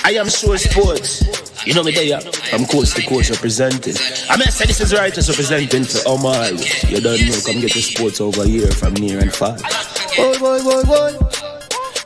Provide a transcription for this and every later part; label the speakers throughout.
Speaker 1: I am sure sports. You know me there, from coast to coast representing. I mean, I say this is righteous representing for Omar. You don't know, come get the sports over here from near and far. Boy.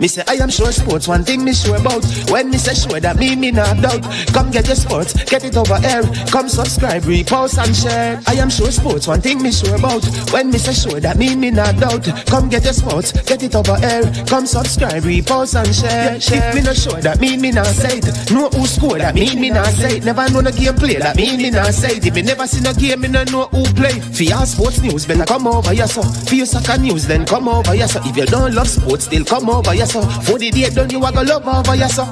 Speaker 1: Me say I am sure sports, one thing me sure about. When me say sure, that me not doubt. Come get your sports, get it over here. Come subscribe, repost and share. I am sure sports, one thing me sure about. When me say sure, that me not doubt. Come get your sports, get it over here. Come subscribe, repost and share. If me not sure, that me not say it. Know who score, that me not say it. Never know no game play, that me not say it. If me never see no game, me no know who play. For your sports news, better come over here so. For your soccer news, then come over here so. If you don't love sports, still come over here so. For the day done, you are gonna love over your son.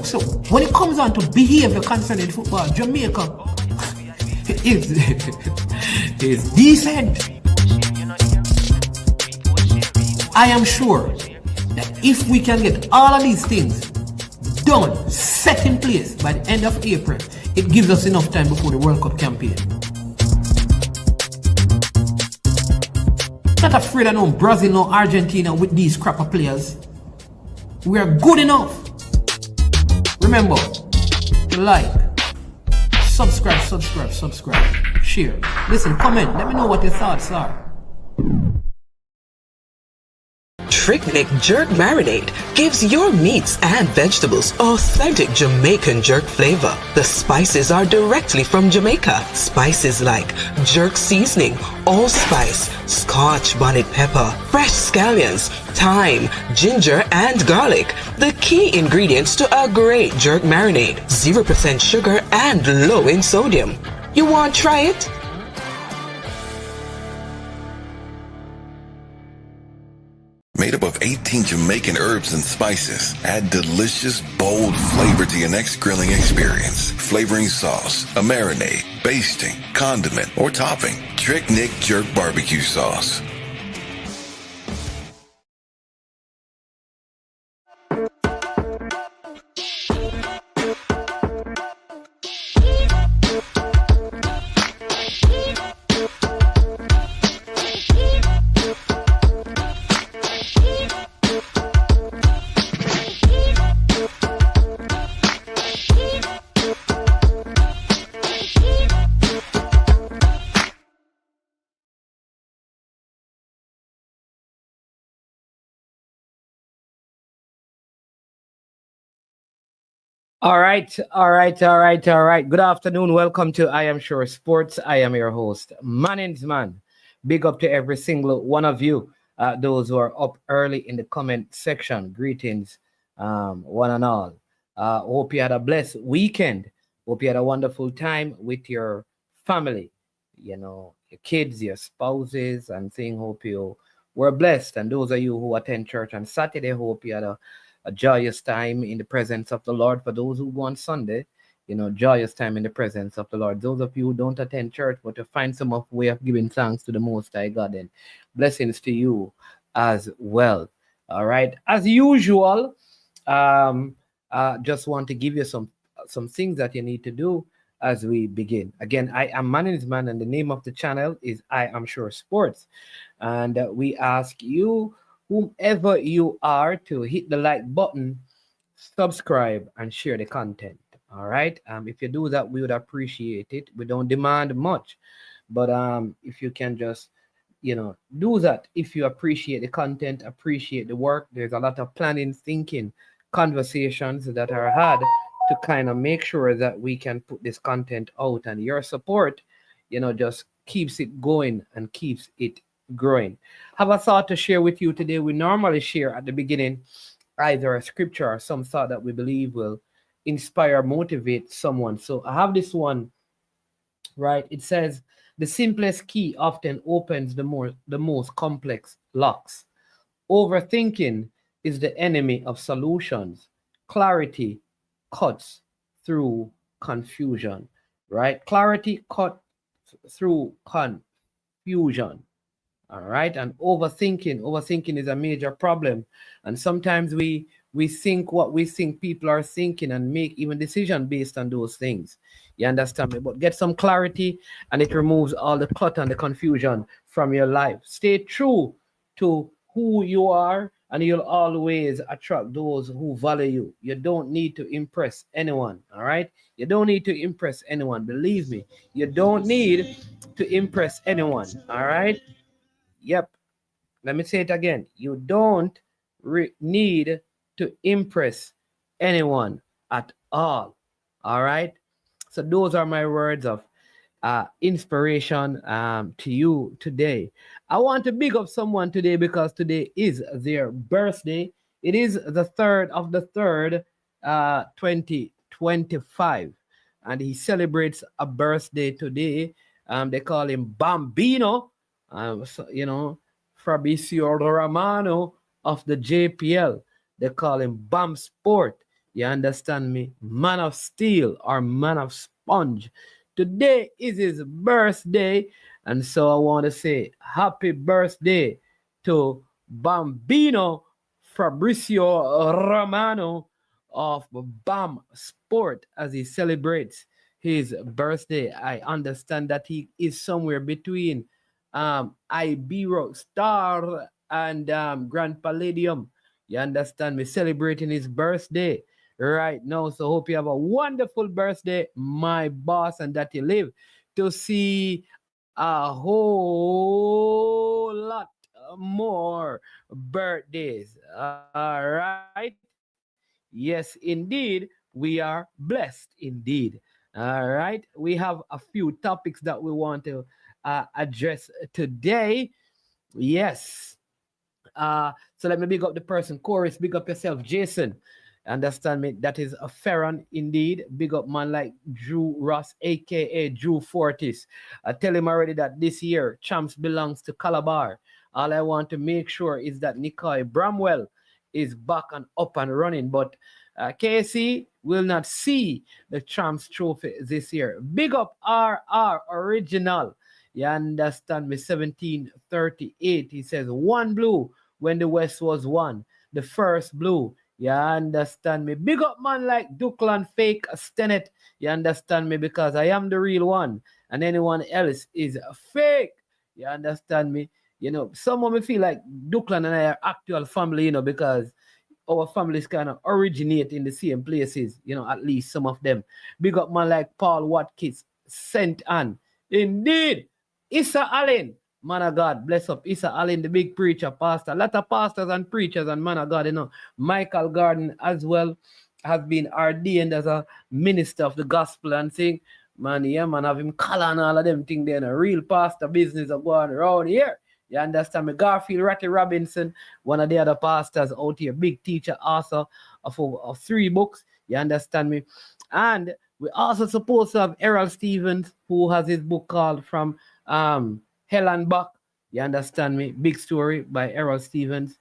Speaker 2: So when it comes on to behavior concerning football, Jamaica is decent. I am sure that if we can get all of these things done, set in place by the end of April, it gives us enough time before the World Cup campaign. Not afraid of no Brazil, no Argentina with these crapper players. We are good enough. Remember to like, subscribe, share. Listen, comment. Let me know what your thoughts are.
Speaker 3: TricNic Jerk Marinade gives your meats and vegetables authentic Jamaican jerk flavor. The spices are directly from Jamaica. Spices like jerk seasoning, allspice, Scotch bonnet pepper, fresh scallions, thyme, ginger, and garlic. The key ingredients to a great jerk marinade. 0% sugar and low in sodium. You want to try it?
Speaker 4: Made up of 18 Jamaican herbs and spices, add delicious, bold flavor to your next grilling experience. Flavoring sauce, a marinade, basting, condiment, or topping. TricNic Jerk Barbecue Sauce.
Speaker 5: All right. Good afternoon. Welcome to I Am Sure Sports. I am your host, Manning's Man. Big up to every single one of you, those who are up early in the comment section. Greetings, one and all. Hope you had a blessed weekend. Hope you had a wonderful time with your family, your kids, your spouses, and things. Hope you were blessed. And those of you who attend church on Saturday, hope you had a joyous time in the presence of the Lord. For those who go on Sunday, joyous time in the presence of the Lord. Those of you who don't attend church, but to find some way of giving thanks to the Most High God, and blessings to you as well. All right. As usual, just want to give you some things that you need to do as we begin. Again, I am Manning's Man, and the name of the channel is I Am Sure Sports. And we ask you, whomever you are, to hit the like button, subscribe, and share the content. All right. If you do that, we would appreciate it. We don't demand much, but if you can just, do that. If you appreciate the content, appreciate the work, there's a lot of planning, thinking, conversations that are had to kind of make sure that we can put this content out, and your support, just keeps it going and keeps it growing. Have a thought to share with you today. We normally share at the beginning either a scripture or some thought that we believe will inspire, motivate someone. So I have this one, right? It says, the simplest key often opens the most complex locks. Overthinking is the enemy of solutions. Clarity cuts through confusion, right? Clarity cuts through confusion. All right. And overthinking is a major problem. And sometimes we we think what we think people are thinking and make even decision based on those things. You understand me? But get some clarity, and it removes all the clutter and the confusion from your life. Stay true to who you are, and you'll always attract those who value you. You don't need to impress anyone, all right? You don't need to impress anyone. Believe me, you don't need to impress anyone, all right? Yep. Let me say it again. You don't need to impress anyone at all. All right. So those are my words of inspiration to you today. I want to big up someone today because today is their birthday. It is the 3rd of the 3rd, 2025. And he celebrates a birthday today. They call him Bambino. So, you know, Fabrizio Romano of the JPL. They call him Bam Sport. You understand me? Man of steel or man of sponge. Today is his birthday. And so I want to say happy birthday to Bambino Fabrizio Romano of Bam Sport as he celebrates his birthday. I understand that he is somewhere between Ibero Star and Grand Palladium. You understand me? Celebrating his birthday right now. So hope you have a wonderful birthday, my boss, and that you live to see a whole lot more birthdays. All right. Yes, indeed. We are blessed indeed. All right. We have a few topics that we want to address today. Yes. So let me big up the person. Chorus, big up yourself. Jason, understand me? That is a Ferron indeed. Big up man like Drew Ross, aka Drew Fortis. I tell him already that this year champs belongs to Calabar. All I want to make sure is that Nikai Bramwell is back and up and running, but KC will not see the champs trophy this year. Big up RR Original. You understand me? 1738. He says one blue when the West was one. The first blue. You understand me? Big up man like Duckland Fake Stenet. You understand me? Because I am the real one and anyone else is fake. You understand me? You know, some of me feel like Duckland and I are actual family, you know, because our families kind of originate in the same places, you know, at least some of them. Big up man like Paul Watkins, Saint Anne. Indeed, Issa Allen, man of God, bless up Issa Allen, the big preacher, pastor. A lot of pastors and preachers and man of God, you know. Michael Garden as well has been ordained as a minister of the gospel and thing. Man, yeah, man, have him color and all of them thing there. A real pastor business of going around here. You understand me? Garfield Ratty Robinson, one of the other pastors out here, big teacher, author of 3 books. You understand me? And we also supposed to have Errol Stevens, who has his book called From Hell and Back. You understand me? Big story by Errol Stevens.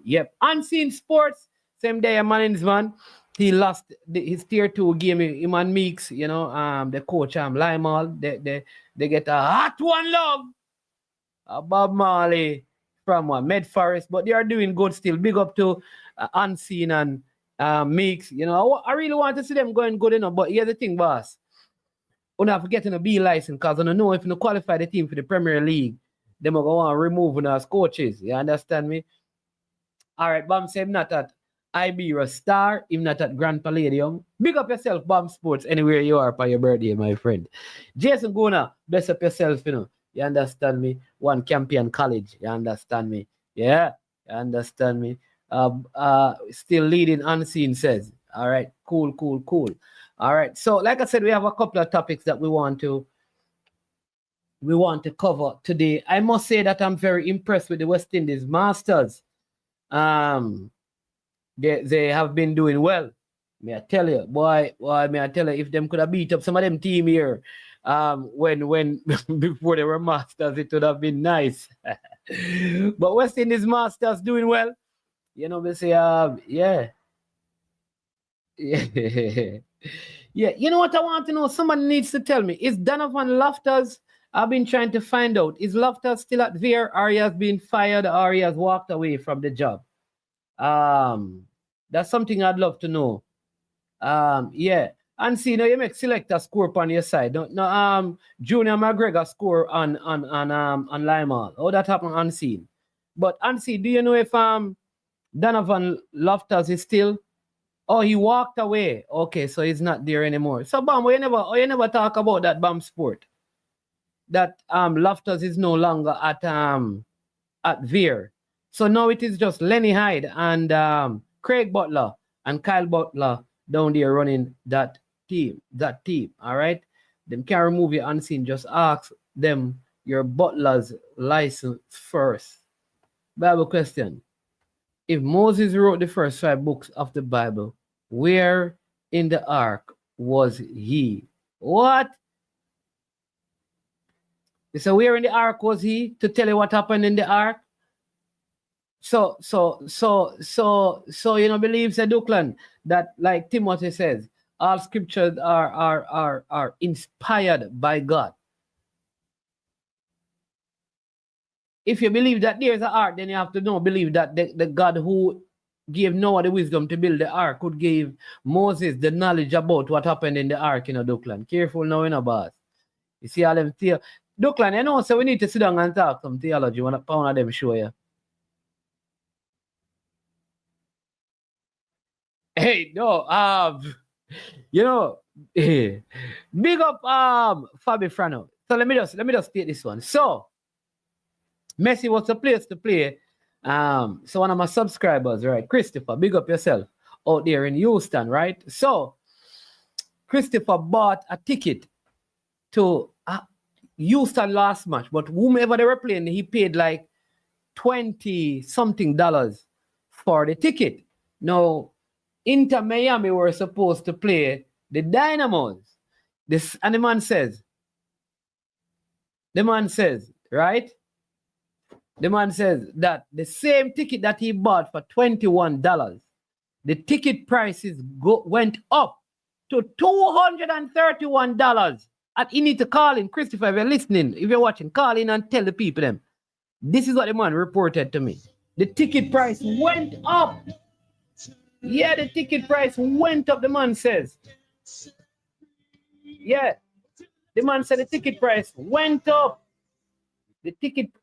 Speaker 5: Yep. Unseen Sports, same day, a man. He lost his tier 2 game, him and Meeks, you know, the coach, Limal, they get a hot one love. Bob Marley from Med Forest, but they are doing good still. Big up to Unseen and Meeks. You know, I really want to see them going good enough. But here's the thing, boss. We're not forgetting a B license because I don't know if you qualify the team for the Premier League, they will go on removing us coaches. You understand me? All right, Bam said not at Ibera Star, if not at Grand Palladium. Big up yourself, Bam Sports, anywhere you are for your birthday, my friend. Jason Guna, bless up yourself, you know. You understand me? One Campion College. You understand me? Yeah, you understand me? Still leading Unseen says. All right, cool. All right. So, like I said, we have a couple of topics that we want to cover today. I must say that I'm very impressed with the West Indies Masters. They have been doing well. May I tell you, boy, may I tell you, if them could have beat up some of them team here, when before they were Masters, it would have been nice. But West Indies Masters doing well. You know, they say, yeah. Yeah, you know what I want to know? Someone needs to tell me. Is Donovan Loftus? I've been trying to find out. Is Loftus still at Veer, or he has been fired, or he has walked away from the job? That's something I'd love to know. Yeah. And see, you make selector score on your side. No, Junior McGregor score on Lima. Oh, that happened unseen. But unseen, do you know if Donovan Loftus is still? Oh, he walked away. Okay, so he's not there anymore. So Bam, you never talk about that Bam Sport. That Loftus is no longer at Veer. So now it is just Lenny Hyde and Craig Butler and Kyle Butler down there running that team. All right. Them can't remove you unseen. Just ask them your Butler's license first. Bible question. If Moses wrote the first 5 books of the Bible, where in the ark was he? What? So where in the ark was he? To tell you what happened in the ark? So believe said Duckland that, like Timothy says, all scriptures are inspired by God. If you believe that there's an ark, then you have to believe that the God who gave Noah the wisdom to build the ark could give Moses the knowledge about what happened in the ark, Duckland. Careful now, boss. You see all them theo. Duckland, so we need to sit down and talk some theology. One of them show you. Hey, no, big up Fabi Frano. So let me just state this one. So Messi was the place to play. So one of my subscribers, right? Christopher, big up yourself out there in Houston, right? So Christopher bought a ticket to Houston last match, but whomever they were playing, he paid like $20-something for the ticket. Now, Inter Miami were supposed to play the Dynamos. And the man says, right? The man says that the same ticket that he bought for $21, the ticket prices went up to $231. And you need to call in. Christopher, if you're listening, if you're watching, call in and tell the people them. This is what the man reported to me. The ticket price went up. Yeah, the ticket price went up, the man says. Yeah. The man said the ticket price went up. The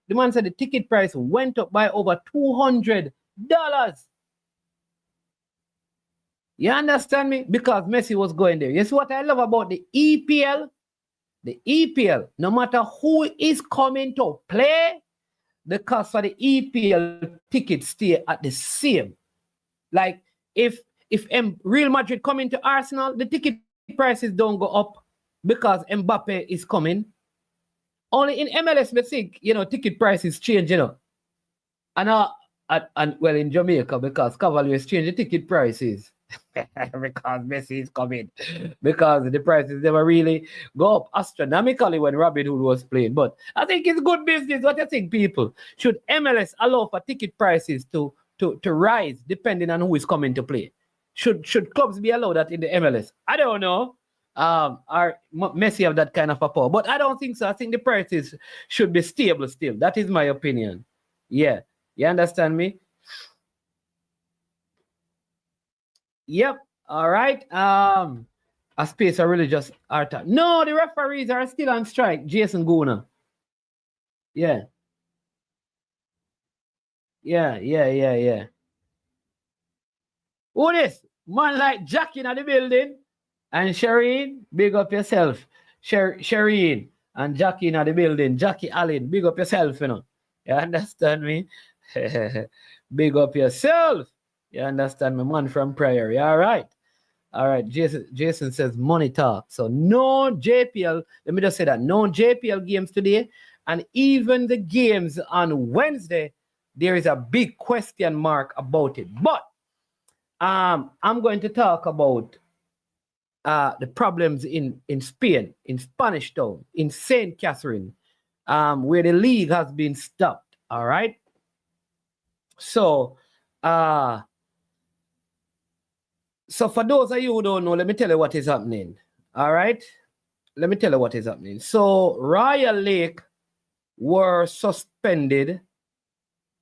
Speaker 5: man said the ticket price went up by over $200. You understand me? Because Messi was going there. You see what I love about the EPL? The EPL, no matter who is coming to play, the cost for the EPL tickets stay at the same. Like if Real Madrid coming to Arsenal, the ticket prices don't go up because Mbappe is coming. Only in MLS, we think, ticket prices change, And well, in Jamaica, because Cavaliers change the ticket prices. Because Messi is coming. Because the prices never really go up astronomically when Robin Hood was playing. But I think it's good business. What do you think, people? Should MLS allow for ticket prices to rise depending on who is coming to play? Should clubs be allowed that in the MLS? I don't know. Messi have that kind of a power, but I don't think so. I think the prices should be stable still. That is my opinion. Yeah, you understand me? Yep. All right. A space a religious art. No, the referees are still on strike. Jason Guna. Yeah. Who this? Man like Jackie in the building. And Shireen, big up yourself. Shireen and Jackie in the building. Jackie Allen, big up yourself, You understand me? Big up yourself. You understand me? Man from Prairie. All right. All right. Jason says money talk. So no JPL. Let me just say that. No JPL games today. And even the games on Wednesday, there is a big question mark about it. But I'm going to talk about the problems in Spain, in Spanish Town, in St. Catherine, where the league has been stopped. All right. So for those of you who don't know, let me tell you what is happening. All right. Let me tell you what is happening. So Royal Lake were suspended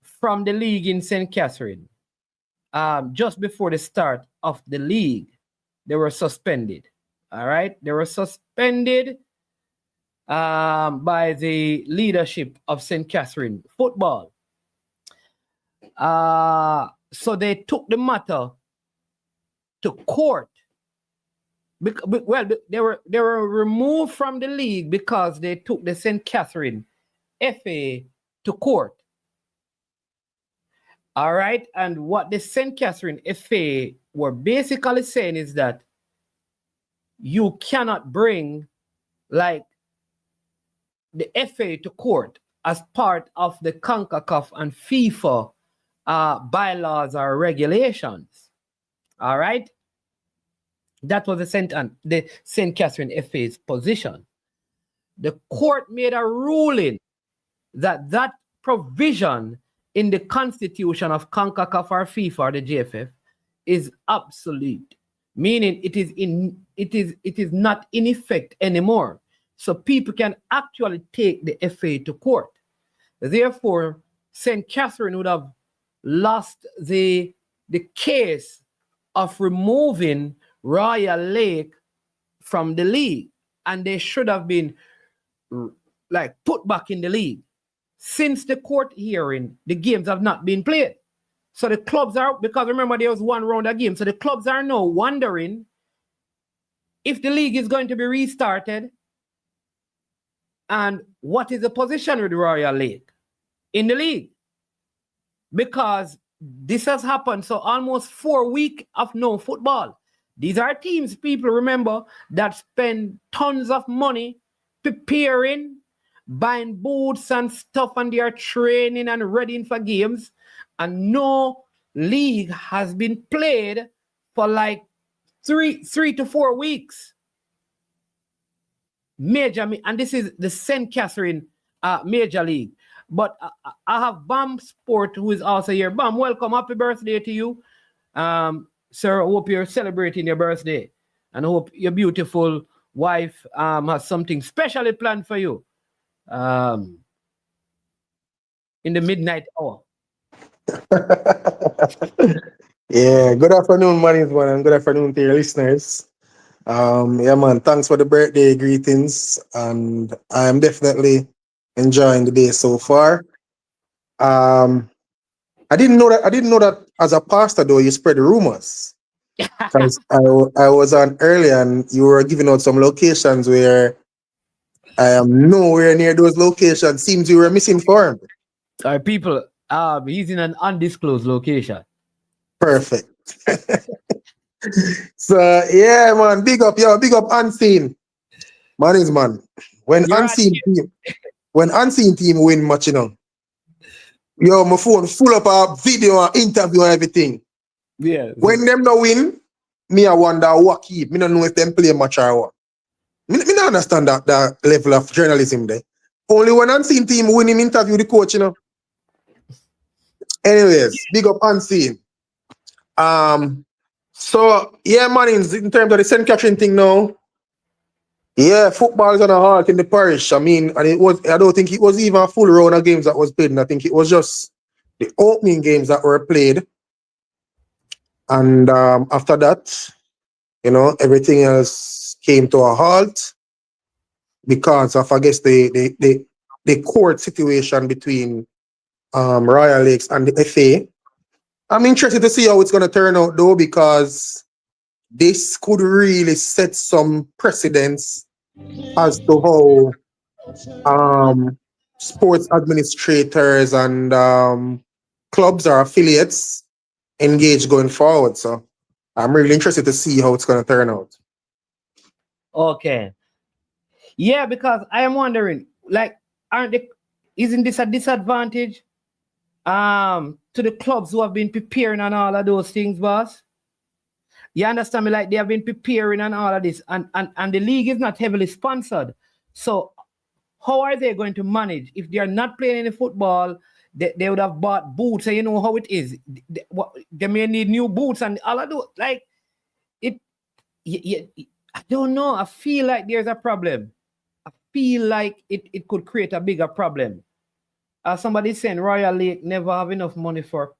Speaker 5: from the league in St. Catherine. just before the start of the league, they were suspended. All right, they were suspended by the leadership of St. Catherine Football. So they took the matter to court. Well, they were removed from the league because they took the St. Catherine FA to court. All right, and what the St. Catherine FA were basically saying is that you cannot bring like the FA to court as part of the CONCACAF and FIFA bylaws or regulations. All right, that was the St. Catherine FA's position. The court made a ruling that provision in the constitution of CONCACAF or FIFA or the JFF is obsolete, meaning it is not in effect anymore. So people can actually take the FA to court. Therefore, St. Catherine would have lost the case of removing Royal Lake from the league, and they should have been like put back in the league. Since the court hearing, the games have not been played. So the clubs are, because remember there was one round of games, so the clubs are now wondering if the league is going to be restarted and what is the position with Royal Lake in the league. Because this has happened, so almost 4 weeks of no football. These are teams, people remember, that spend tons of money preparing, buying boots and stuff, and they are training and readying for games, and no league has been played for like three to 4 weeks. And this is the St. Catherine Major League. But I have Bam Sport, who is also here. Bam, welcome. Happy birthday to you. Sir, I hope you're celebrating your birthday. And I hope your beautiful wife has something specially planned for you in the midnight hour.
Speaker 6: Yeah, good afternoon, man, and good afternoon to your listeners. Yeah, man, thanks for the birthday greetings, and I'm definitely enjoying the day so far. I didn't know that as a pastor though you spread rumors. Because I was on earlier and you were giving out some locations where I am nowhere near those locations. Seems you were misinformed.
Speaker 5: All right, people, he's in an undisclosed location.
Speaker 6: Perfect. So yeah, man, big up Unseen. Man is man. When Unseen team win much, you know. Yo, my phone full up a video and interview and everything.
Speaker 5: Yeah.
Speaker 6: When them no win, me I wonder what keep. Me don't know if them play much or what. Me don't understand that level of journalism there. Only when Unseen team win him interview the coach, you know. Anyways, big up Unseen. So yeah, man, in terms of the St. Catherine thing now, yeah, football is on a halt in the parish. I mean, and I don't think it was even a full round of games that was played, and I think it was just the opening games that were played. And after that, you know, everything else came to a halt because of, I guess, the court situation between Royal Lakes and the FA. I'm interested to see how it's going to turn out, though, because this could really set some precedents as to how sports administrators and clubs or affiliates engage going forward. So I'm really interested to see how it's going to turn out.
Speaker 5: Okay. Yeah, because I am wondering, like, isn't this a disadvantage to the clubs who have been preparing on all of those things, boss? You understand me? Like, they have been preparing on all of this, and the league is not heavily sponsored. So how are they going to manage if they are not playing any football? They would have bought boots, and you know how it is. They may need new boots and all of those. Like, I don't know. I feel like there's a problem. I feel like it could create a bigger problem. Somebody saying Royal Lake never have enough money for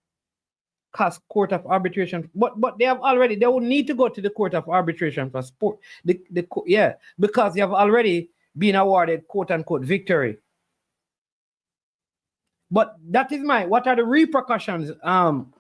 Speaker 5: court of arbitration, but they would need to go to the court of arbitration for sport. Because they have already been awarded quote unquote victory. But that is what are the repercussions, Bam,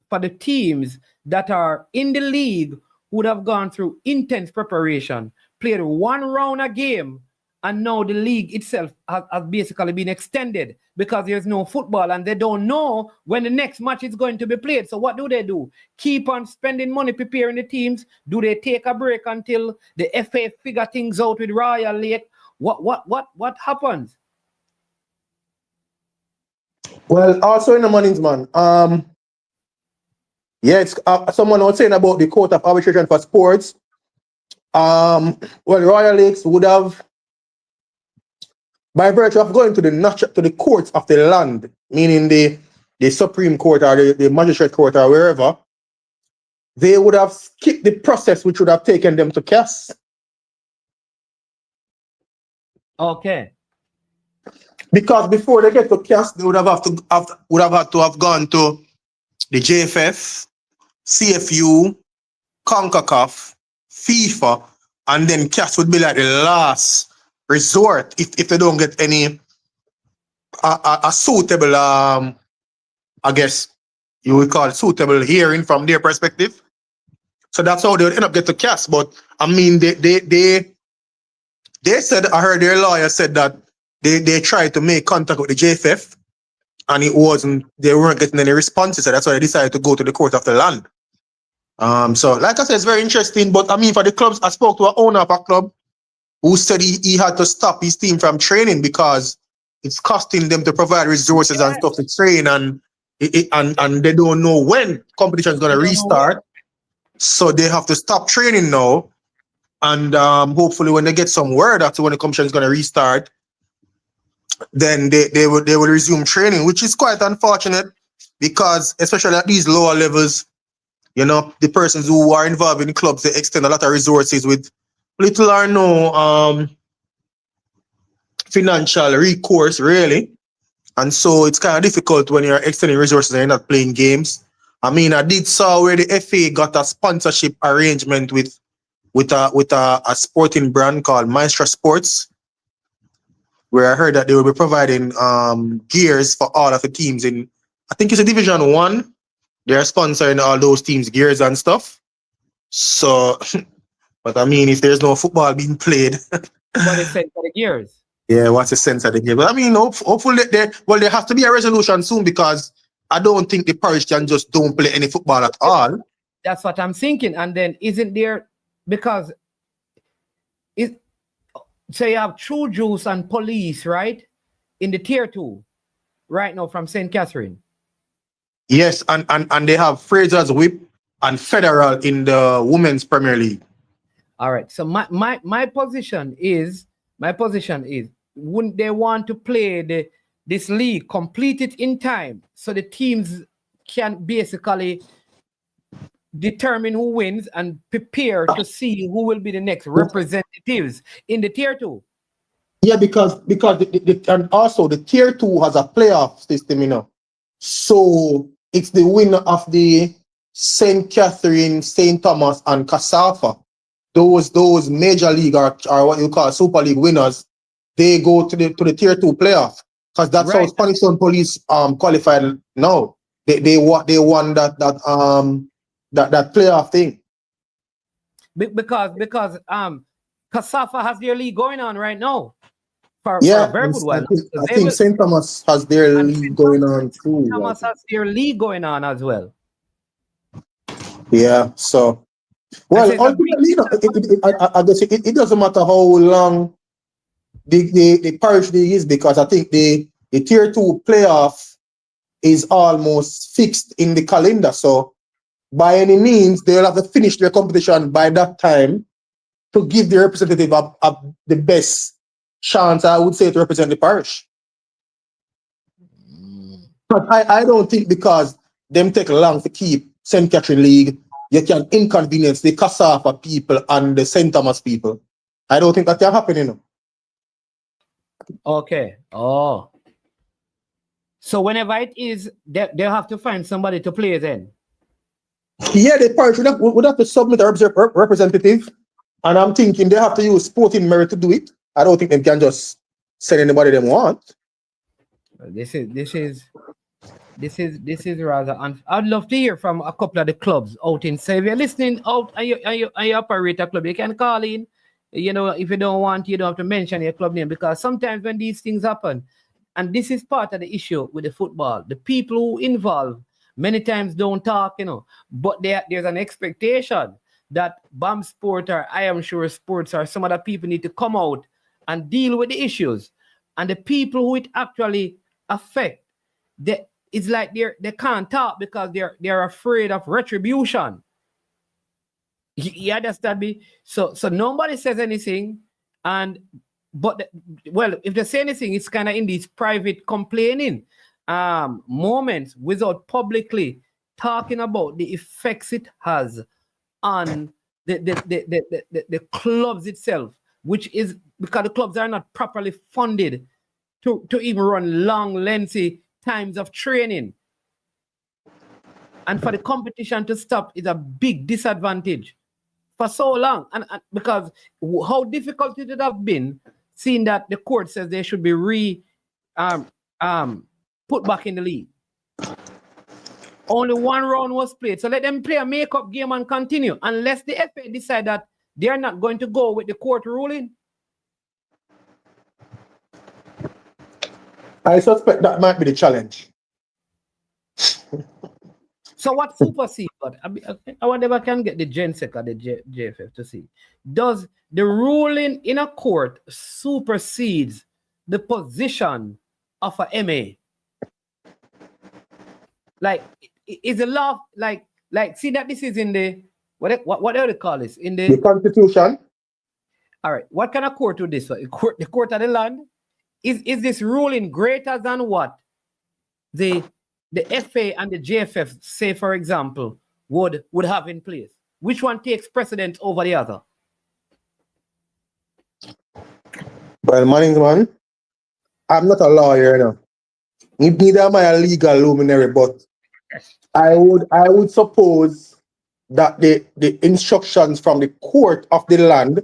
Speaker 5: for the teams that are in the league would have gone through intense preparation, played one round a game, and now the league itself has basically been extended because there's no football and they don't know when the next match is going to be played. So what do? Keep on spending money preparing the teams? Do they take a break until the FA figure things out with Royal Lake? What happens?
Speaker 6: Well, also in the mornings, man. It's someone was saying about the court of arbitration for sports. Well, Royal Lakes would have, by virtue of going to the courts of the land, meaning the Supreme Court or the Magistrate Court or wherever, they would have skipped the process which would have taken them to CAS.
Speaker 5: Okay.
Speaker 6: Because before they get to CAS, they would have had to have gone to the JFF, CFU, CONCACAF, FIFA, and then CAS would be like the last resort if they don't get any a suitable I guess you would call it suitable hearing from their perspective. So that's how they would end up get to CAS. But I mean they said, I heard their lawyer said that they tried to make contact with the JFF and they weren't getting any responses, so that's why they decided to go to the court of the land. So like I said, it's very interesting. But I mean, for the clubs, I spoke to an owner of a club who said he had to stop his team from training because it's costing them to provide resources and stuff to train, and they don't know when competition is going to restart. So they have to stop training now. And hopefully when they get some word after when the competition is going to restart, then they will resume training, which is quite unfortunate because especially at these lower levels, you know, the persons who are involved in clubs, they extend a lot of resources with little or no financial recourse, really. And so it's kind of difficult when you're extending resources and you're not playing games. I mean, I did saw where the FA got a sponsorship arrangement with a sporting brand called Maestro Sports, where I heard that they will be providing gears for all of the teams in, I think it's a Division 1. They're sponsoring all those teams' gears and stuff. So, but I mean, if there's no football being played,
Speaker 5: what is said for the gears?
Speaker 6: Yeah, what's the sense of the game? But I mean, hopefully there has to be a resolution soon because I don't think the parish can just don't play any football at all.
Speaker 5: That's what I'm thinking. And then isn't there, because so you have True Juice and Police, right? In the tier 2 right now from St. Catherine.
Speaker 6: Yes, and they have Fraser's Whip and Federal in the Women's Premier League.
Speaker 5: All right. So my position is, wouldn't they want to play this league, complete it in time so the teams can basically determine who wins and prepare to see who will be the next representatives in the tier 2?
Speaker 6: Yeah, because and also the tier 2 has a playoff system, you know. So it's the winner of the St. Catherine, St. Thomas, and Casafa. Those major league or what you call Super League winners, they go to the tier 2 playoff. Because that's how Spanish Town Police qualified now. They won that playoff thing.
Speaker 5: Because Casafa has their league going on right now. For
Speaker 6: a
Speaker 5: very good while.
Speaker 6: I think St. Thomas has their league going on too.
Speaker 5: St. Thomas has their league going on as well.
Speaker 6: Yeah, so well, ultimately, you know, I guess it doesn't matter how long the parish league is, because I think the tier 2 playoff is almost fixed in the calendar. So by any means, they'll have to finish their competition by that time to give the representative the best chance, I would say, to represent the parish. But I don't think because them take long to keep St. Catherine League, you can inconvenience the Casafa people and the St. Thomas people. I don't think that can happen, you know.
Speaker 5: Okay. Oh. So whenever it is, they'll have to find somebody to play then.
Speaker 6: Yeah, the parish would have to submit a representative, and I'm thinking they have to use sporting merit to do it. I don't think they can just send anybody they want.
Speaker 5: This is rather. I'd love to hear from a couple of the clubs out in. So if you're listening out and you operate a club, you can call in. You know, if you don't want, you don't have to mention your club name, because sometimes when these things happen, and this is part of the issue with the football, the people who involve many times don't talk, you know, but there's an expectation that BAM Sport or I Am Sure Sports or some other people need to come out and deal with the issues. And the people who it actually affect, it's like they can't talk because they're afraid of retribution. You understand me? So nobody says anything, but if they say anything, it's kind of in these private complaining moments without publicly talking about the effects it has on the clubs itself, which is because the clubs are not properly funded to even run long, lengthy times of training. And for the competition to stop is a big disadvantage for so long. And because how difficult it would have been, seeing that the court says they should be put back in the league. Only one round was played. So let them play a make-up game and continue, unless the FA decide that they're not going to go with the court ruling.
Speaker 6: I suspect that might be the challenge.
Speaker 5: So what supersedes? I wonder if I can get the GenSec or the JFF to see. Does the ruling in a court supersedes the position of a MA? Like, is the law like see that this is in the what do they call this? In the
Speaker 6: Constitution.
Speaker 5: All right. What can a court do this? The court of the land? Is this ruling greater than what the FA and the JFF, say, for example, would have in place? Which one takes precedence over the other?
Speaker 6: Well, man, I'm not a lawyer, you know. Neither am I a legal luminary, but I would suppose that the instructions from the court of the land,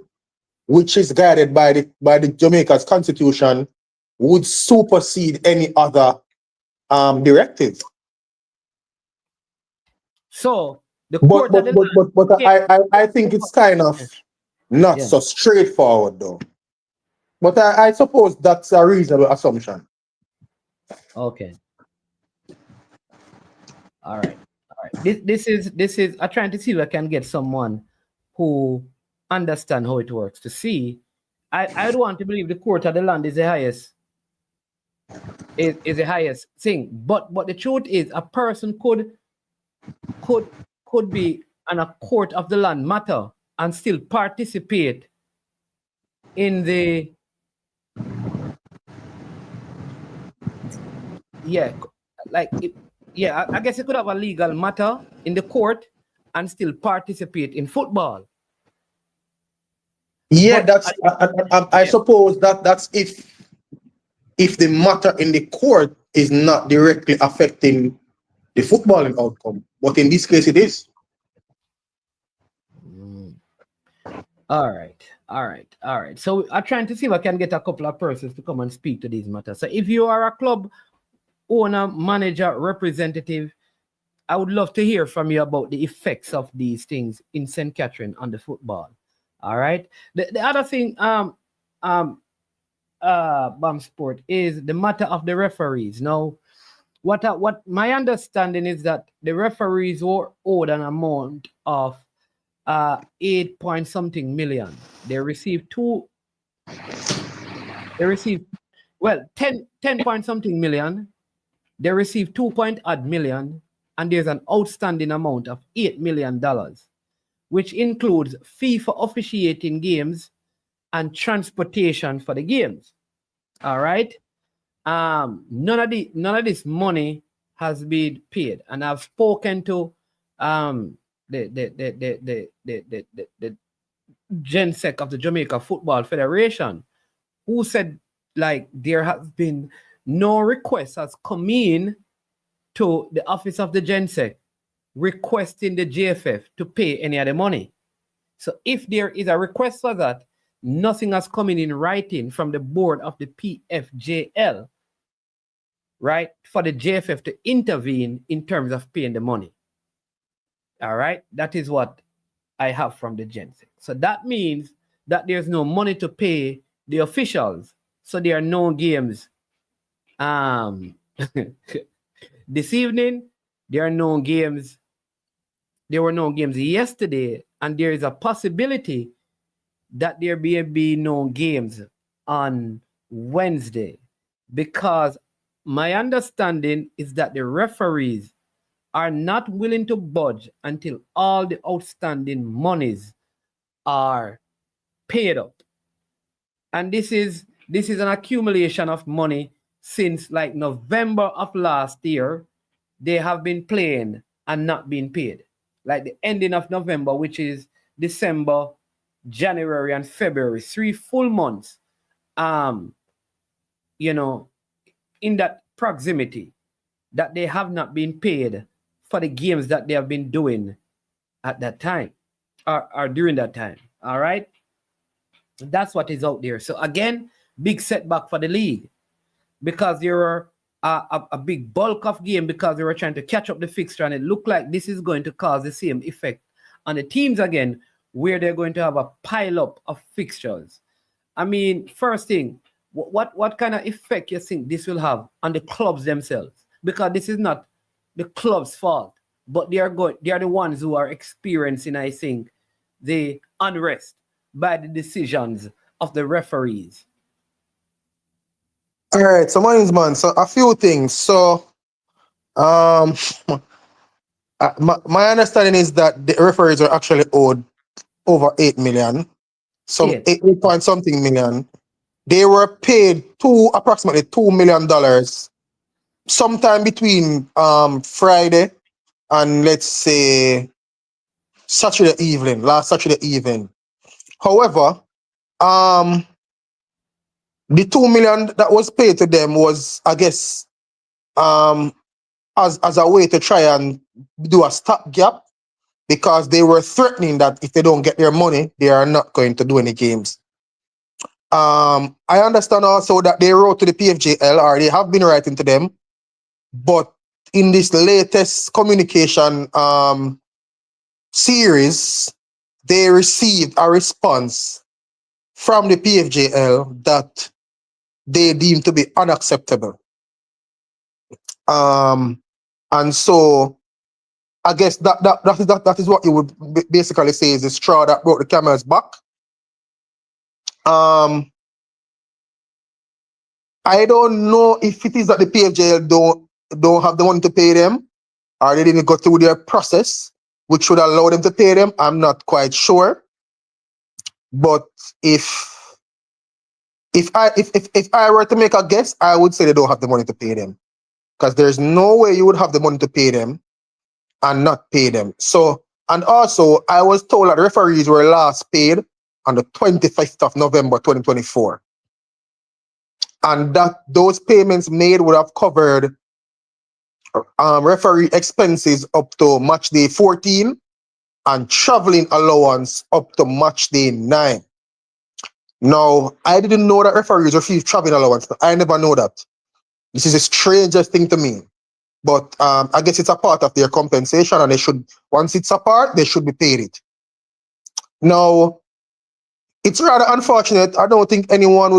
Speaker 6: which is guided by the Jamaica's constitution, would supersede any other directive.
Speaker 5: So the court
Speaker 6: I think it's kind of not so straightforward though. But I suppose that's a reasonable assumption.
Speaker 5: Okay. All right. This is I'm trying to see if I can get someone who understand how it works to see. I don't want to believe the court of the land is the highest. Is the highest thing, but the truth is, a person could be on a court of the land matter and still participate in the I guess you could have a legal matter in the court and still participate in football.
Speaker 6: Yeah, I suppose that's if the matter in the court is not directly affecting the footballing outcome. But in this case, it is.
Speaker 5: All right. So I'm trying to see if I can get a couple of persons to come and speak to these matters. So if you are a club owner, manager, representative, I would love to hear from you about the effects of these things in St. Catherine on the football. All right. The other thing, BAM Sport, is the matter of the referees. Now, what my understanding is that the referees were owed an amount of 8-point-something million. They received 10-point-something million. They received 2-point-odd million, and there's an outstanding amount of $8 million, which includes fee for officiating games and transportation for the games. All right. None of this money has been paid, and I've spoken to the GenSec of the Jamaica Football Federation, who said like there has been no request has come in to the office of the GenSec requesting the JFF to pay any of the money. So if there is a request for that, nothing has come in writing from the board of the PFJL, right, for the JFF to intervene in terms of paying the money. All right, that is what I have from the GenSec. So that means that there's no money to pay the officials. So there are no games. This evening, there are no games. There were no games yesterday, and there is a possibility that there may be no games on Wednesday, because my understanding is that the referees are not willing to budge until all the outstanding monies are paid up. And this is an accumulation of money since like November of last year. They have been playing and not being paid. Like the ending of November, which is December, January, and February, 3 full months, you know, in that proximity, that they have not been paid for the games that they have been doing at that time or during that time. All right. That's what is out there. So again, big setback for the league, because there were a big bulk of game, because they were trying to catch up the fixture, and it looked like this is going to cause the same effect on the teams again, where they're going to have a pile up of fixtures. I mean, first thing, what kind of effect you think this will have on the clubs themselves? Because this is not the club's fault, but they are the ones who are experiencing, I think, the unrest by the decisions of the referees.
Speaker 6: All right, so man, so a few things. So, my understanding is that the referees are actually owed over 8 million, some 8 point something million. They were paid approximately $2 million sometime between Friday and, let's say, last Saturday evening. However, the 2 million that was paid to them was, I guess, as a way to try and do a stopgap, because they were threatening that if they don't get their money, they are not going to do any games. I understand also that they wrote to the PFJL, or they have been writing to them, but in this latest communication series, they received a response from the PFJL that they deem to be unacceptable. And so I guess that is what you would basically say is the straw that broke the camel's back. I don't know if it is that the PFJL don't have the money to pay them, or they didn't go through their process, which should allow them to pay them. I'm not quite sure. But if I were to make a guess, I would say they don't have the money to pay them, because there's no way you would have the money to pay them and not pay them. So, and also, I was told that the referees were last paid on the 25th of November 2024, and that those payments made would have covered referee expenses up to match day 14 and traveling allowance up to match day 9. Now, I didn't know that referees receive traveling allowance. I never know that. This is the strangest thing to me. But I guess it's a part of their compensation, and they should, once it's a part, they should be paid it. Now, it's rather unfortunate. I don't think anyone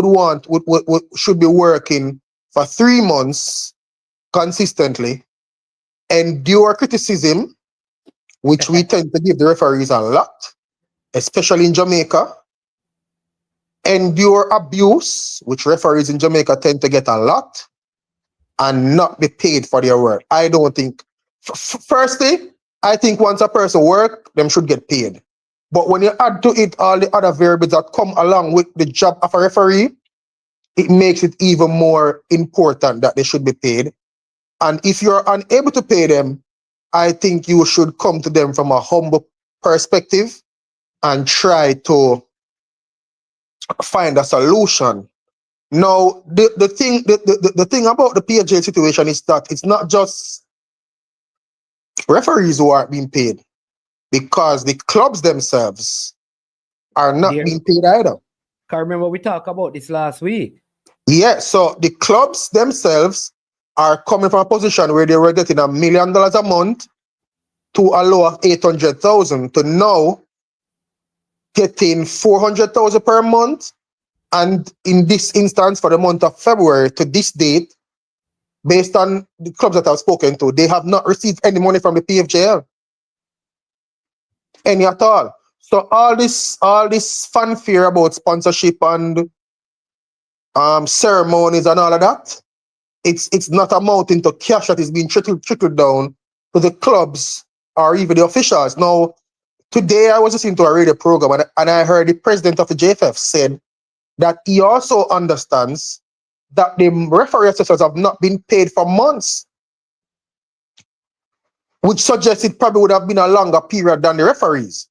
Speaker 6: should be working for 3 months consistently, endure criticism, which we tend to give the referees a lot, especially in Jamaica, endure abuse, which referees in Jamaica tend to get a lot, and not be paid for their work. I don't think, firstly, I think once a person work, them should get paid. But when you add to it all the other variables that come along with the job of a referee, it makes it even more important that they should be paid. And if you're unable to pay them, I think you should come to them from a humble perspective and try to find a solution Now, the thing about the PFJ situation is that it's not just referees who are being paid, because the clubs themselves are not being paid either.
Speaker 5: Can remember we talked about this last week.
Speaker 6: Yeah, so the clubs themselves are coming from a position where they were getting $1 million a month to a low of 800,000 to now getting 400,000 per month. And in this instance, for the month of February to this date, based on the clubs that I've spoken to, they have not received any money from the PFJL. Any at all. So all this fanfare about sponsorship and ceremonies and all of that, it's not amounting to cash that is being trickled down to the clubs or even the officials. Now, today I was listening to a radio program and I heard the president of the JFF said that he also understands that the referee assessors have not been paid for months, which suggests it probably would have been a longer period than the referees.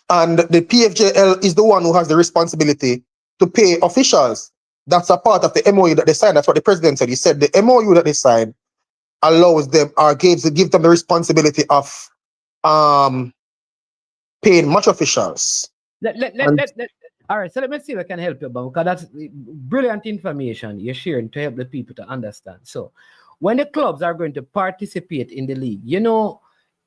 Speaker 6: And the PFJL is the one who has the responsibility to pay officials. That's a part of the MOU that they signed. That's what the president said. He said the MOU that they signed allows them or give them the responsibility of paying match officials.
Speaker 5: All right, so let me see if I can help you, because that's brilliant information you're sharing to help the people to understand. So when the clubs are going to participate in the league, you know,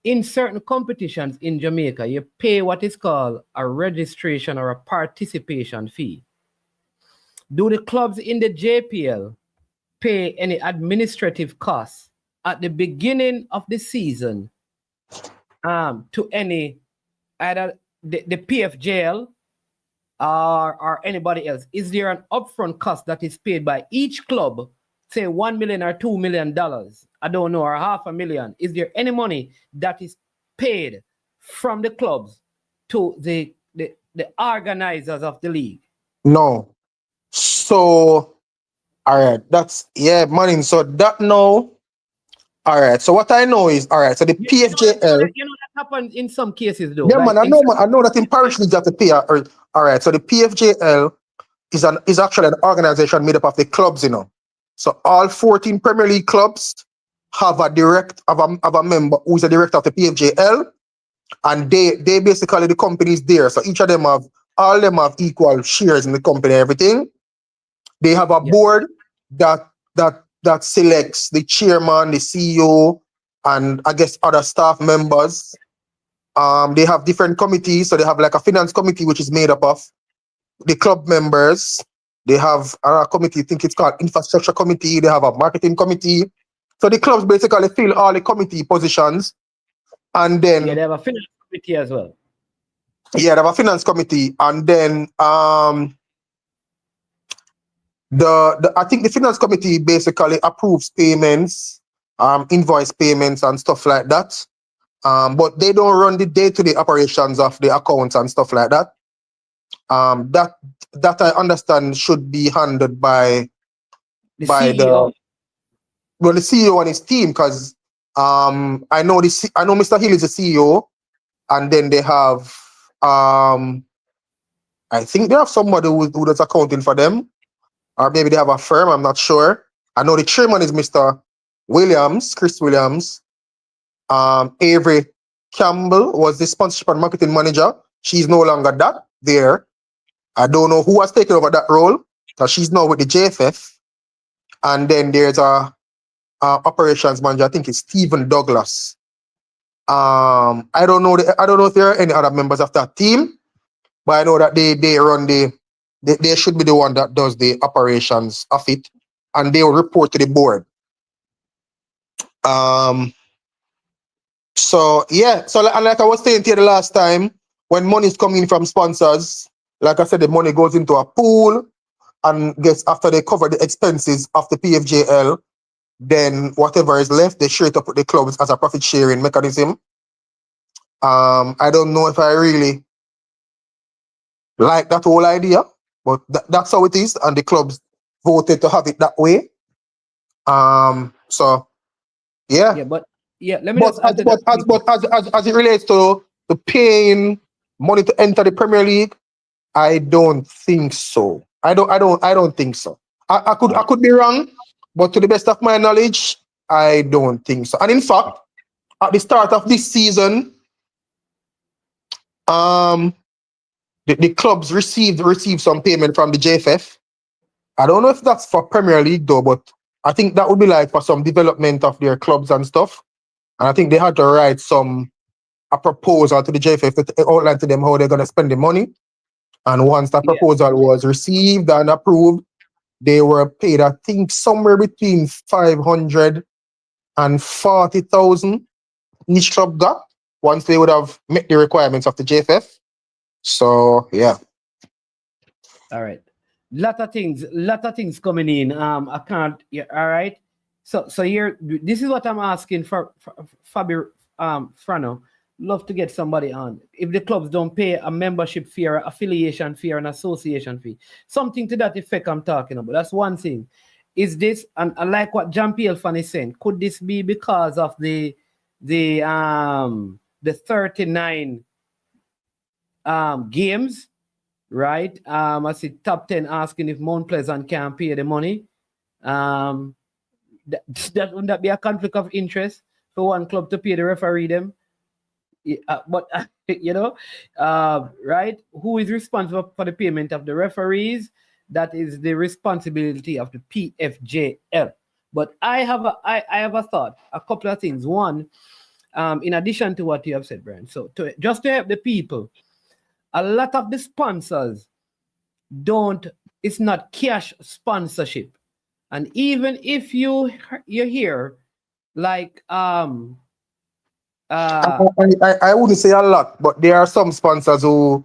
Speaker 5: in certain competitions in Jamaica, you pay what is called a registration or a participation fee. Do the clubs in the JPL pay any administrative costs at the beginning of the season to any, either the PFJL or anybody else? Is there an upfront cost that is paid by each club, say $1 million or $2 million? I don't know, or $500,000. Is there any money that is paid from the clubs to the organizers of the league?
Speaker 6: No. So, all right, that's, money. So that no. All right, so what I know is, all right, so the PFJL.
Speaker 5: You know that happens in some cases, though.
Speaker 6: Yeah, like, man, I know that in parish leagues you have to pay. All right, so the PFJL is actually an organization made up of the clubs, you know. So all 14 Premier League clubs have a member who is a director of the PFJL, and they basically, the company is there. So each of them all of them have equal shares in the company and everything. They have a board that selects the chairman, the CEO, and I guess other staff members. They have different committees. So they have like a finance committee, which is made up of the club members. They have a committee, I think it's called infrastructure committee. They have a marketing committee. So the clubs basically fill all the committee positions. And then
Speaker 5: they have a finance committee as well.
Speaker 6: Yeah, they have a finance committee. And then I think the finance committee basically approves payments, invoice payments and stuff like that. But they don't run the day-to-day operations of the accounts and stuff like that. That I understand should be handled by
Speaker 5: the CEO.
Speaker 6: The CEO and his team, because I know Mr. Hill is the CEO, and then they have I think they have somebody who does accounting for them, or maybe they have a firm. I'm not sure. I know the chairman is Mr. Chris Williams. Avery Campbell was the sponsorship and marketing manager. She's no longer there. I don't know who has taken over that role, because she's now with the JFF. And then there's a operations manager. I think it's Stephen Douglas. I don't know if there are any other members of that team, but I know that they run they should be the one that does the operations of it, and they will report to the board. So like I was saying to you the last time, when money is coming from sponsors, like I said, the money goes into a pool, and gets, after they cover the expenses of the PFJL, then whatever is left, they share it up with the clubs as a profit sharing mechanism. I don't know if I really like that whole idea, but that's how it is, and the clubs voted to have it that way. So yeah.
Speaker 5: Yeah, but yeah, let me
Speaker 6: as it relates to paying money to enter the Premier League, I don't think so. I don't think so. I could be wrong, but to the best of my knowledge, I don't think so. And in fact, at the start of this season, the clubs received some payment from the JFF. I don't know if that's for Premier League though, but I think that would be like for some development of their clubs and stuff. And I think they had to write a proposal to the JFF to outline to them how they're gonna spend the money. And once that proposal was received and approved, they were paid, I think, somewhere between 500 and 40,000 each club got once they would have met the requirements of the JFF. So yeah.
Speaker 5: All right. Lot of things coming in. I can't. Yeah. All right. So here, this is what I'm asking for Fabio Frano. Love to get somebody on. If the clubs don't pay a membership fee or affiliation fee or an association fee, something to that effect I'm talking about. That's one thing. Is this, and I like what Jean Pierre Fan is saying, could this be because of the 39 games, right? I see top 10 asking if Mount Pleasant can pay the money. That wouldn't that be a conflict of interest for one club to pay the referee them? But right? Who is responsible for the payment of the referees? That is the responsibility of the PFJL. But I have a thought, a couple of things. One, in addition to what you have said, Brian. So just to help the people, a lot of the sponsors it's not cash sponsorship. And even if you're here, like
Speaker 6: I wouldn't say a lot, but there are some sponsors who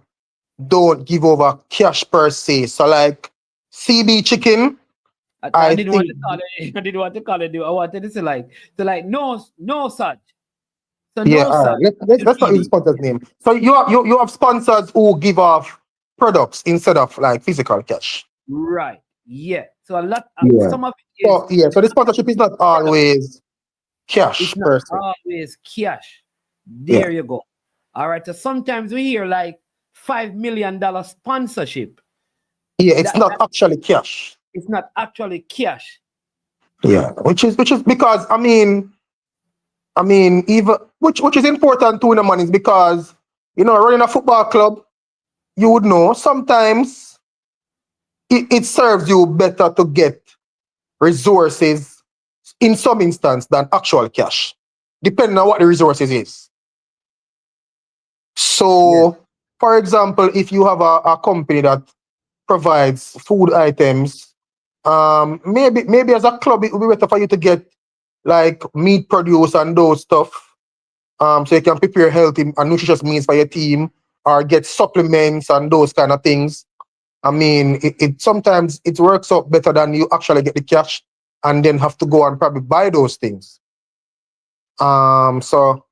Speaker 6: don't give over cash per se. So like CB Chicken,
Speaker 5: I didn't want to call it. I didn't want to call it. I wanted to say like no such. So
Speaker 6: yeah,
Speaker 5: no such.
Speaker 6: let's not use the sponsor's name. So you have sponsors who give off products instead of like physical cash.
Speaker 5: Right. Yeah. So a lot. Some of it
Speaker 6: is. So the sponsorship is not always cash.
Speaker 5: It's not always cash. There you go. All right. So sometimes we hear like $5 million sponsorship.
Speaker 6: Yeah, it's not actually cash.
Speaker 5: It's not actually cash.
Speaker 6: Yeah, which is because I mean even which is important too in the money is because running a football club, you would know sometimes it serves you better to get resources in some instance than actual cash, depending on what the resources is. So, for example, if you have a company that provides food items, maybe as a club it would be better for you to get like meat produce and those stuff, so you can prepare healthy and nutritious meals for your team, or get supplements and those kind of things. I mean, it sometimes it works out better than you actually get the cash and then have to go and probably buy those things. So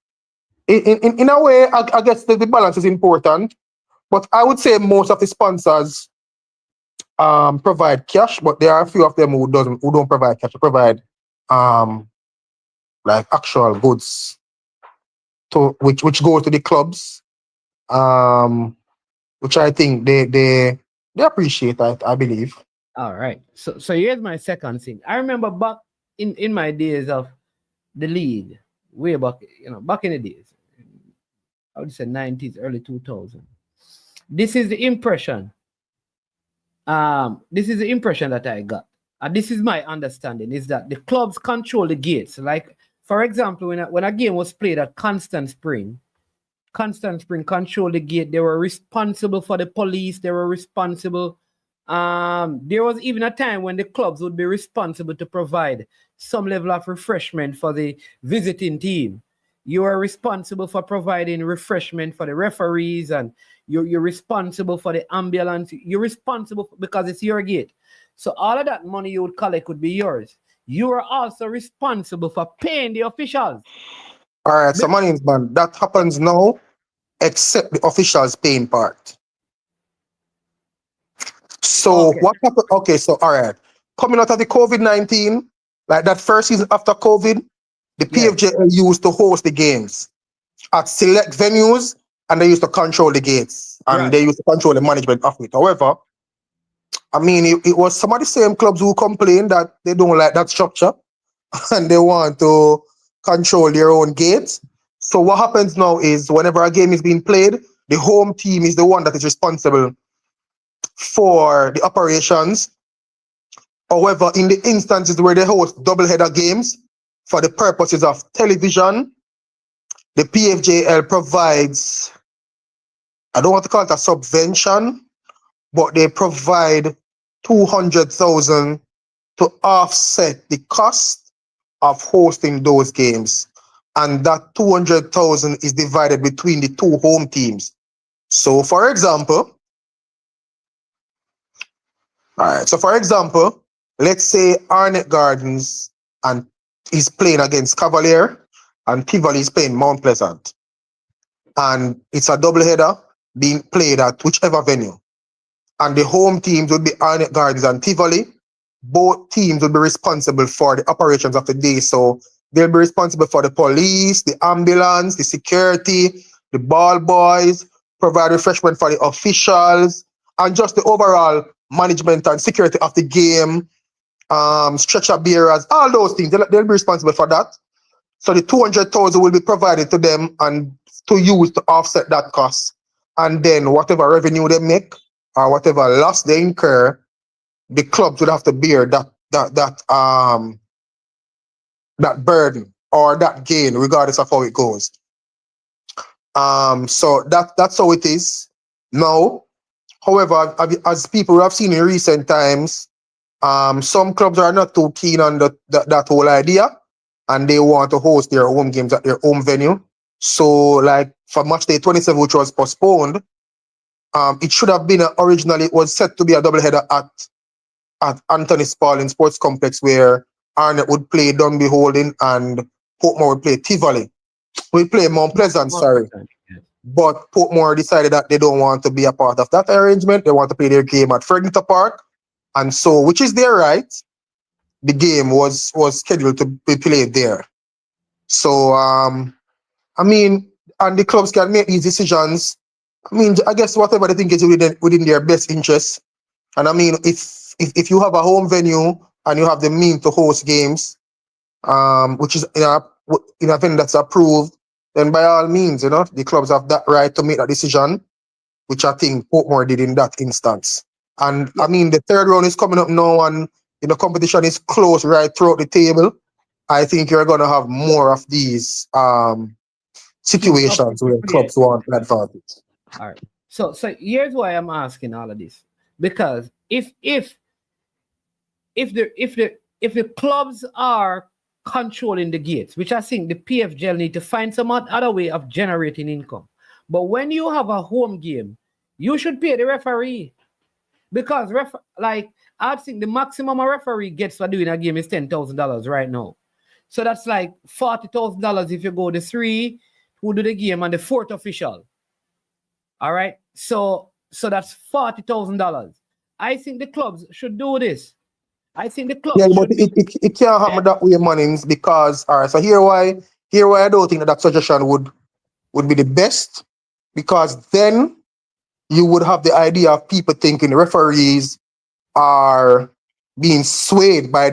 Speaker 6: in a way, I guess the balance is important, but I would say most of the sponsors provide cash, but there are a few of them who don't provide cash, provide like actual goods to which go to the clubs, which I think they appreciate, I believe.
Speaker 5: All right. So here's my second thing. I remember back in my days of the league, way back, back in the days, I would say 90s, early 2000s. This is the impression. This is the impression that I got. And this is my understanding, is that the clubs control the gates. Like, for example, when a game was played at Constant Spring controlled the gate. They were responsible for the police. They were responsible. There was even a time when the clubs would be responsible to provide some level of refreshment for the visiting team. You are responsible for providing refreshment for the referees, and you're responsible for the ambulance. You're responsible because it's your gate. So all of that money you would collect could be yours. You are also responsible for paying the officials.
Speaker 6: All right, so money, man, that happens now, except the officials paying part. So what happened? Okay, so all right, coming out of the COVID-19, like that first season after COVID, the PFJL used to host the games at select venues, and they used to control the gates, and they used to control the management of it. However, I mean, it was some of the same clubs who complain that they don't like that structure and they want to control their own gates. So what happens now is whenever a game is being played, the home team is the one that is responsible for the operations. However, in the instances where they host double-header games for the purposes of television, the PFJL provides, I don't want to call it a subvention, but they provide 200,000 to offset the cost of hosting those games. And that 200,000 is divided between the two home teams. So for example, let's say Arnett Gardens and is playing against Cavalier and Tivoli is playing Mount Pleasant. And it's a doubleheader being played at whichever venue. And the home teams would be Arnett Gardens and Tivoli. Both teams will be responsible for the operations of the day. So they'll be responsible for the police, the ambulance, the security, the ball boys, provide refreshment for the officials, and just the overall management and security of the game, stretcher bearers, all those things. They'll be responsible for that. So the 200,000 will be provided to them and to use to offset that cost. And then whatever revenue they make or whatever loss they incur, the clubs would have to bear that burden or that gain, regardless of how it goes. So that's how it is now. However, as people have seen in recent times, some clubs are not too keen on that whole idea, and they want to host their home games at their home venue. So, like for match day 27, which was postponed, it should have been originally, it was set to be a doubleheader at Anthony Spalding Sports Complex, where Arnett would play Dunby Holding and Portmore would play Tivoli. We play Mount Pleasant, sorry. But Portmore decided that they don't want to be a part of that arrangement. They want to play their game at Fergita Park. And so, which is their right, the game was scheduled to be played there. So, I mean, and the clubs can make these decisions. I mean, I guess whatever they think is within their best interest. And I mean, if you have a home venue and you have the means to host games, which is in a venue that's approved, then by all means, the clubs have that right to make that decision, which I think Portmore did in that instance. And I mean, the third round is coming up now, and the competition is close right throughout the table. I think you're going to have more of these situations where clubs want an advantage.
Speaker 5: All right. So here's why I'm asking all of this, because if the clubs are controlling the gates, which I think the PFGL need to find some other way of generating income. But when you have a home game, you should pay the referee, because I think the maximum a referee gets for doing a game is $10,000 right now. So that's like $40,000 if you go the three who do the game and the fourth official. All right. So that's $40,000. I think the clubs should do this. I think the clubs.
Speaker 6: Yeah, but it can't happen that way, Mannings, because all right. So here why I don't think that suggestion would be the best, because then you would have the idea of people thinking the referees are being swayed by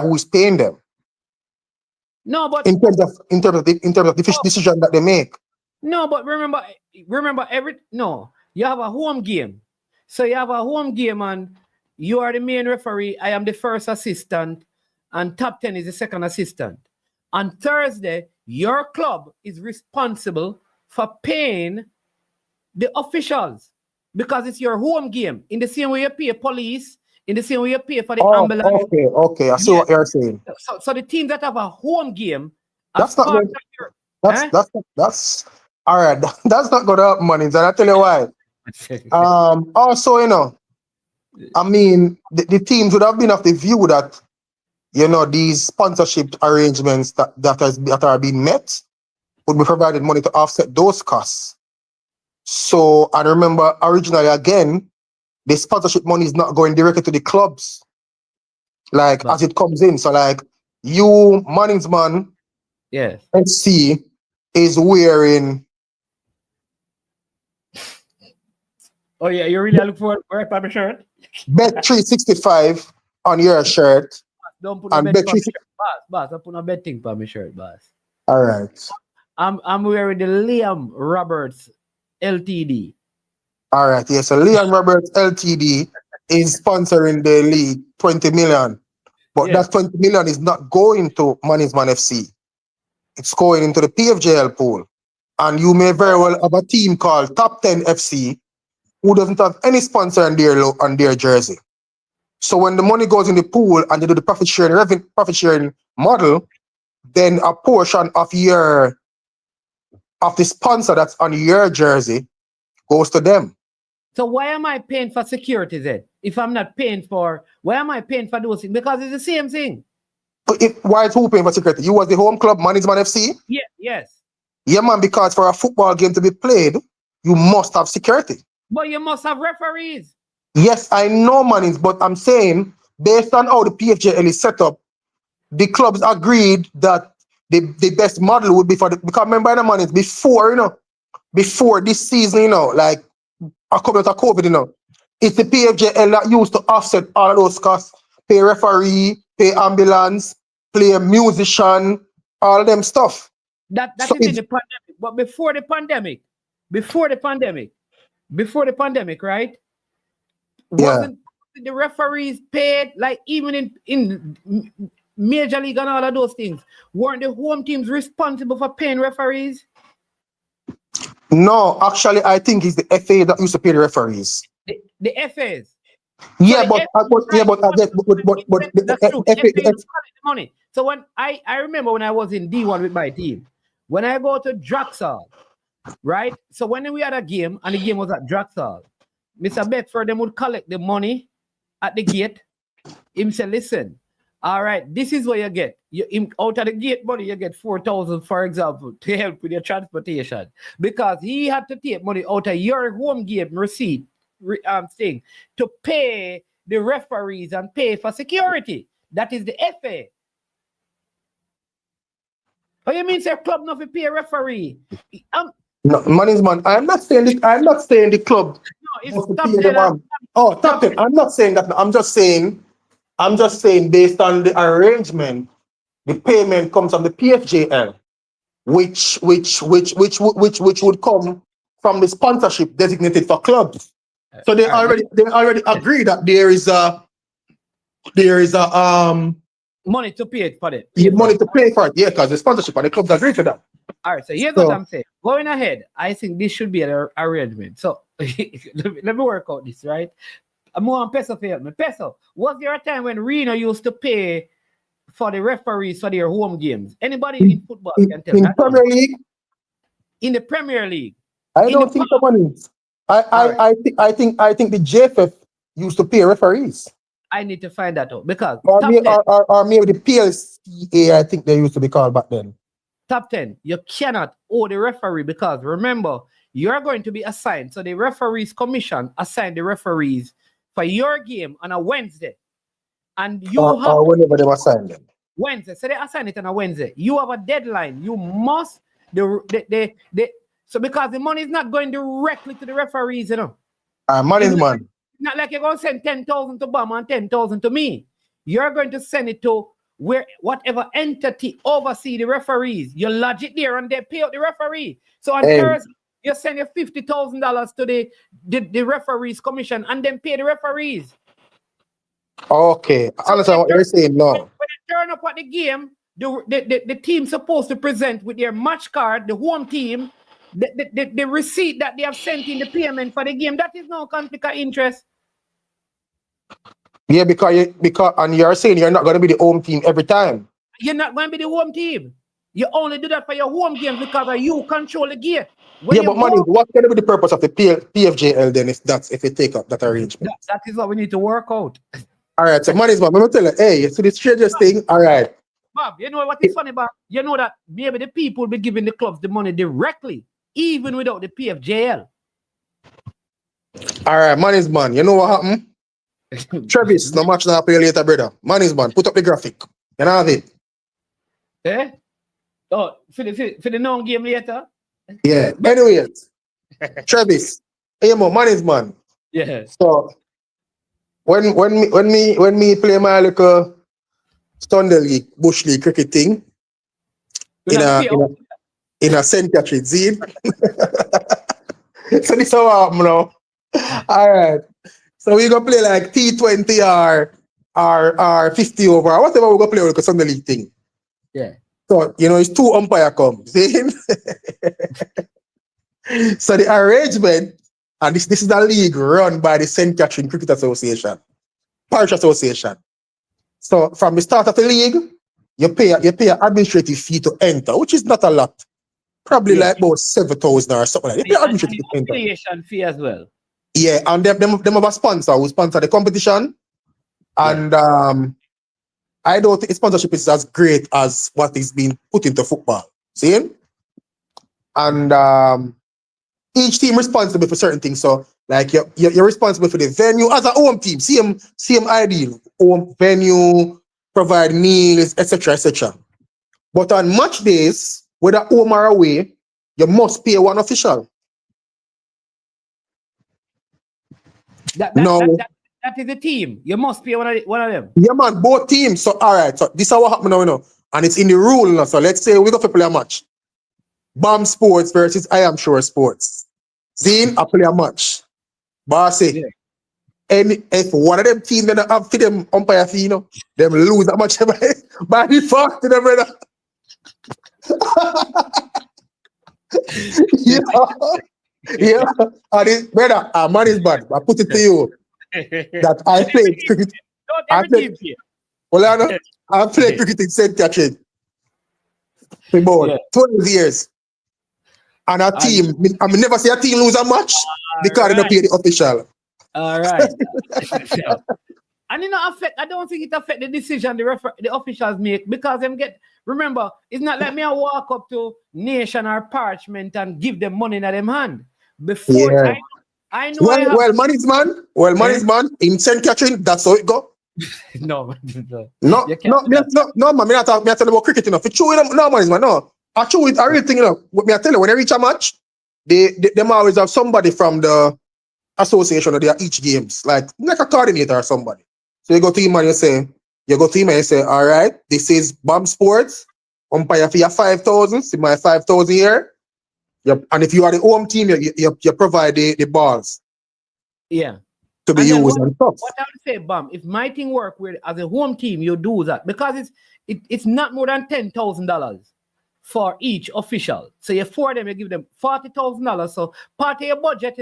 Speaker 6: who's paying them.
Speaker 5: No, but
Speaker 6: in terms of the decision that they make.
Speaker 5: No, but remember, you have a home game. So you have a home game and you are the main referee. I am the first assistant and top 10 is the second assistant. On Thursday, your club is responsible for paying the officials because it's your home game. In the same way you pay police, in the same way you pay for the ambulance.
Speaker 6: Okay. I see what you're saying.
Speaker 5: So the teams that have a home game,
Speaker 6: that's not good. That's all right. That's not gonna help, Money. And I tell you why. Also, I mean, the teams would have been of the view that, these sponsorship arrangements that are being met would be provided money to offset those costs. So, and remember, originally, again, the sponsorship money is not going directly to the clubs, as it comes in. So, you, Manningsman,
Speaker 5: yes,
Speaker 6: SC is wearing.
Speaker 5: Oh yeah, you really look for a paper shirt?
Speaker 6: Bet 365 on your shirt.
Speaker 5: Don't put no
Speaker 6: And
Speaker 5: bet
Speaker 6: bet
Speaker 5: for me
Speaker 6: 360.
Speaker 5: shirt, boss. I put no betting for my shirt, boss.
Speaker 6: All right.
Speaker 5: I'm wearing the Liam Roberts LTD.
Speaker 6: All right. Yes. So Leon Roberts Ltd is sponsoring the league 20 million. But
Speaker 5: Yeah.
Speaker 6: that 20 million is not going to Management FC. It's going into the PFJL pool. And you may very well have a team called Top 10 FC who doesn't have any sponsor on their jersey. So when the money goes in the pool and they do the profit sharing model, then a portion of the sponsor that's on your jersey goes to them.
Speaker 5: So why am I paying for security then? If I'm not paying for, why am I paying for those things? Because it's the same thing.
Speaker 6: But why is who paying for security? You was the home club Management FC?
Speaker 5: Yeah, yes.
Speaker 6: Yeah, man, because for a football game to be played, you must have security.
Speaker 5: But you must have referees.
Speaker 6: Yes, I know, Mannings, but I'm saying, based on how the PFJL is set up, the clubs agreed that the best model would be because remember the Mannings, before this season, like a couple of COVID, it's the PFJL that used to offset all of those costs, pay referee, pay ambulance, play a musician, all of them stuff.
Speaker 5: That
Speaker 6: So
Speaker 5: is in the pandemic. But before the pandemic, right? Wasn't the referees paid, like even in Major League and all of those things? Weren't the home teams responsible for paying referees?
Speaker 6: No, actually, I think it's the FA that used to pay the referees.
Speaker 5: The FAs.
Speaker 6: Yeah,
Speaker 5: So
Speaker 6: but
Speaker 5: that's true.
Speaker 6: FA,
Speaker 5: FA used to collect the money. So when I remember when I was in D1 with my team, when I go to Draxall, right? So when we had a game and the game was at Draxall, Mr. Bedford them would collect the money at the gate. Him say, listen, all right, this is what you get. Out of the gate money, you get 4,000, for example, to help with your transportation. Because he had to take money out of your home game receipt thing to pay the referees and pay for security. That is the FA. Oh, you mean say club not to pay a referee?
Speaker 6: No, man. I'm not saying the club.
Speaker 5: No, it's
Speaker 6: top 10. I'm not saying that. I'm just saying based on the arrangement, the payment comes from the PFJL, which would come from the sponsorship designated for clubs. So they already agree that there is a
Speaker 5: money to pay for it.
Speaker 6: Money to pay for it, yeah, because the sponsorship and the clubs agree to that.
Speaker 5: All right, so here's what I'm saying. Going ahead, I think this should be an arrangement. So let me work out this, right? I'm more on Peso for help me. Peso, was there a time when Reno used to pay for the referees for their home games? Anybody in football can tell me.
Speaker 6: In Premier League?
Speaker 5: In the Premier League.
Speaker 6: I don't think the money. I think the JFF used to pay referees.
Speaker 5: I need to find that out because
Speaker 6: or maybe the PLCA, I think they used to be called back then.
Speaker 5: Top 10, you cannot owe the referee because remember, you're going to be assigned. So the referees commission assigned the referees for your game on a Wednesday. And you have
Speaker 6: whenever they assign them.
Speaker 5: Wednesday. So they assign it on a Wednesday. You have a deadline. You must so because the money is not going directly to the referees,
Speaker 6: Money is money.
Speaker 5: Not like you're going to send 10,000 to Bama and 10,000 to me. You're going to send it to whatever entity oversee the referees. You lodge it there and they pay out the referee. So on Thursday, you send your $50,000 to the referees commission and then pay the referees.
Speaker 6: Okay, I understand what you're saying now.
Speaker 5: When they turn up at the game, the team supposed to present with their match card, the home team, the receipt that they have sent in the payment for the game. That is no conflict of interest.
Speaker 6: Yeah, because and you're saying you're not going to be the home team every time.
Speaker 5: You're not going to be the home team. You only do that for your home games because you control the gate. But
Speaker 6: money, what's going to be the purpose of the PFJL then if you take up that arrangement?
Speaker 5: That is what we need to work out.
Speaker 6: All right, so money's man. I'm going to tell you, hey, you see the strangest thing? All right.
Speaker 5: Bob, you know what is funny, Bob? You know that maybe the people will be giving the clubs the money directly, even without the PFJL.
Speaker 6: All right, money's man. You know what happened? Travis, no match now, pay later, brother. Money's man, put up the graphic. You know it.
Speaker 5: Eh? Oh, for the non-game later?
Speaker 6: Yeah. Anyways, Travis, hey, money's man.
Speaker 5: Yeah.
Speaker 6: So, when me play my little Sunday League, Bush League cricket thing in a St. Catherine, see? So this is how I happen now. All right. So we gonna play like T20 or 50 over, or whatever we gonna play with the Sunday League thing.
Speaker 5: Yeah.
Speaker 6: So it's 2 umpire come. See? So the arrangement, and this is the league run by the St. Catherine Cricket Association, Parish Association. So from the start of the league, you pay an administrative fee to enter, which is not a lot. Probably like about 7,000 or something like that. You pay administrative fee to enter.
Speaker 5: Affiliation fee as well.
Speaker 6: Yeah, and them have a sponsor who sponsor the competition. And I don't think sponsorship is as great as what is being put into football. See? And each team responsible for certain things. So like you're responsible for the venue as a home team. Same ideal. Home venue, provide meals, etc. etc. But on match days, whether home or away, you must pay one official.
Speaker 5: That is a team. You must pay one of them.
Speaker 6: Yeah, man, both teams. So all right, so this is what happened now, and it's in the rule now. So let's say we go to play a match. BAM Sports versus I Am Sure Sports. Zine, I play a match. Bossy. And if one of them teams that have for them umpire fee, them lose that much by default to them, brother. Yeah. And it, brother, man is bad. I put it to you that I played cricket. I played cricket in St. Catherine for about 12 years. And a team, I mean, never see a team lose a match because they don't pay the official.
Speaker 5: All right. And I don't think it affect the decision the officials make because them get. Remember, it's not like me I walk up to Nation or Parchment and give them money in them hand. Before I know.
Speaker 6: Well, money is man. In St. Catherine, that's how it go.
Speaker 5: No,
Speaker 6: man. Me I tell about cricket, For true, no money is man. No, I true it. I really think, Me I tell you, when I reach a match, them always have somebody from the association of their each games, like a coordinator or somebody. So you go to him and you say, all right, this is BAM Sports, umpire for your 5,000, see my 5,000 here. And if you are the home team, you provide the balls.
Speaker 5: Yeah.
Speaker 6: To be used and stuff.
Speaker 5: What I would say, BAM, if my thing work with as a home team, you do that because it's not more than $10,000 for each official. So you for them, you give them $40,000. So part of your budget,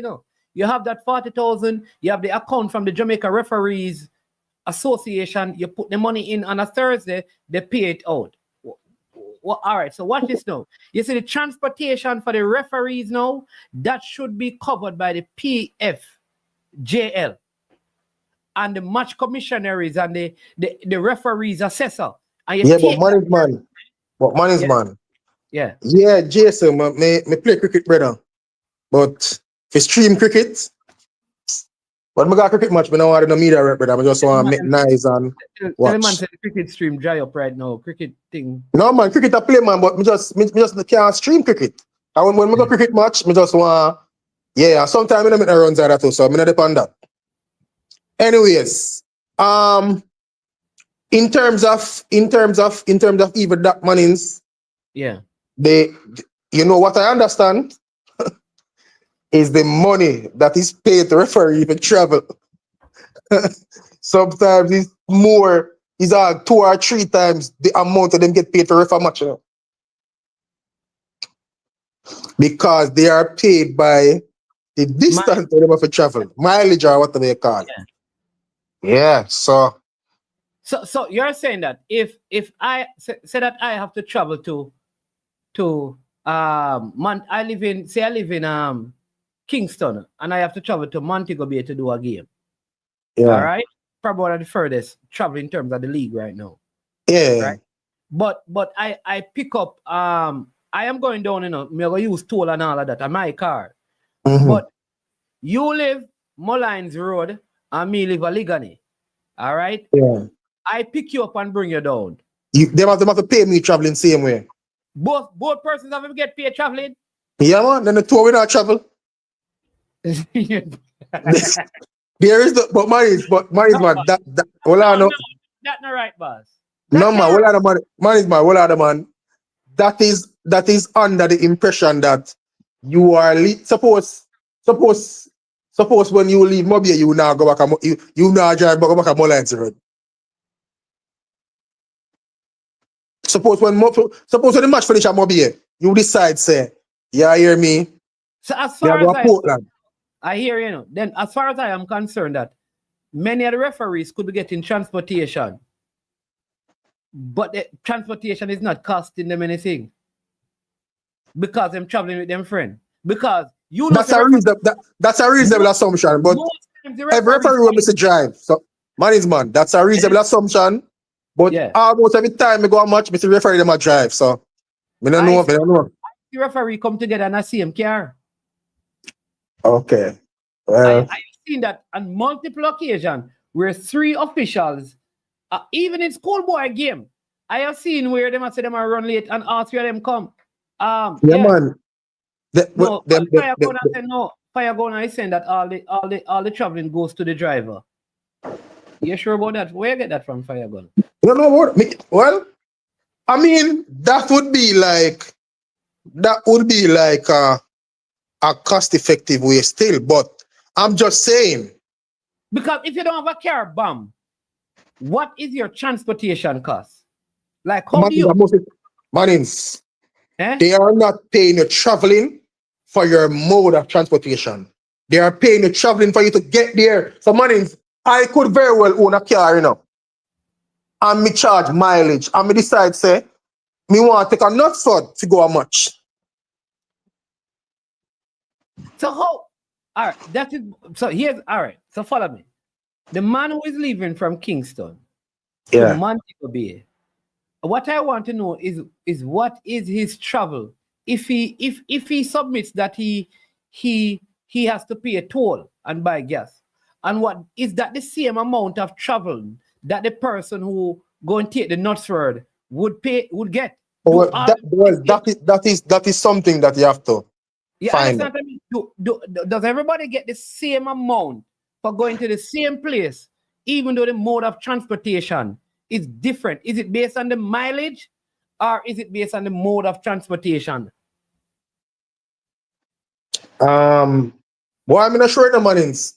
Speaker 5: you have that 40,000. You have the account from the Jamaica Referees Association. You put the money in on a Thursday, they pay it out. Well, all right, so watch this now. You see the transportation for the referees now, that should be covered by the PFJL and the match commissionaries and the referees assessor. And
Speaker 6: but money is man. But money is man.
Speaker 5: Yeah.
Speaker 6: Yeah, Jason, me play cricket, brother. But for stream cricket, but I got a cricket match, but I don't want to media rep, brother. I just want to make nice and watch.
Speaker 5: Tell man say the cricket stream dry up right now. Cricket thing.
Speaker 6: No man, cricket I play, man, but me just can't stream cricket. And when I go cricket match, me just want sometimes I don't make the runs out of too, so I'm not depend that. Anyways, in terms of even that monies, what I understand is the money that is paid to referee even travel. Sometimes it's more, it's 2 or 3 times the amount of them get paid to refer match. Because they are paid by the distance they have to travel, mileage or whatever they call it. Yeah, so
Speaker 5: you're saying that if I say that I have to travel to I live in Kingston and I have to travel to Montego Bay to do a game.
Speaker 6: Yeah.
Speaker 5: All right. Probably one of the furthest travel in terms of the league right now.
Speaker 6: Yeah.
Speaker 5: Right. But I pick up I am going down, me going to use toll and all of that on my car.
Speaker 6: Mm-hmm.
Speaker 5: But you live Mullines Road and me live Aligany. All right?
Speaker 6: Yeah.
Speaker 5: I pick you up and bring you down.
Speaker 6: They have to pay me traveling same way.
Speaker 5: Both persons have to get paid traveling?
Speaker 6: Yeah, man. Then the two we not travel. There is the but man is man. That hold on, no,
Speaker 5: That's not right, boss.
Speaker 6: no
Speaker 5: That
Speaker 6: man,
Speaker 5: can't
Speaker 6: hold on, man is man, hold on, man. That is under the impression that you are suppose when you leave Mobile, you now go back you now drive back a Mullins Road. Suppose when the match finish at Mobile, you decide say, yeah, hear me.
Speaker 5: So as
Speaker 6: Yeah,
Speaker 5: far
Speaker 6: go
Speaker 5: as
Speaker 6: to Portland.
Speaker 5: I hear you know, then as far as I am concerned that many of the referees could be getting transportation, but the transportation is not costing them anything because I'm traveling with them friend. Because you know
Speaker 6: That's a reasonable assumption, but every referee will miss a drive. So man is man, that's a reasonable assumption. But
Speaker 5: yeah,
Speaker 6: almost every time we go a match, Mr. Referee them a drive. So we don't know.
Speaker 5: the referee come together in the same car.
Speaker 6: Okay.
Speaker 5: I
Speaker 6: Well,
Speaker 5: have seen that on multiple occasions where 3 officials, even in schoolboy game, I have seen where them say them are run late and all 3 of them come.
Speaker 6: yeah, man.
Speaker 5: No, Fire Gunner said no. Fire Gunner is saying that all the traveling goes to the driver. You sure about that? Where you get that from, Fire Gunner?
Speaker 6: You know what? Well, I mean, that would be like a cost-effective way still. But I'm just saying.
Speaker 5: Because if you don't have a car bomb, what is your transportation cost? Like how do you
Speaker 6: Manins, they are not paying you traveling for your mode of transportation. They are paying you traveling for you to get there. So Manins, I could very well own a car, you know, and me charge mileage. And me decide, say, me want to take a Knutsford to go a match.
Speaker 5: So how? All right, that is so. Here's all right. So follow me. The man who is leaving from Kingston to Montego Bay. What I want to know is what is his travel? If he submits that he has to pay a toll and buy gas, and what is that the same amount of travel that the person who go and take the Knutsford would get?
Speaker 6: Well, that is something that you have to find.
Speaker 5: Understand what I mean? Does everybody get the same amount for going to the same place, even though the mode of transportation is different? Is it based on the mileage or is it based on the mode of transportation?
Speaker 6: Well, I'm not sure the Manins.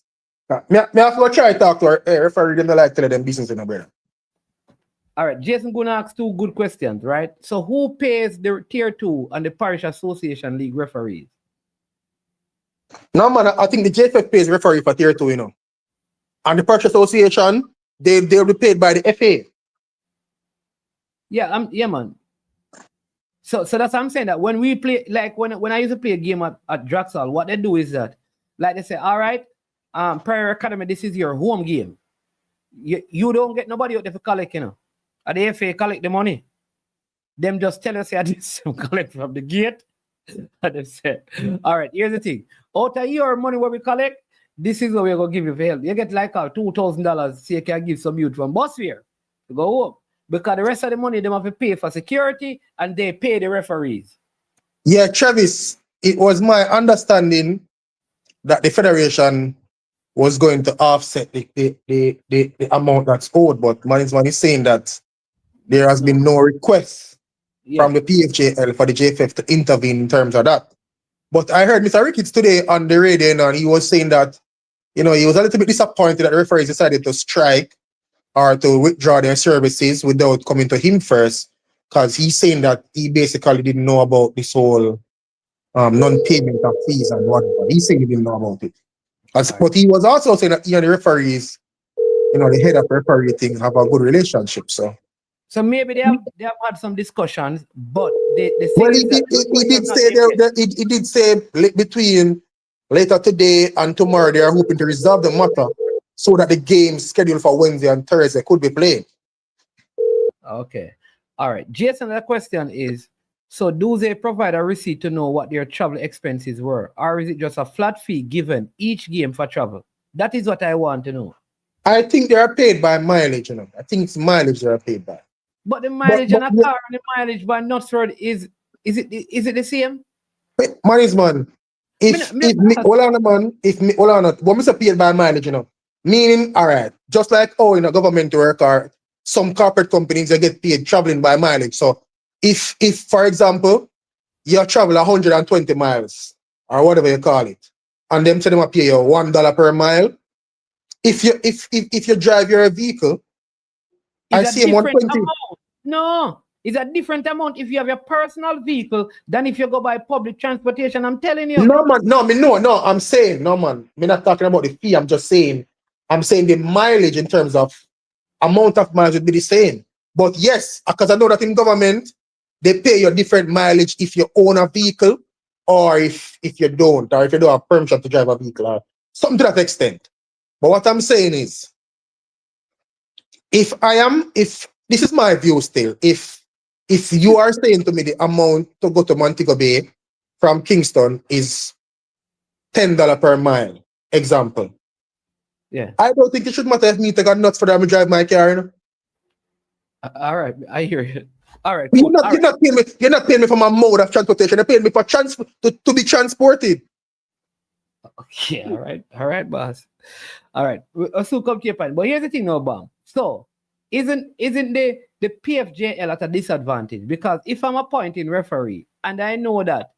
Speaker 6: Me have to try to talk to our referee them like tell them business in the brother.
Speaker 5: All right, Jason gonna ask 2 good questions, right? So who pays the tier 2 and the parish association league referees?
Speaker 6: No man, I think the JFF pays referee for tier 2, you know. And the parish association, they'll be paid by the FA.
Speaker 5: Yeah, man. So that's what I'm saying, that when we play, like when I used to play a game at Draxal, what they do is that, like they say, all right, Prairie Academy, this is your home game. You don't get nobody out there for collect, you know. At the FA collect the money. Them just tell us, I did some collect from the gate. And they say, all right, here's the thing. Out of your money what we collect, this is what we're gonna give you for help. You get like $2,000 so you can give some youth from bus fare to go home. Because the rest of the money they have to pay for security and they pay the referees.
Speaker 6: Yeah, Travis, it was my understanding that the federation was going to offset the amount that's owed, but man is saying that there has been no request from the PFJL for the JFF to intervene in terms of that. But I heard Mr. Ricketts today on the radio and he was saying that, you know, he was a little bit disappointed that the referees decided to strike or to withdraw their services without coming to him first, because he's saying that he basically didn't know about this whole non-payment of fees and whatever. He's saying he didn't know about it. But he was also saying that he and the referees, you know, the head of referee thing, have a good relationship. So
Speaker 5: maybe they have had some discussions, but they
Speaker 6: well, he did say between later today and tomorrow they are hoping to resolve the matter so that the game scheduled for Wednesday and Thursday could be played.
Speaker 5: Okay. All right. Jason, the question is, so do they provide a receipt to know what their travel expenses were? Or is it just a flat fee given each game for travel? That is what I want to know.
Speaker 6: I think they are paid by mileage, you know. I think it's mileage they are paid by.
Speaker 5: But the mileage on a car and the mileage by Knutsford is it the same?
Speaker 6: Man is man. Hold on, man. What Mr. paid by mileage, you know. Meaning, all right, just like in a government work or some corporate companies, they get paid traveling by mileage. So if for example, you travel 120 miles or whatever you call it, and them say them pay you $1 per mile. If you drive your vehicle, I
Speaker 5: It's a
Speaker 6: see him
Speaker 5: different
Speaker 6: 120.
Speaker 5: amount. No, it's a different amount if you have your personal vehicle than if you go by public transportation. I'm telling you.
Speaker 6: No man, no. I'm saying no man. I'm not talking about the fee. I'm saying the mileage in terms of amount of miles would be the same. But yes, because I know that in government they pay you different mileage if you own a vehicle or if you don't, or if you don't have permission to drive a vehicle or something to that extent. But what I'm saying is, if this is my view still, if you are saying to me the amount to go to Montego Bay from Kingston is $10 per mile, example.
Speaker 5: Yeah.
Speaker 6: I don't think it should matter if me take a nuts for them to drive my car. You know?
Speaker 5: All right, I hear you. All right,
Speaker 6: You're
Speaker 5: cool.
Speaker 6: not, you're not paying me for my mode of transportation. You're paying me for to be transported.
Speaker 5: Yeah, all right, boss. All right, we'll still come to your point. But here's the thing now, Bam. So, isn't the PFJL at a disadvantage? Because if I'm appointing referee and I know that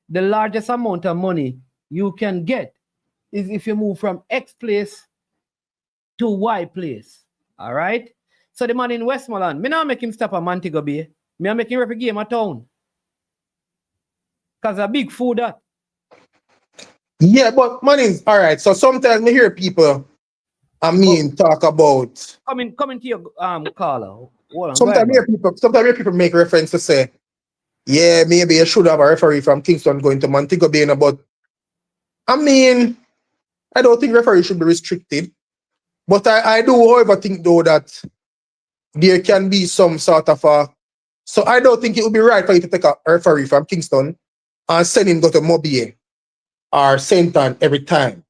Speaker 5: the largest amount of money you can get is if you move from X place to Y place. All right? So the man in Westmoreland, me not make him stop at Montego Bay. Me make him rep a game at town. Because a big food that.
Speaker 6: Yeah, but money, all right. So sometimes me hear people, talk about.
Speaker 5: Coming to your caller. Hold on,
Speaker 6: Sometimes I hear people make reference to say, yeah, maybe you should have a referee from Kingston going to Montego Bay, but I don't think referees should be restricted. But I do, however, think though that there can be some sort of so I don't think it would be right for you to take a referee from Kingston and send him go to Mobile or St. Ann every time.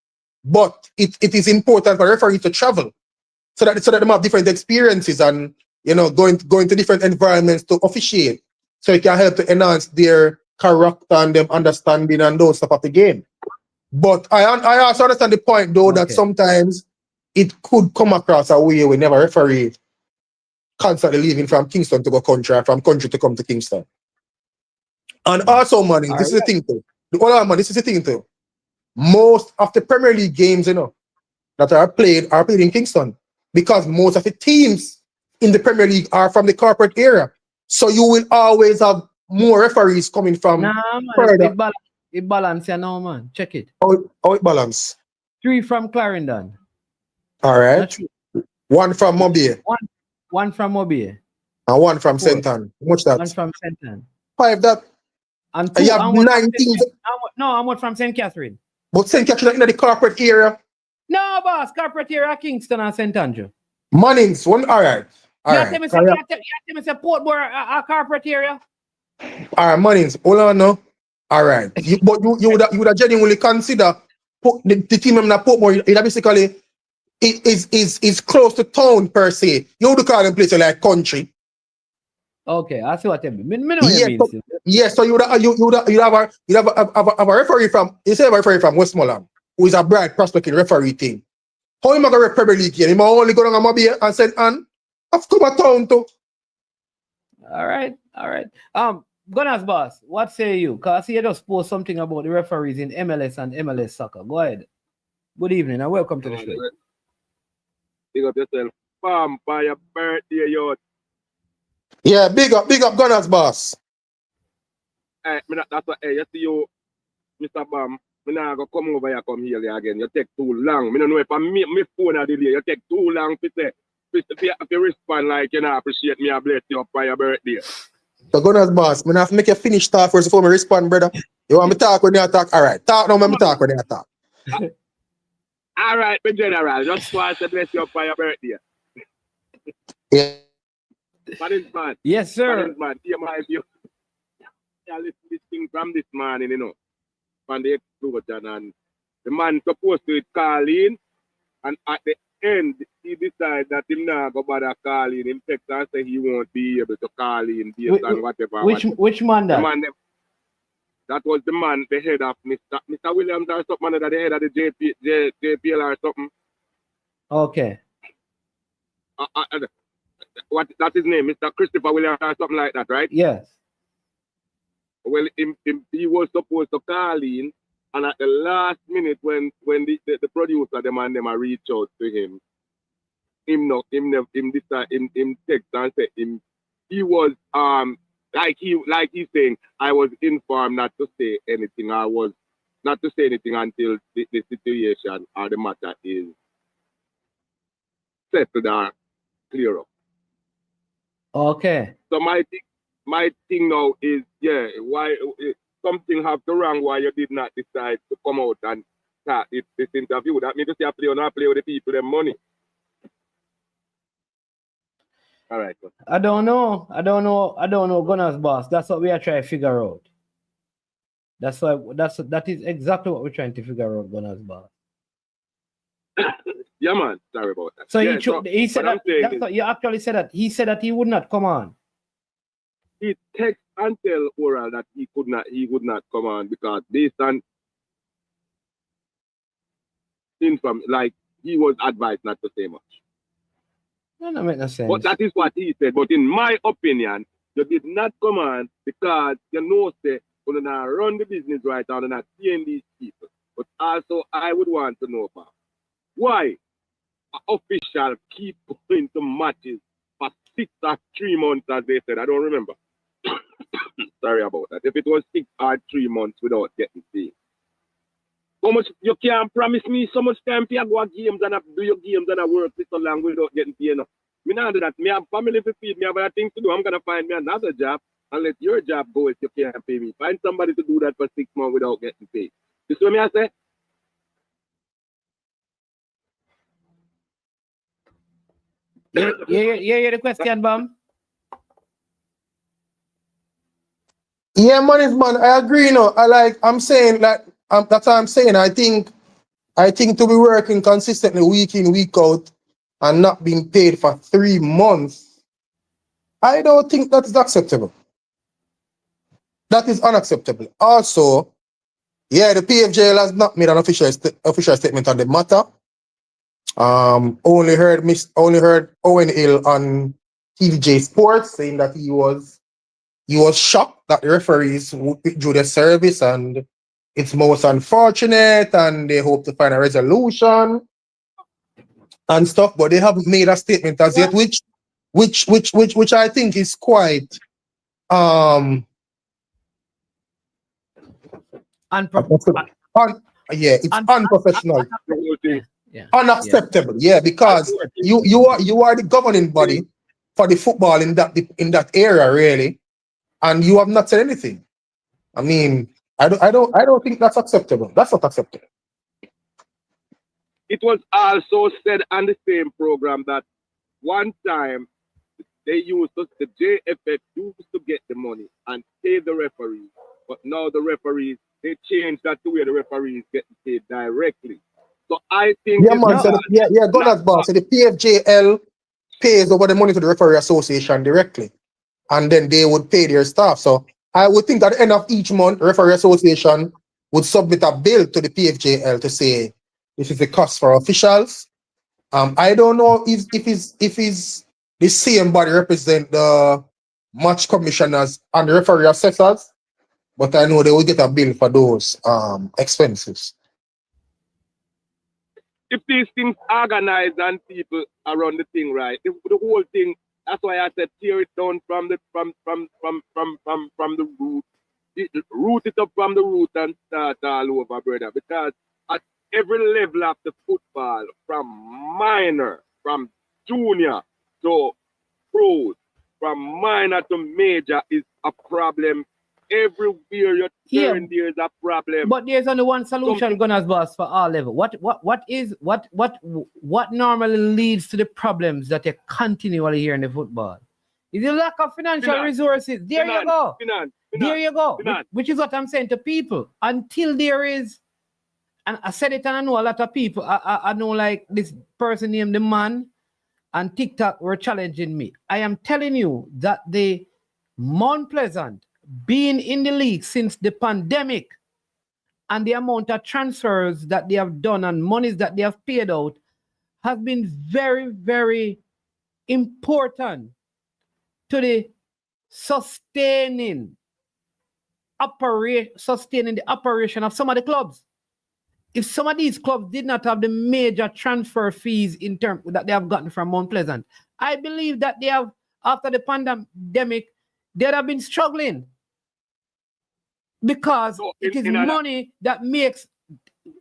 Speaker 6: But it is important for referees to travel so that they have different experiences and going to different environments to officiate. So it can help to enhance their character and them understanding and those stuff of the game. But I also understand the point though that sometimes it could come across a way we never referee constantly leaving from Kingston to go country or from country to come to Kingston. And also, money, this is the thing too. This is the thing too. Most of the Premier League games, that are played in Kingston because most of the teams in the Premier League are from the corporate area. So you will always have more referees coming from further.
Speaker 5: It balance, man. Check it.
Speaker 6: How it balance?
Speaker 5: 3 from Clarendon.
Speaker 6: All right. 1 from Mobile.
Speaker 5: One from Mobile.
Speaker 6: And 1 from St. Ann. How much that?
Speaker 5: 1 from St. Ann.
Speaker 6: 5 that.
Speaker 5: And 2,
Speaker 6: you have 19.
Speaker 5: I'm one from St. Catherine.
Speaker 6: But St. Catherine in the corporate area.
Speaker 5: No, boss. Corporate area, Kingston and St. Andrew.
Speaker 6: Mannings, one. All right.
Speaker 5: You tell me say Portmore a corporate area?
Speaker 6: All right, Mannings. Hold on now. All right. You would have genuinely consider the team in Portmore. It basically is close to town per se. You would call them places like country.
Speaker 5: Okay, I see what you mean. Me know what you mean.
Speaker 6: Yes, so you would have a referee from Westmoreland who is a bright prospecting referee team. How am I going to Premier League game? Am I only going to Mobile and St. Ann? I've come a town too.
Speaker 5: All right. Gunners boss, what say you? Because I see you just post something about the referees in MLS and MLS soccer. Go ahead. Good evening and welcome to the show.
Speaker 7: Big up yourself. Bam, by your birthday, yo.
Speaker 6: Yeah, big up Gunners boss.
Speaker 7: Hey, that's what, you see you, Mr. Bam. I'm not going to come over here, come here again. You take too long. I don't know if I my phone at the day. You take too long to say. If you respond like you know, appreciate me, I bless you up for your birthday.
Speaker 6: So Gunners boss, I have to make you finish talk first before I respond, brother. You want me to talk when you talk? All right. Talk now, let me talk when you talk.
Speaker 7: All right, my general. Just want to bless you up for your birthday.
Speaker 6: Yeah.
Speaker 7: Man.
Speaker 5: Yes, sir.
Speaker 7: Man, you listen this thing from this morning, from the explosion, and the man supposed to call in, and at the end, he decided that he not go bother calling. Him text and say he won't be able to call in based on whatever.
Speaker 5: Which man that?
Speaker 7: That was the man, the head of Mr. Williams or something, the head of the JPL or something.
Speaker 5: Okay.
Speaker 7: What that's his name, Mr. Christopher Williams or something like that, right?
Speaker 5: Yes.
Speaker 7: Well, he was supposed to call in, and at the last minute, when the producer them and them reach out to him, him text and say he was like he's saying, I was informed not to say anything. I was not to say anything until the situation or the matter is settled or clear up.
Speaker 5: Okay.
Speaker 7: So my thing now is, yeah, why something have to wrong why you did not decide to come out and start this interview. That means you say play or not play with the people them money. All right.
Speaker 5: I don't know, Gunner's boss. That's what we are trying to figure out. That is exactly what we're trying to figure out, Gunner's boss.
Speaker 7: Yeah, man. Sorry about that.
Speaker 5: So
Speaker 7: yeah,
Speaker 5: he said that's what you actually said that he said that he would not come on.
Speaker 7: He text and tell Oral that he would not come on because based on like he was advised not to say much.
Speaker 5: That make no sense.
Speaker 7: But that is what he said. But in my opinion, you did not come on because you know say you're not run the business right now and not seeing these people. But also I would want to know about why an official keep going to matches for 6 or 3 months, as they said. I don't remember. Sorry about that. If it was 6 or 3 months without getting paid. How much you can't promise me so much time to go games and do your games and work this so long without getting paid enough. Me not do that. Me have family to feed, me have other things to do. I'm gonna find me another job and let your job go if you can't pay me. Find somebody to do that for 6 months without getting paid. You see what me I say?
Speaker 5: Yeah, the question, Bam.
Speaker 6: Yeah, man, I agree. You know, I'm saying that that's what I'm saying. I think to be working consistently week in, week out, and not being paid for 3 months, I don't think that is acceptable. That is unacceptable. Also, yeah, the PFJL has not made an official statement on the matter. Only heard Owen Hill on TVJ Sports saying that he was shocked that the referees withdrew their service and it's most unfortunate and they hope to find a resolution and stuff, but they haven't made a statement as yet, which I think is quite it's unprofessional. Unacceptable, because you are the governing body for the football in that area, really, and you have not said anything. I mean, I don't think that's acceptable. That's not acceptable.
Speaker 7: It was also said on the same program that one time the JFF used to get the money and pay the referees, but now the referees, they changed that to where the referees get paid directly. So I think
Speaker 6: Gunners boss. So the PFJL pays over the money to the referee association directly, and then they would pay their staff. So I would think at the end of each month, the referee association would submit a bill to the PFJL to say this is the cost for officials. I don't know if is the same body represent the match commissioners and the referee assessors, but I know they will get a bill for those expenses.
Speaker 7: If these things organized and people are on the thing right, the whole thing, that's why I said tear it down from the root. Root it up from the root and start all over, brother. Because at every level of the football, from minor, from junior to pros, from minor to major, is a problem. Everywhere you turn, there's a problem.
Speaker 5: But there's only one solution, Gunners boss, for all level. What normally leads to the problems that you continually hear in the football? Is the lack of financial resources. There you go. There you go. Which is what I'm saying to people. Until there is, and I said it and I know a lot of people, I know like this person named The Man and TikTok were challenging me. I am telling you that the Mount Pleasant being in the league since the pandemic and the amount of transfers that they have done and monies that they have paid out has been very, very important to the sustaining the operation of some of the clubs. If some of these clubs did not have the major transfer fees in term that they have gotten from Mount Pleasant, I believe that they have, after the pandemic, they'd have been struggling. Because it is money that makes,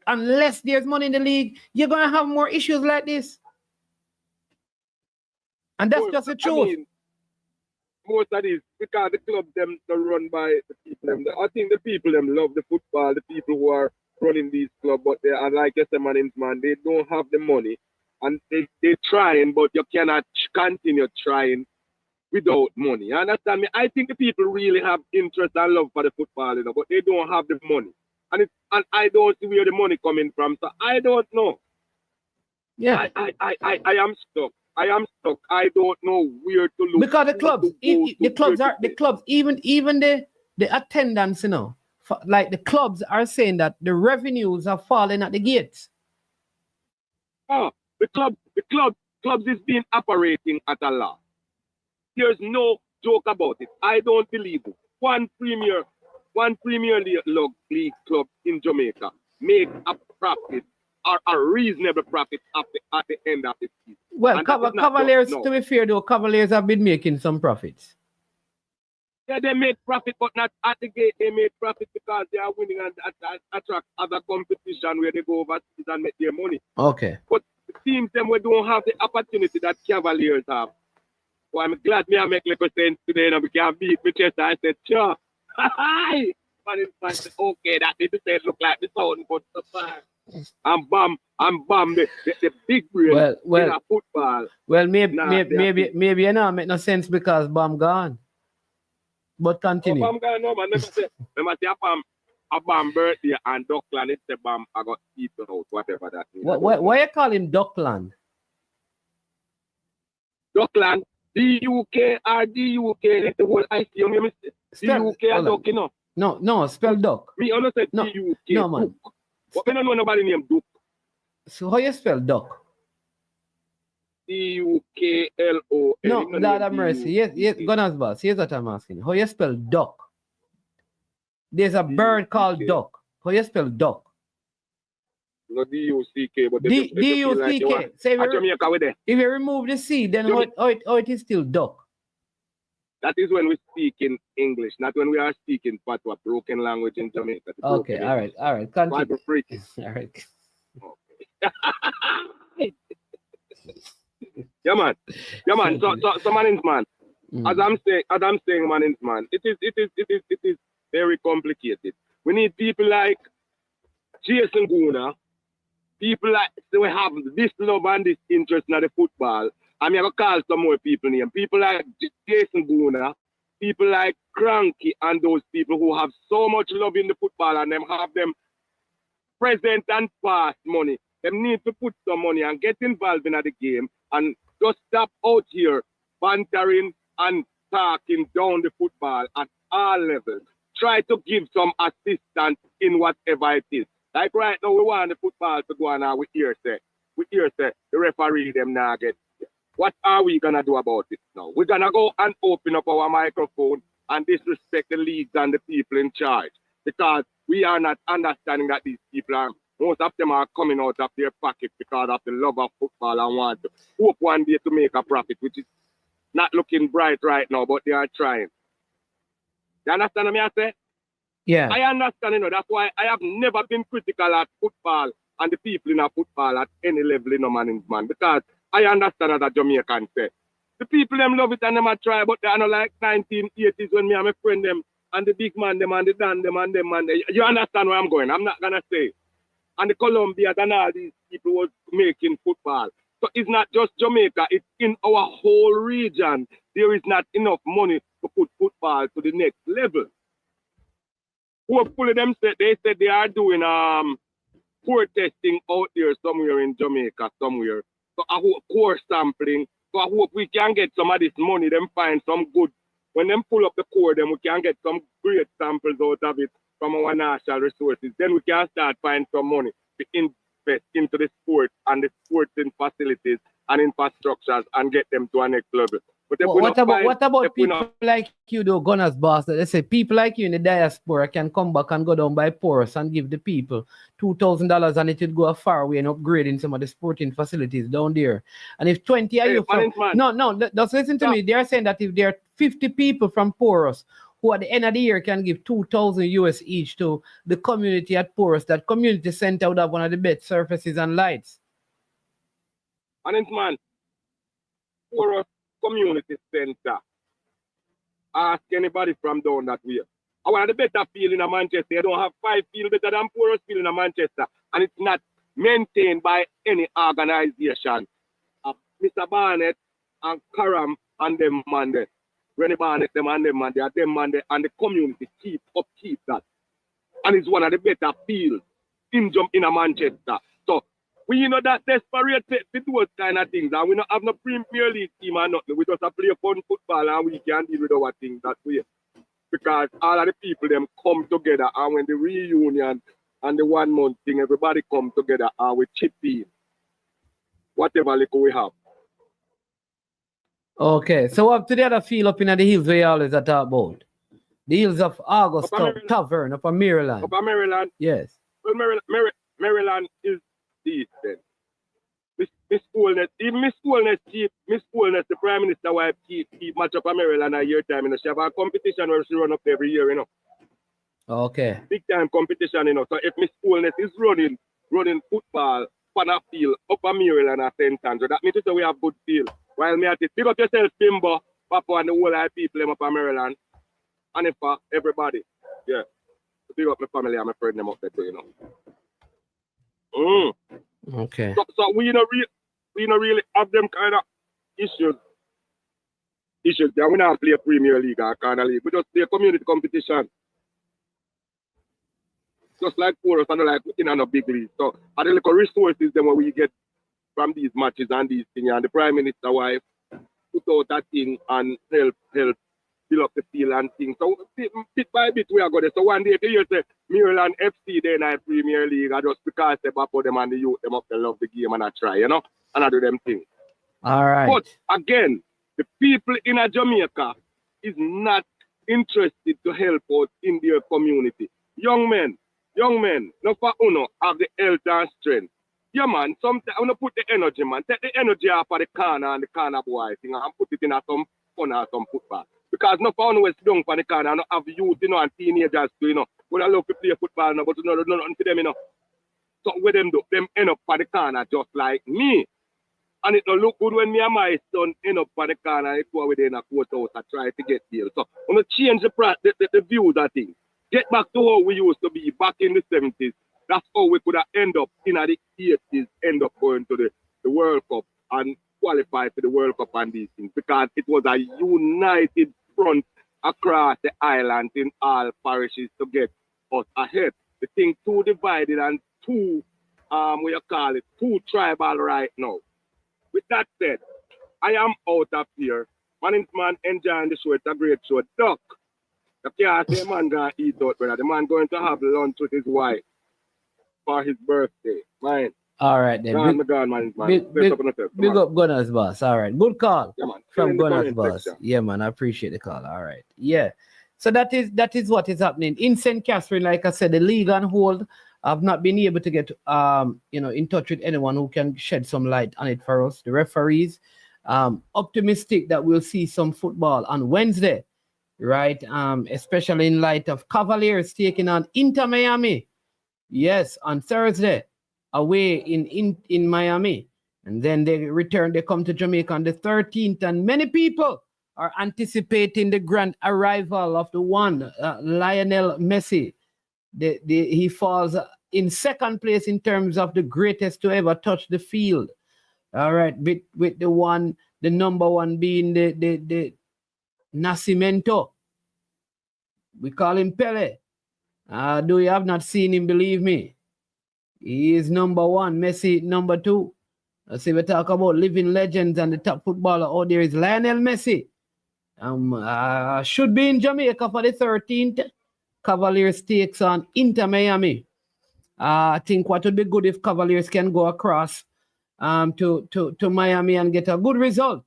Speaker 5: unless there's money in the league, you're going to have more issues like this. And that's just the truth.
Speaker 7: I mean, most of these, because the club them are run by the people. I think the people them love the football, the people who are running these clubs, but they are like I said, man, they don't have the money. And they're trying, but you cannot continue trying without money. You understand me? I think the people really have interest and love for the football, you know, but they don't have the money. And I don't see where the money coming from. So I don't know.
Speaker 5: Yeah.
Speaker 7: I am stuck. I am stuck. I don't know where to look.
Speaker 5: Because the clubs, even the attendance, you know, like the clubs are saying that the revenues are falling at the gates.
Speaker 7: Oh, the clubs is being operating at a loss. There's no joke about it. I don't believe it. One Premier League club in Jamaica make a profit or a reasonable profit at the end of the season.
Speaker 5: Well, Cavaliers, to be fair though, Cavaliers have been making some profits.
Speaker 7: Yeah, they made profit, but not at the gate. They made profit because they are winning and attract other competition where they go overseas and make their money.
Speaker 5: Okay.
Speaker 7: But the teams them we don't have the opportunity that Cavaliers have. So I'm glad me I make little sense today and we can beat me chest. I said, sure. Hi. But it's okay, that didn't say look like the sound, but I'm bum the big brain in a football.
Speaker 5: Well, maybe you know make no sense because Bam gone. But continue.
Speaker 7: Bam gone, no man. Remember say a Bam birthday and Duckland, it's the Bam I got eaten out, whatever that means.
Speaker 5: Why you call him Duckland?
Speaker 7: Duckland, D-U-K or D-U-K, the whole I see you D-U-K and Duck, you know.
Speaker 5: No, spell duck.
Speaker 7: Me only said D-U-K.
Speaker 5: No, man.
Speaker 7: But I don't know nobody named Duke.
Speaker 5: So how you spell duck?
Speaker 7: D-U-K-L-O.
Speaker 5: No, Lord have mercy. Yes, Gunners boss. Here's what I'm asking. How you spell duck? There's a bird called duck. How you spell duck?
Speaker 7: No D-U-C-K, but
Speaker 5: D-U-C-K. Say if you remove the C, then how it is still duck?
Speaker 7: That is when we speak in English, not when we are speaking patois, broken language in Jamaica.
Speaker 5: Okay, all right. Continue.
Speaker 7: Bible freaking.
Speaker 5: All right.
Speaker 7: Okay. Yeah, man. So man, as I'm saying, man, it is very complicated. We need people like Jason Guna, people like we have this love and this interest in the football. I'm going to call some more people name. People like Jason Guna, people like Cranky, and those people who have so much love in the football and them have them present and past money. Them need to put some money and get involved in the game and just stop out here bantering and talking down the football at all levels. Try to give some assistance in whatever it is. Like right now, we want the football to go on and we hear say the referee them now get. What are we going to do about it now? We're going to go and open up our microphone and disrespect the leagues and the people in charge because we are not understanding that these people are, most of them are coming out of their pocket because of the love of football and want to hope one day to make a profit, which is not looking bright right now, but they are trying. You understand what I say?
Speaker 5: Yeah.
Speaker 7: I understand, you know, that's why I have never been critical at football and the people in a football at any level in a management because I understand as a Jamaican say. The people them love it and them a try, but they are not like 1980s when me and my friend them and the big man them and the Dan them and them and you understand where I'm going. I'm not gonna say. And the Colombians and all these people was making football. So it's not just Jamaica, it's in our whole region. There is not enough money to put football to the next level. Hopefully them said they are doing core testing out there somewhere in Jamaica somewhere. So I hope core sampling. So I hope we can get some of this money, them find some good. When them pull up the core, then we can get some great samples out of it from our national resources. Then we can start find some money to invest into the sport and the sporting facilities and infrastructures and get them to a next level. But if
Speaker 5: what about people like you, though, Gunners boss? They say people like you in the diaspora can come back and go down by Porus and give the people $2,000 and it will go far away and upgrading some of the sporting facilities down there. And if 20 of you from just listen to me. They're saying that if there are 50 people from Porus who at the end of the year can give $2,000 each to the community at Porus, that community center would have one of the best surfaces and lights.
Speaker 7: Man, Porus Community Center. Ask anybody from down that way. I want the better field in Manchester. I don't have 5 fields better than Porus field in Manchester. And it's not maintained by any organization. Mr. Barnett and Karam and them man there. Rennie Barnett, them and them man there. Them man there. And the community upkeep that. And it's one of the better fields in Manchester. So we know that desperate to do those kind of things, and we don't have no Premier League team or nothing. We just play fun football and we can deal with our things that way. Because all of the people them come together, and when the reunion and the 1 month thing, everybody come together and we chip in whatever liquor we have.
Speaker 5: Okay, so up to the other field up in the hills where you always talk about. The hills of August Tavern up in Maryland.
Speaker 7: Up in Maryland?
Speaker 5: Yes.
Speaker 7: Well, Maryland is east then. Miss Coolness, even Miss Coolness, the Prime Minister wife keep match up in Maryland a year time. She have a competition where she run up every year,
Speaker 5: Okay.
Speaker 7: Big time competition, So if Miss Coolness is running football on a field up in Maryland at St. Andrew, that means to say we have good field. While me at it, pick up yourself, Bimbo, Papa, and the whole of people up in Maryland. And if everybody, yeah. Pick up my family and my friend them up there too,
Speaker 5: Okay.
Speaker 7: So we don't really have them kind of issues. Yeah, we don't play a Premier League or kind of league. We just play a community competition. Just like Porus and like in a big league. So are the little resources then what we get from these matches and these things, and the Prime Minister wife put out that thing and help build up the field and things. So bit by bit we are going. So one day if you say Maryland FC then I Premier League, I just because they back them and the youth them up, they love the game and I try, and I do them things.
Speaker 5: All right.
Speaker 7: But again, the people in Jamaica is not interested to help out in their community. Young men, no for uno have the health and strength. Yeah, man, sometimes I want to put the energy, man. Take the energy off of the corner and the corner boy thing and put it in some fun or some football. Because no fun always down for the corner and have youth, and teenagers too, We don't love to play football now, but no nothing for them, So what them do? Them end up for the corner just like me. And it don't look good when me and my son end up for the corner and go within a courthouse and try to get deal. So I want to change the views of things. Get back to how we used to be back in the 70s. That's how we could have end up in the 80s, end up going to the World Cup and qualify for the World Cup and these things. Because it was a united front across the island in all parishes to get us ahead. The thing too divided and too, too tribal right now. With that said, I am out of here. Man, enjoying the show. It's a great show. Duck. The can't say man gonna eat out, brother. The man going to have lunch with his wife for his birthday. Mine.
Speaker 5: All right then. Big up Gunners boss. All right. Good call.
Speaker 7: Yeah, man.
Speaker 5: From Gunners boss. Section. Yeah, man. I appreciate the call. All right. Yeah. So that is what is happening. In St. Catherine, like I said, the league on hold. I've not been able to get in touch with anyone who can shed some light on it for us. The referees. Optimistic that we'll see some football on Wednesday. Right, especially in light of Cavaliers taking on Inter Miami. Yes, on Thursday, away in Miami. And then they come to Jamaica on the 13th. And many people are anticipating the grand arrival of the one, Lionel Messi. He falls in second place in terms of the greatest to ever touch the field. All right, with the number one being the Nascimento. We call him Pele. Do you have not seen him? Believe me. He is number one. Messi number two. See, we talk about living legends and the top footballer out there is Lionel Messi. Should be in Jamaica for the 13th. Cavaliers takes on Inter Miami. I think what would be good if Cavaliers can go across to Miami and get a good result.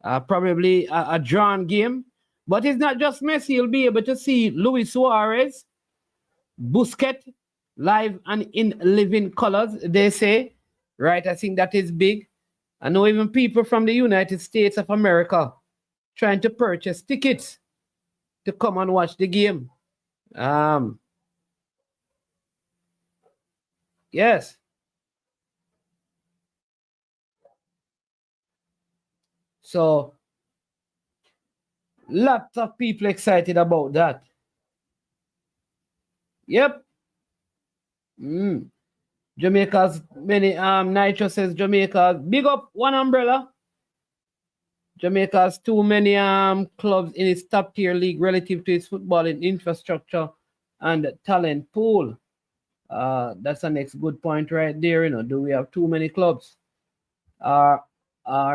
Speaker 5: Probably a drawn game. But it's not just Messi. You'll be able to see Luis Suarez, Busquets, live and in living colors, they say. Right? I think that is big. I know even people from the United States of America trying to purchase tickets to come and watch the game. Yes. So, lots of people excited about that. Yep. Jamaica's many Nitro says Jamaica big up one umbrella. Jamaica has too many clubs in its top tier league relative to its footballing infrastructure and talent pool. That's the next good point right there. You know, do we have too many clubs? Or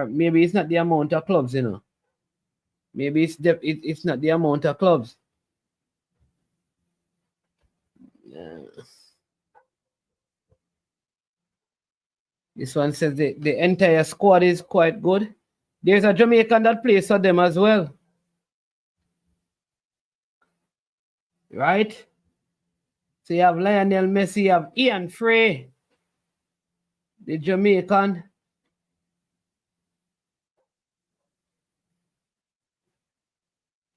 Speaker 5: maybe it's not the amount of clubs. You know, maybe it's not the amount of clubs. This one says the entire squad is quite good. There's a Jamaican that plays for them as well. Right? So you have Lionel Messi, you have Ian Frey, the Jamaican.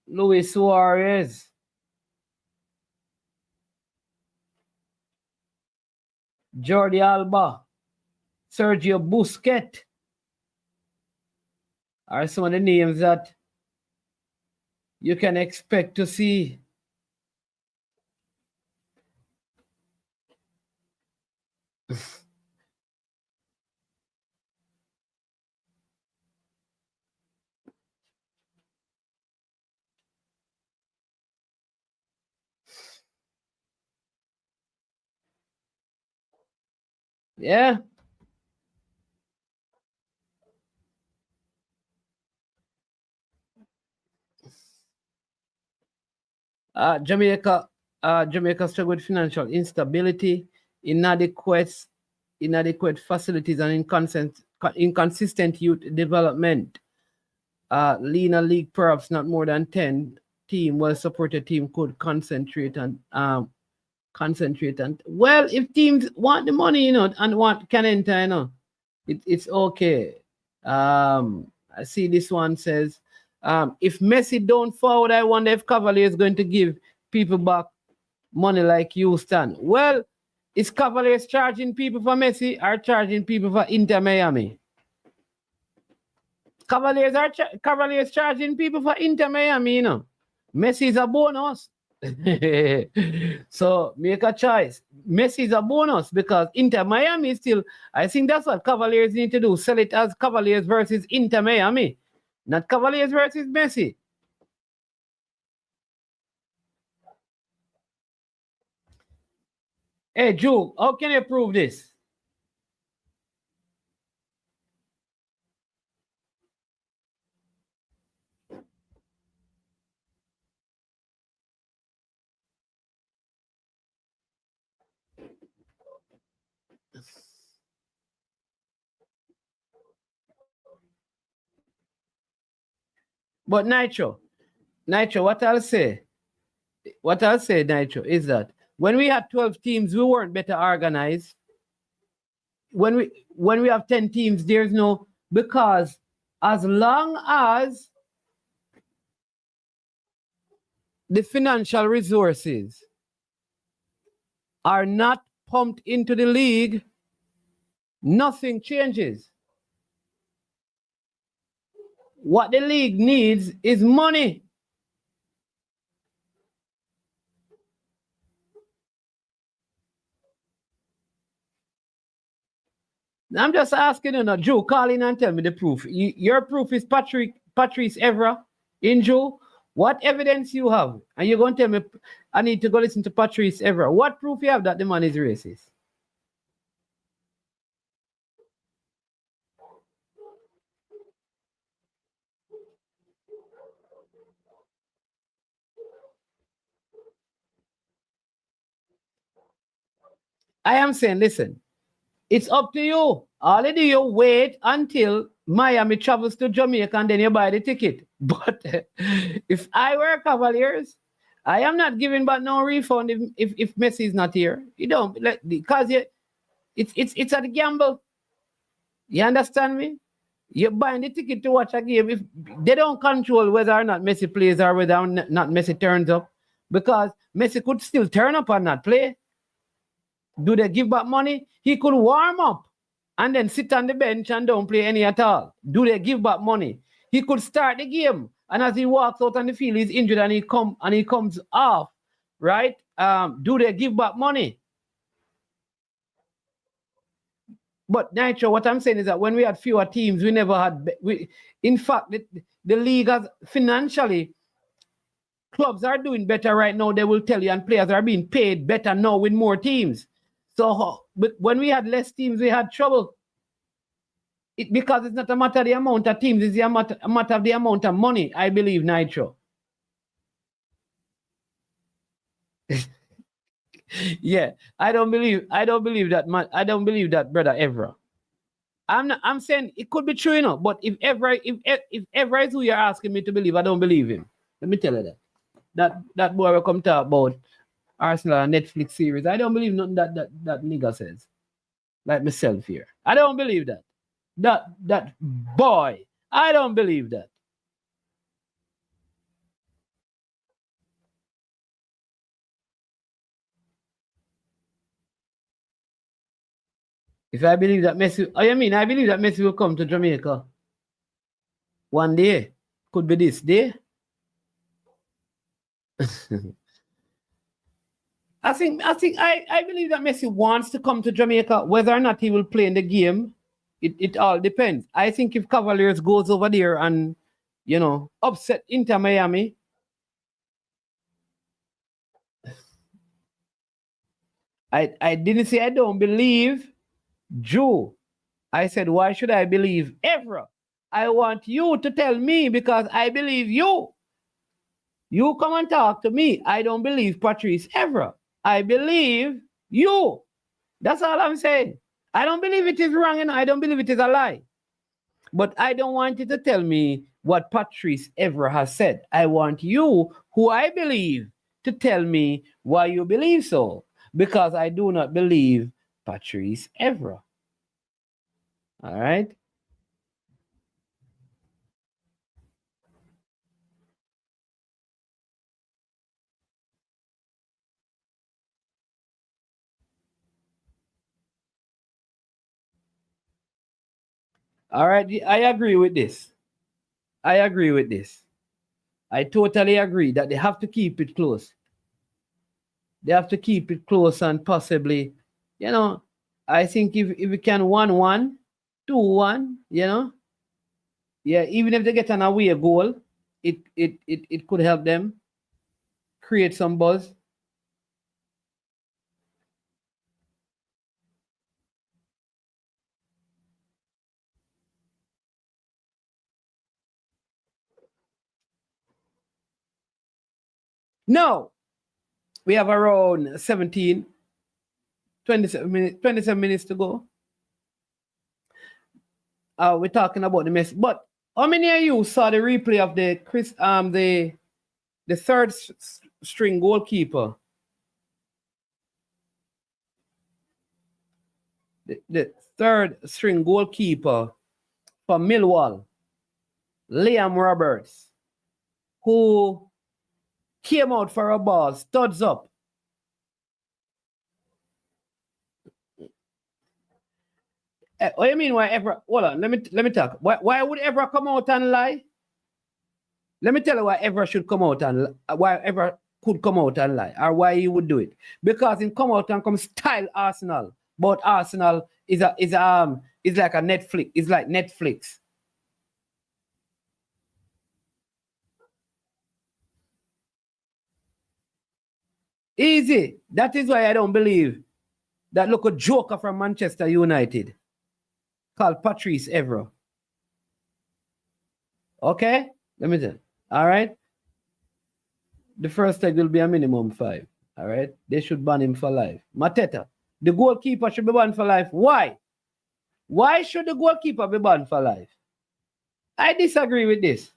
Speaker 5: Luis Suarez. Jordi Alba. Sergio Busquets are some of the names that you can expect to see. Yeah. Jamaica struggled with financial instability, inadequate facilities, and inconsistent youth development. Leaner league, perhaps not more than 10 team, well-supported team could concentrate on well, if teams want the money, you know, and want can enter, you know, it's okay. I see this one says, if Messi don't forward, I wonder if Cavaliers is going to give people back money like Houston. Well, is Cavaliers charging people for Messi or charging people for Inter Miami? Cavaliers charging people for Inter Miami, you know. Messi is a bonus. So make a choice. Messi is a bonus because Inter Miami is still, I think that's what Cavaliers need to do. Sell it as Cavaliers versus Inter Miami, not Cavaliers versus Messi. Hey, Drew, how can you prove this? But Nitro, what I'll say, Nitro, is that when we had 12 teams, we weren't better organized. When we have 10 teams, there's no, because as long as the financial resources are not pumped into the league, nothing changes. What the league needs is money. I'm just asking you now, Joe, call in and tell me the proof. Your proof is Patrice Evra in Joe. What evidence you have? And you're going to tell me I need to go listen to Patrice Evra. What proof you have that the man is racist? I am saying, listen, it's up to you. All you do, you wait until Miami travels to Jamaica and then you buy the ticket. But if I were Cavaliers, I am not giving back no refund if Messi is not here. You don't, because it's a gamble. You understand me? You're buying the ticket to watch a game. If they don't control whether or not Messi plays or whether or not Messi turns up, because Messi could still turn up and not play. Do they give back money? He could warm up and then sit on the bench and don't play any at all. Do they give back money? He could start the game, and as he walks out on the field, he's injured and he comes off, right? Do they give back money? But Nitro, what I'm saying is that when we had fewer teams, we never had. In fact, the league has financially, clubs are doing better right now. They will tell you, and players are being paid better now with more teams. So, but when we had less teams, we had trouble. Because it's not a matter of the amount of teams, it's a matter of the amount of money, I believe, Nitro. Yeah, I don't believe that, man. I don't believe that, brother Evra. I'm saying it could be true, you know, but if Evra is who you're asking me to believe, I don't believe him. Let me tell you that. That boy will come talk about Arsenal and Netflix series. I don't believe nothing that nigga says. Like myself here. I don't believe that. That boy. I don't believe that. If I believe that Messi, I believe that Messi will come to Jamaica one day. Could be this day. I believe that Messi wants to come to Jamaica. Whether or not he will play in the game, it all depends. I think if Cavaliers goes over there and, you know, upset Inter Miami, I didn't say I don't believe Joe. I said, why should I believe Evra? I want you to tell me because I believe you. You come and talk to me. I don't believe Patrice Evra. I believe you. That's all I'm saying. I don't believe it is wrong and I don't believe it is a lie. But I don't want you to tell me what Patrice Evra has said. I want you, who I believe, to tell me why you believe so. Because I do not believe Patrice Evra. All right? All right, I agree with this. I totally agree that they have to keep it close. They have to keep it close and possibly, you know, I think if we can 1-1, 2-1, you know, yeah, even if they get an away goal, it could help them create some buzz. No, we have around 27 minutes to go. We're talking about the Messi. But how many of you saw the replay of the third string goalkeeper? The third string goalkeeper for Millwall, Liam Roberts, who came out for a ball, studs up. What do you mean why Evra? Hold on, let me talk. Why would Evra come out and lie? Let me tell you why Evra should come out and why Evra could come out and lie, or why he would do it. Because he come out and come style Arsenal. But Arsenal is like a Netflix. It's like Netflix. Easy. That is why I don't believe that local joker from Manchester United called Patrice Evra. Okay? Let me tell you. All right? The first tag will be a minimum 5. All right? They should ban him for life. Mateta. the goalkeeper should be banned for life. Why? Why should the goalkeeper be banned for life? I disagree with this.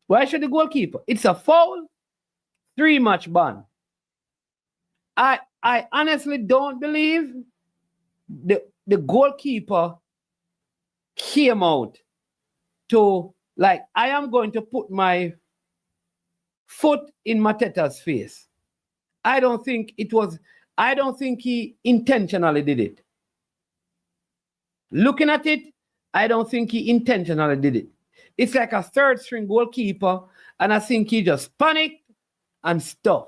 Speaker 5: Why should the goalkeeper? It's a foul, 3-match ban. I honestly don't believe the goalkeeper came out to, like, I am going to put my foot in Mateta's face. I don't think he intentionally did it. Looking at it, I don't think he intentionally did it. It's like a third string goalkeeper, and I think he just panicked and stuff.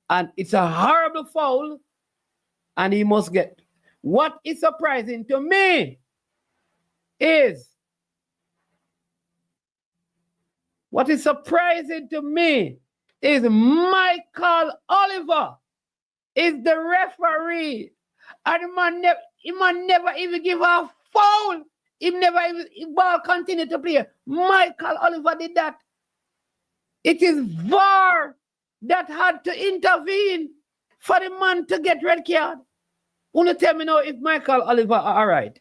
Speaker 5: And it's a horrible foul, and he must get. What is surprising to me is Michael Oliver is the referee, and he man never even give a foul. He never even ball continue to play. Michael Oliver did that. It is VAR that had to intervene for the man to get red card. Wanna tell me now if Michael Oliver are all right?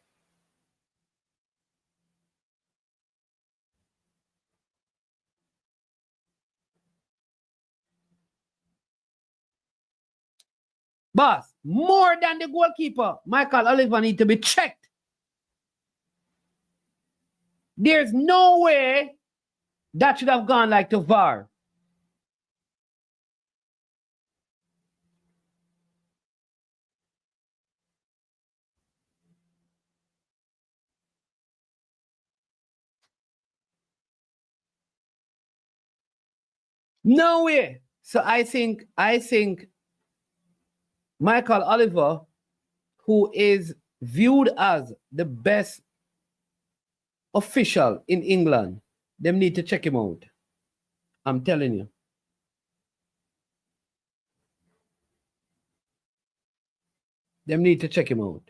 Speaker 5: Boss, more than the goalkeeper, Michael Oliver need to be checked. There's no way that should have gone like to VAR. No way. So I think Michael Oliver, who is viewed as the best official in England, them need to check him out. I'm telling you. Them need to check him out.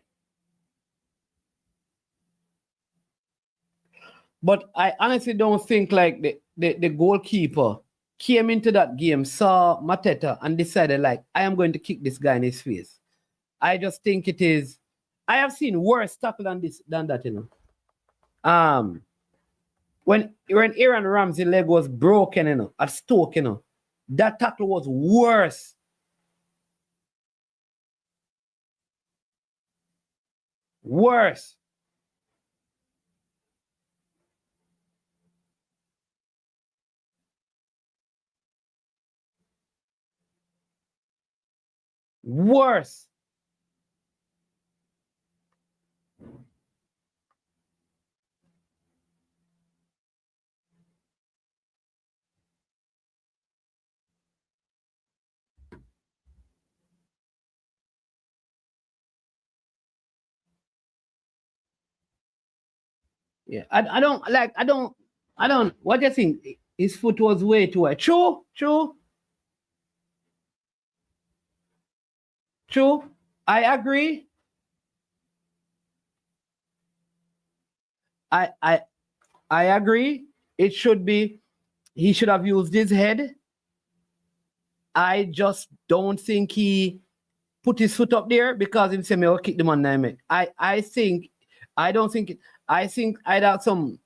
Speaker 5: But I honestly don't think like the goalkeeper came into that game, saw Mateta, and decided like, I am going to kick this guy in his face. I just think it is. I have seen worse tackle than that, you know. When Aaron Ramsey leg was broken, you know, at Stoke, you know, that tackle was worse. Worse. Worse. Yeah, I don't, what do you think? His foot was way too high. True. I agree. I agree. It should be, he should have used his head. I just don't think he put his foot up there because he said, "Me will kick the man name." I think either some,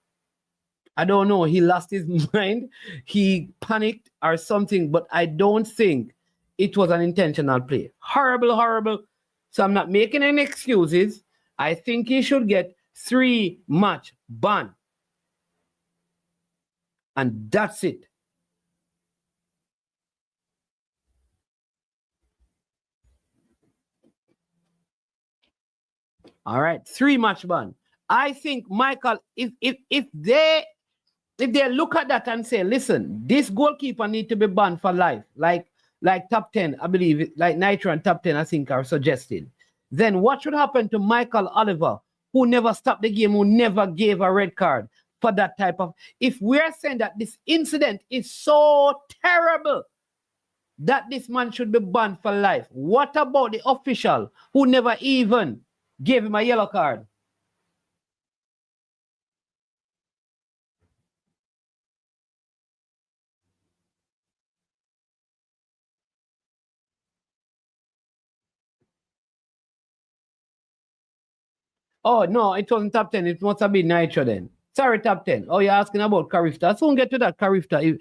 Speaker 5: I don't know, he lost his mind, he panicked or something, but I don't think it was an intentional play. Horrible. So I'm not making any excuses. I think he should get 3-match ban. And that's it. All right, 3-match ban. I think Michael, if they look at that and say, listen, this goalkeeper need to be banned for life, like top 10, I believe, like Nitro and top 10, I think are suggesting, then what should happen to Michael Oliver, who never stopped the game, who never gave a red card for that type of, if we're saying that this incident is so terrible that this man should be banned for life, what about the official who never even gave him a yellow card? Oh, no, it wasn't top 10. It must have been Nitro then. Sorry, top 10. Oh, you're asking about Carifta. I'll soon get to that Carifta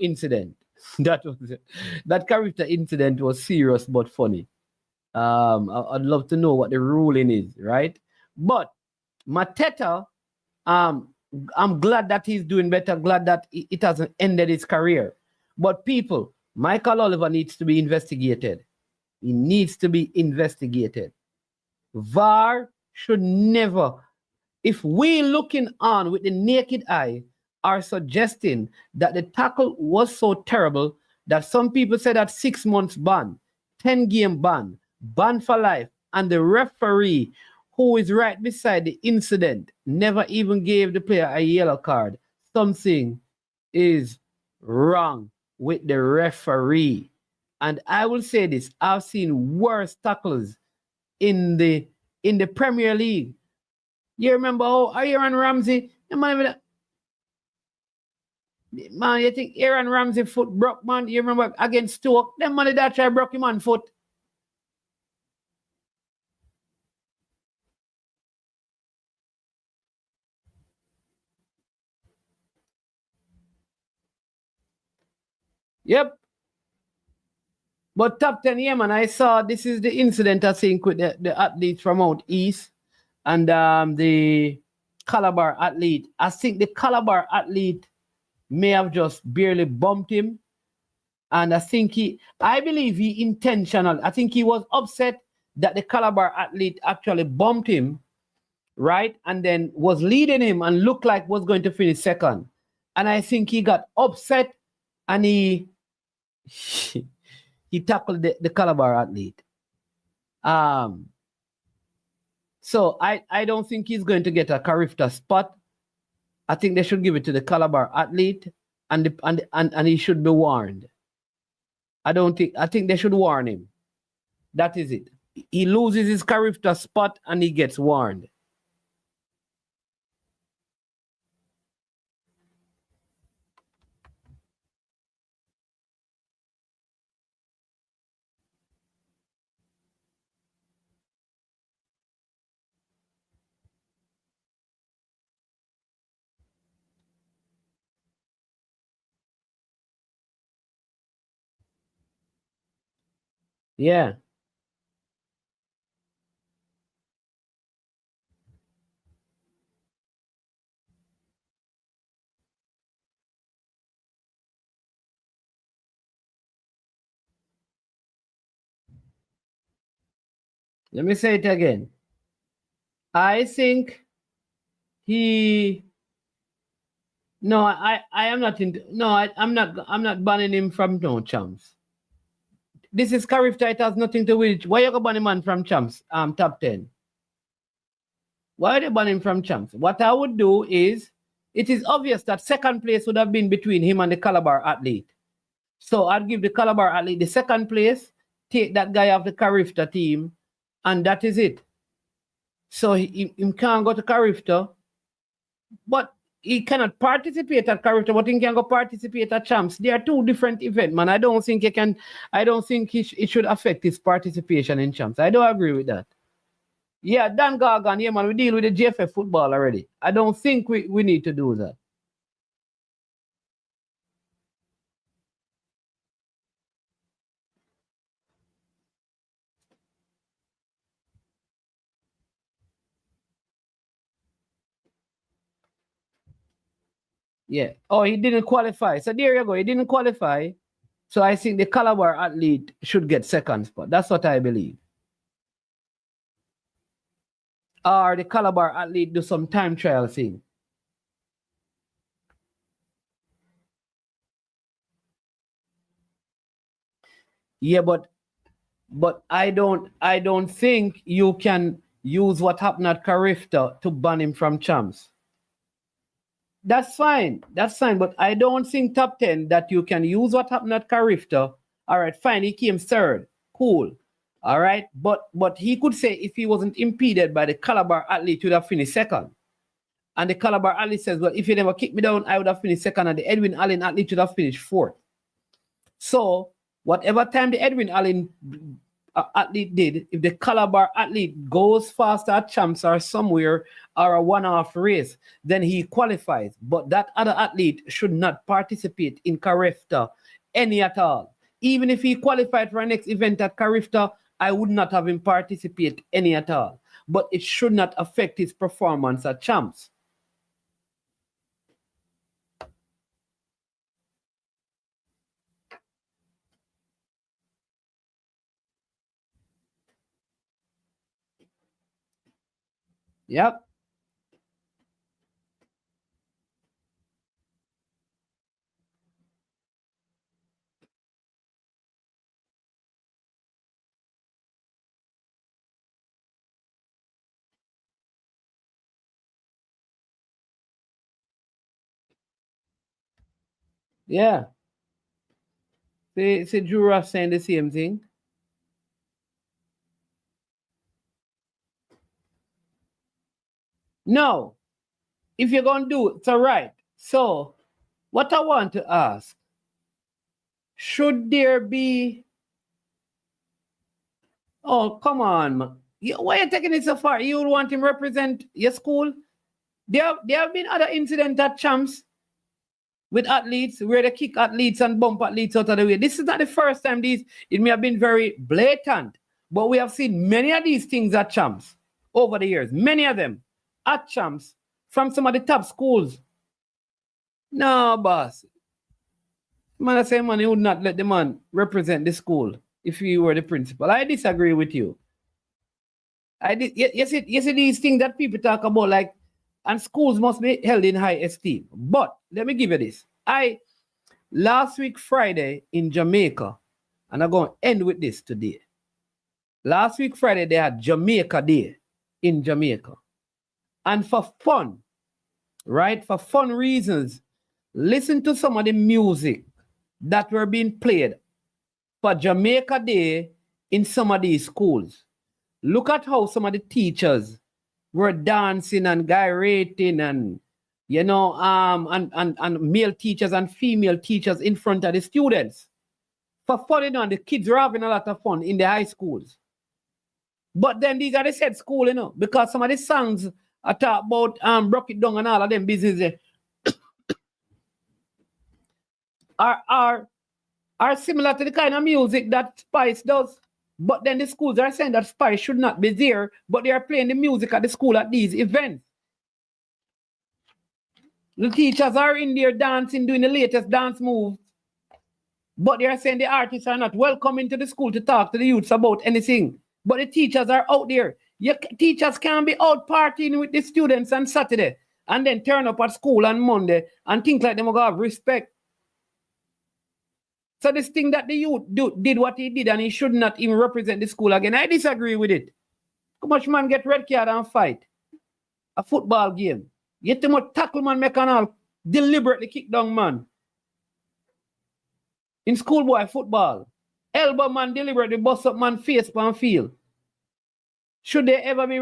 Speaker 5: incident. That Carifta incident was serious but funny. I'd love to know what the ruling is, right? But Mateta, I'm glad that he's doing better. Glad that it hasn't ended his career. But people, Michael Oliver needs to be investigated. He needs to be investigated. VAR should never, if we looking on with the naked eye, are suggesting that the tackle was so terrible that some people said that 6 months ban, 10-game ban, ban for life, and the referee who is right beside the incident never even gave the player a yellow card. Something is wrong with the referee. And I will say this, I've seen worse tackles in the Premier League. You remember how Aaron Ramsey, man, you think Aaron Ramsey foot broke, man? You remember against Stoke? Them man that try broke him on foot. Yep. But top 10, yeah, man, I saw this is the incident, I think, with the athletes from out east and the Calabar athlete. I think the Calabar athlete may have just barely bumped him. And I believe he intentional. I think he was upset that the Calabar athlete actually bumped him, right? And then was leading him and looked like was going to finish second. And I think he got upset and he tackled the Calabar athlete. So I don't think he's going to get a Carifta spot. I think they should give it to the Calabar athlete and he should be warned. I think they should warn him. That is it. He loses his Carifta spot and he gets warned. Yeah. Let me say it again. I think I'm not banning him from no champs. This is Carifta, it has nothing to do with it. Why you go ban him man from champs? Top 10. Why are they banning him from champs? What I would do is, it is obvious that second place would have been between him and the Calabar athlete. So I'd give the Calabar athlete the second place, take that guy off the Carifta team, and that is it. So he can't go to Carifta, but he cannot participate at Carifta, but he can go participate at champs. They are two different events, man. I don't think it should affect his participation in champs. I don't agree with that. Yeah, Dan Gargan, yeah, man, we deal with the JFF football already. I don't think we need to do that. Yeah. Oh, he didn't qualify. So there you go. He didn't qualify. So I think the Calabar athlete should get second spot. That's what I believe. Or the Calabar athlete do some time trial thing. Yeah, but I don't think you can use what happened at Carifta to ban him from champs. That's fine. But I don't think top 10 that you can use what happened at Carifta. All right, fine. He came third. Cool. All right. But he could say if he wasn't impeded by the Calabar athlete, he would have finished second. And the Calabar athlete says, well, if you never kicked me down, I would have finished second. And the Edwin Allen athlete would have finished fourth. So whatever time the Edwin Allen athlete did, if the caliber athlete goes faster at champs or somewhere or a one-off race, then he qualifies. But that other athlete should not participate in Carifta any at all. Even if he qualified for our next event at Carifta, I would not have him participate any at all. But it should not affect his performance at champs. Yep. Yeah. See Jura saying the same thing. No. If you're going to do it, it's all right. So, what I want to ask, should there be... Oh, come on, man. Why are you taking it so far? You would want him to represent your school? There have been other incidents at champs with athletes where they kick athletes and bump athletes out of the way. This is not the first time it may have been very blatant, but we have seen many of these things at champs over the years. Many of them at champs from some of the top schools. No, boss. Man, I say, man, he would not let the man represent the school if he were the principal. I disagree with you. You see these things that people talk about, like, and schools must be held in high esteem. But let me give you this. Last week, Friday, in Jamaica, and I'm going to end with this today. Last week, Friday, they had Jamaica Day in Jamaica. And for fun, right, for fun reasons, listen to some of the music that were being played for Jamaica Day in some of these schools. Look at how some of the teachers were dancing and gyrating and, you know, and male teachers and female teachers in front of the students. For fun, you know, the kids were having a lot of fun in the high schools. But then these are the said school, you know, because some of the songs I talk about broke it down and all of them business are similar to the kind of music that Spice does. But then the schools are saying that Spice should not be there, but they are playing the music at the school at these events. The teachers are in there dancing, doing the latest dance moves, but they are saying the artists are not welcome into the school to talk to the youths about anything. But the teachers are out there. Teachers can't be out partying with the students on Saturday and then turn up at school on Monday and think like they're going to have respect. So this thing that the youth did what he did and he should not even represent the school again, I disagree with it. How much man get red card and fight? A football game. You too much tackle man make an all deliberately kick down man. In schoolboy football. Elbow man deliberately bust up man face on field. Should they ever be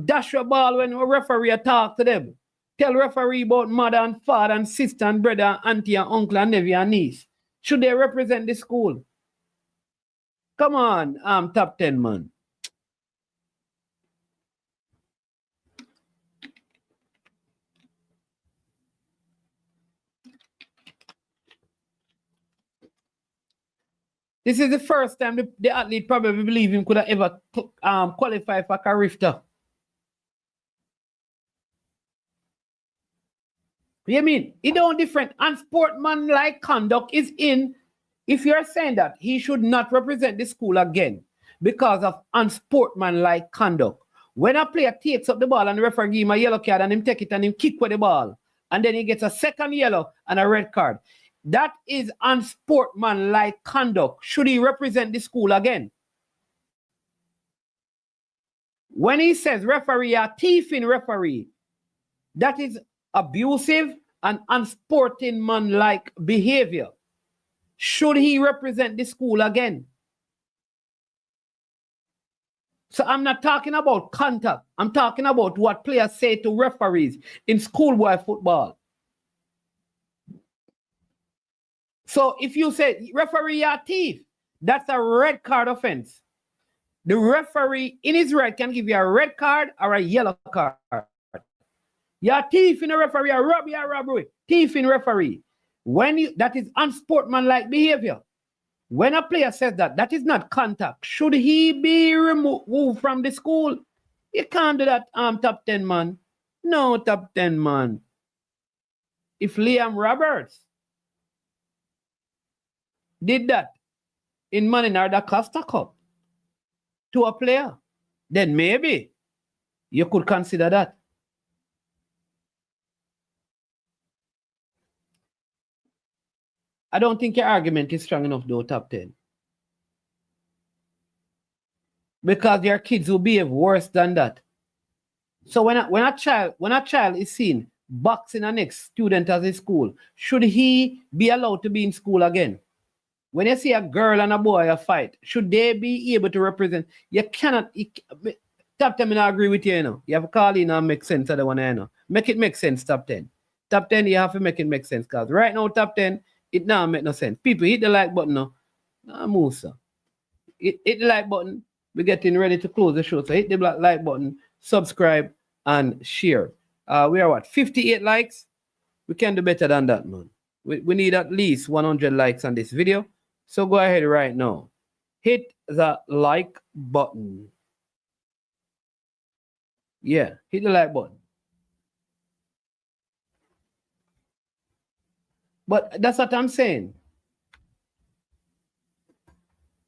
Speaker 5: dash your ball when a referee talk to them? Tell referee about mother and father and sister and brother and auntie and uncle and nephew and niece. Should they represent the school? Come on, top 10 man. This is the first time the athlete probably believe him could have ever qualify for Carifta. You mean? It don't different. And sportsmanlike conduct is in, if you're saying that he should not represent the school again because of unsportsmanlike conduct. When a player takes up the ball and the referee give him a yellow card and him take it and him kick with the ball, and then he gets a second yellow and a red card, that is unsportsmanlike conduct. Should he represent the school again? When he says referee a thief in referee, that is abusive and unsportsmanlike behavior. Should he represent the school again? So I'm not talking about contact. I'm talking about what players say to referees in schoolboy football. So if you say referee a thief, that's a red card offense. The referee in his right can give you a red card or a yellow card. You're thief in a referee, a robbery. Thief in referee. That is unsportsmanlike behavior. When a player says that is not contact. Should he be removed from the school? You can't do that, top 10 man. No, top 10 man. If Liam Roberts did that in Marinade or Costa Cup to a player, then maybe you could consider that. I don't think your argument is strong enough though, top 10. Because there are kids who behave worse than that. So when a child is seen boxing a next student at his school, should he be allowed to be in school again? When you see a girl and a boy a fight, should they be able to represent? You cannot. Top 10, I agree with you, you know. You have to call in and make sense of the one, you know. Make it make sense, top 10. Top 10, you have to make it make sense. Because right now, top 10, it now make no sense. People, hit the like button now. Nah, Musa. Hit the like button. We're getting ready to close the show. So hit the like button, subscribe, and share. We are what? 58 likes? We can do better than that, man. We need at least 100 likes on this video. So go ahead right now. Hit the like button. Yeah, hit the like button. But that's what I'm saying.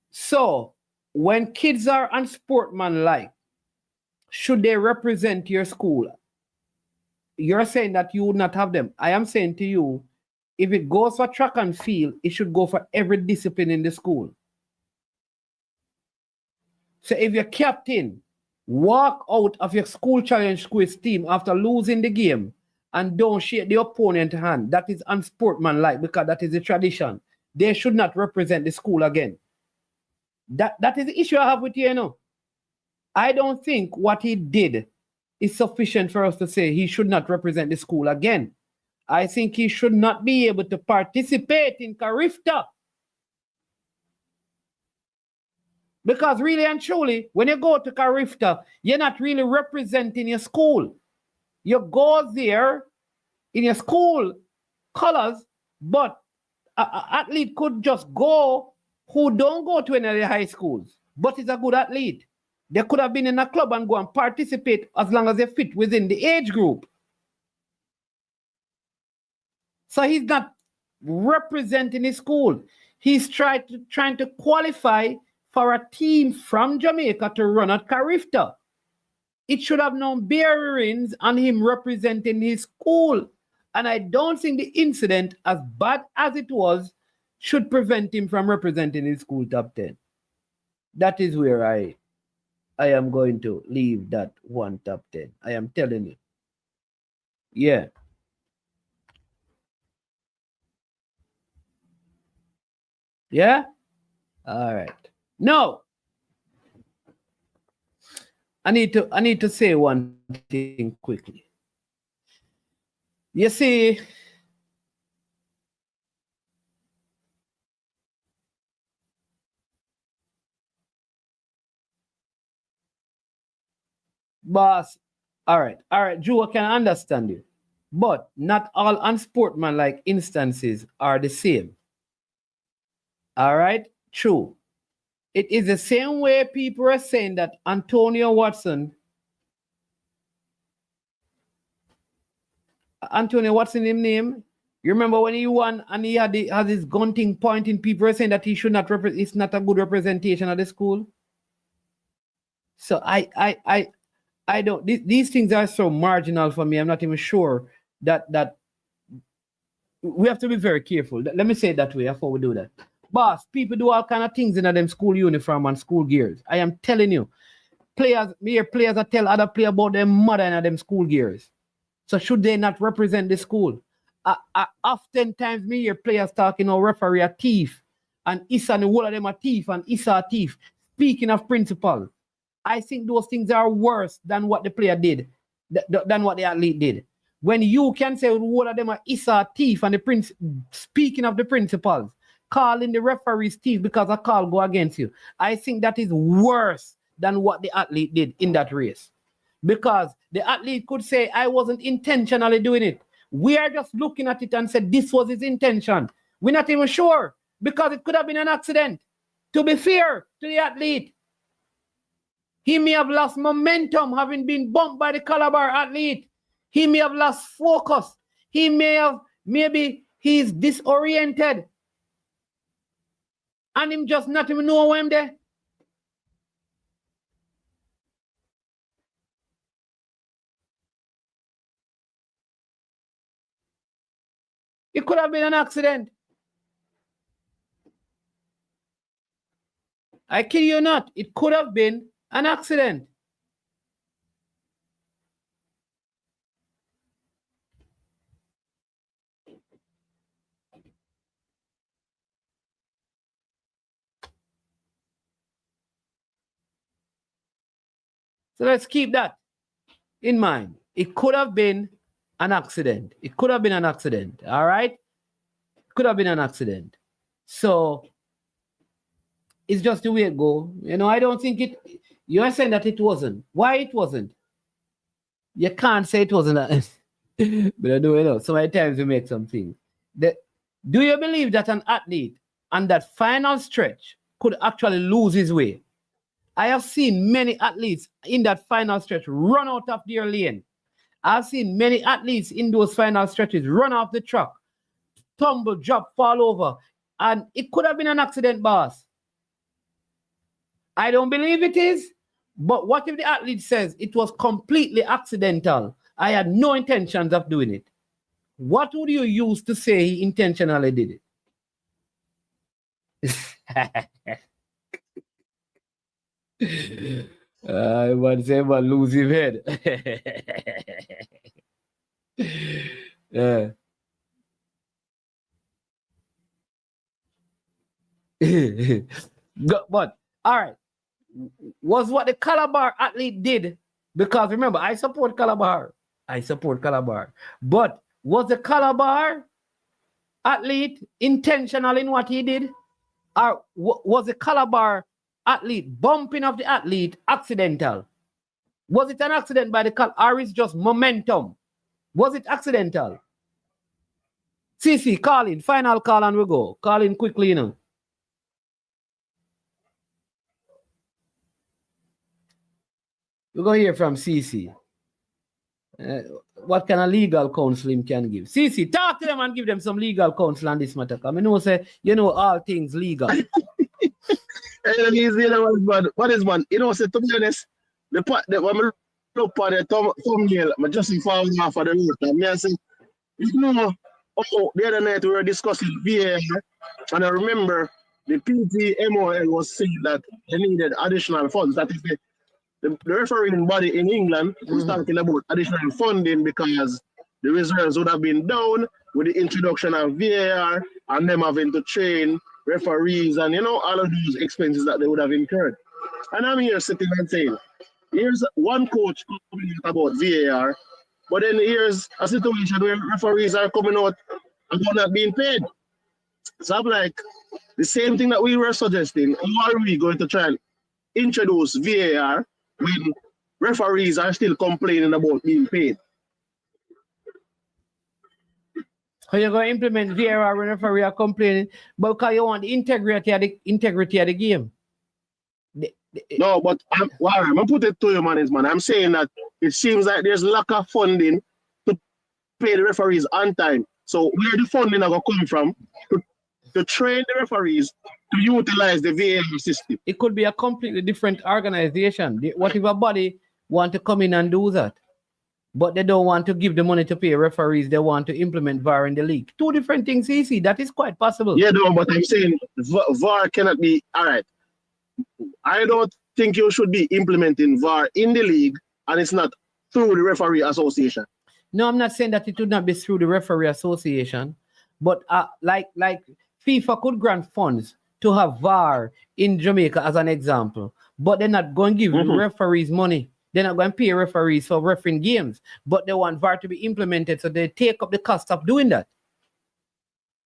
Speaker 5: So, when kids are unsportsmanlike, should they represent your school? You're saying that you would not have them. I am saying to you, if it goes for track and field, it should go for every discipline in the school. So if your captain walk out of your school challenge quiz team after losing the game and don't shake the opponent's hand, that is unsportsmanlike because that is a tradition. They should not represent the school again. That is the issue I have with you, you know. I don't think what he did is sufficient for us to say he should not represent the school again. I think he should not be able to participate in Carifta. Because really and truly, when you go to Carifta, you're not really representing your school. You go there in your school colors, but an athlete could just go who don't go to any of the high schools, but is a good athlete. They could have been in a club and go and participate as long as they fit within the age group. So he's not representing his school. He's trying to qualify for a team from Jamaica to run at Carifta. It should have no bearings on him representing his school. And I don't think the incident, as bad as it was, should prevent him from representing his school top 10. That is where I am going to leave that one top 10. I am telling you. Yeah. Yeah? All right. No. I need to say one thing quickly. You see, boss, all right, Drew, I can understand you. But not all unsportsmanlike instances are the same. All right? True. It is the same way people are saying that Antonio Watson, what's his name? You remember when he won and he had his gunting pointing, people are saying that he should not it's not a good representation of the school. So I don't, these things are so marginal for me. I'm not even sure that we have to be very careful. Let me say it that way before we do that. Boss, people do all kind of things in them school uniform and school gears. I am telling you, players that tell other players about their mother and them school gears. So should they not represent the school? Oftentimes me hear players talking about referee a thief and Issa and the whole of them a thief and Issa a thief. Speaking of principle, I think those things are worse than what the player did, than what the athlete did. When you can say the whole of them are Issa a thief and speaking of the principles, calling the referee's thief because a call go against you, I think that is worse than what the athlete did in that race. Because the athlete could say, I wasn't intentionally doing it. We are just looking at it and said this was his intention. We're not even sure because it could have been an accident. To be fair to the athlete, he may have lost momentum having been bumped by the Calabar athlete. He may have lost focus. He may have, maybe he's disoriented. And him just not even know him there. It could have been an accident. I kid you not, it could have been an accident. So let's keep that in mind. It could have been an accident. It could have been an accident. All right? It could have been an accident. So it's just the way it go. You know, I don't think it. You're saying that it wasn't. Why it wasn't? You can't say it wasn't. But I do, you know, so many times we make something. Do you believe that an athlete on that final stretch could actually lose his way? I have seen many athletes in that final stretch run out of their lane. I've seen many athletes in those final stretches run off the track, tumble, drop, fall over. And it could have been an accident, boss. I don't believe it is. But what if the athlete says it was completely accidental? I had no intentions of doing it. What would you use to say he intentionally did it? I want to say about lose his head. But all right, was what the Calabar athlete did, because remember, I support Calabar. But was the Calabar athlete intentional in what he did? Or was the Calabar athlete bumping of the athlete accidental? Was it an accident by the or is just momentum? Was it accidental? CC, call in. Final call and we go. Call in quickly, you know. We're going to hear from CC. What kind of legal counsel him can give? CC, talk to them and give them some legal counsel on this matter. I mean, say, you know all things legal.
Speaker 8: What is man? You know, say, to be honest, when I look at the thumbnail, I just found off of the road. And I say, you know, the other night we were discussing VAR, and I remember the PTMOL was saying that they needed additional funds. That is the refereeing body in England was talking about additional funding because the reserves would have been down with the introduction of VAR and them having to train referees and, you know, all of those expenses that they would have incurred. And I'm here sitting and saying, here's one coach coming out about VAR, but then here's a situation where referees are coming out and they're not being paid. So I'm like, the same thing that we were suggesting, how are we going to try and introduce VAR when referees are still complaining about being paid?
Speaker 5: How you going to implement VAR when referees are complaining? But because you want the integrity of the game.
Speaker 8: No, but I'm put it to you, man. I'm saying that it seems like there's lack of funding to pay the referees on time. So where the funding are going to come from to train the referees to utilize the VAR system?
Speaker 5: It could be a completely different organization. What if a body want to come in and do that? But they don't want to give the money to pay referees. They want to implement VAR in the league. Two different things, easy. That is quite possible.
Speaker 8: Yeah, no, but I'm saying VAR cannot be, all right. I don't think you should be implementing VAR in the league and it's not through the referee association.
Speaker 5: No, I'm not saying that it would not be through the referee association. But like FIFA could grant funds to have VAR in Jamaica as an example. But they're not going to give referees money. They're not going to pay referees for refereeing games, but they want VAR to be implemented, so they take up the cost of doing that.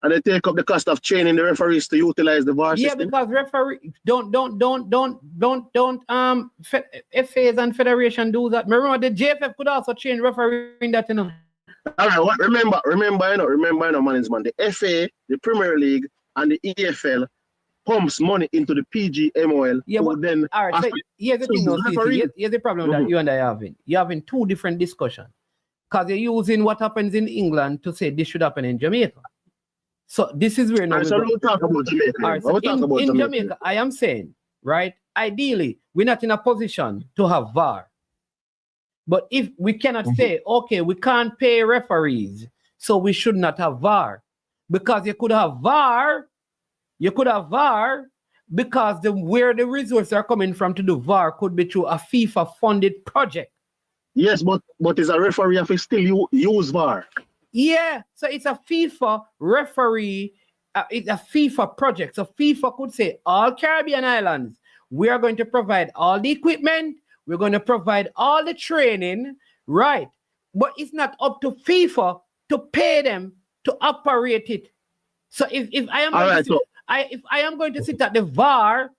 Speaker 8: and they take up the cost of training the referees to utilize the VAR
Speaker 5: Yeah,
Speaker 8: system?
Speaker 5: because referee FAs and federation do that. Remember, the JFF could also change refereeing that, you know.
Speaker 8: All right, remember, management. The FA, the Premier League, and the EFL pumps money into the PGMOL.
Speaker 5: Yeah, but
Speaker 8: then
Speaker 5: all right. So here's the thing, here's the problem that you and I are having. You're having two different discussions because you're using what happens in England to say this should happen in Jamaica. So this is where
Speaker 8: so we'll talk about Jamaica.
Speaker 5: All right, so in Jamaica, I am saying, right? Ideally, we're not in a position to have VAR. But if we cannot say, okay, we can't pay referees, so we should not have VAR. Because you could have VAR because where the resources are coming from to do VAR could be through a FIFA-funded project.
Speaker 8: Yes, but is a referee if he still use VAR?
Speaker 5: Yeah, so it's a FIFA referee, it's a FIFA project. So FIFA could say, all Caribbean islands, we are going to provide all the equipment, we're going to provide all the training, right? But it's not up to FIFA to pay them to operate it. So if I am going to sit at the VAR,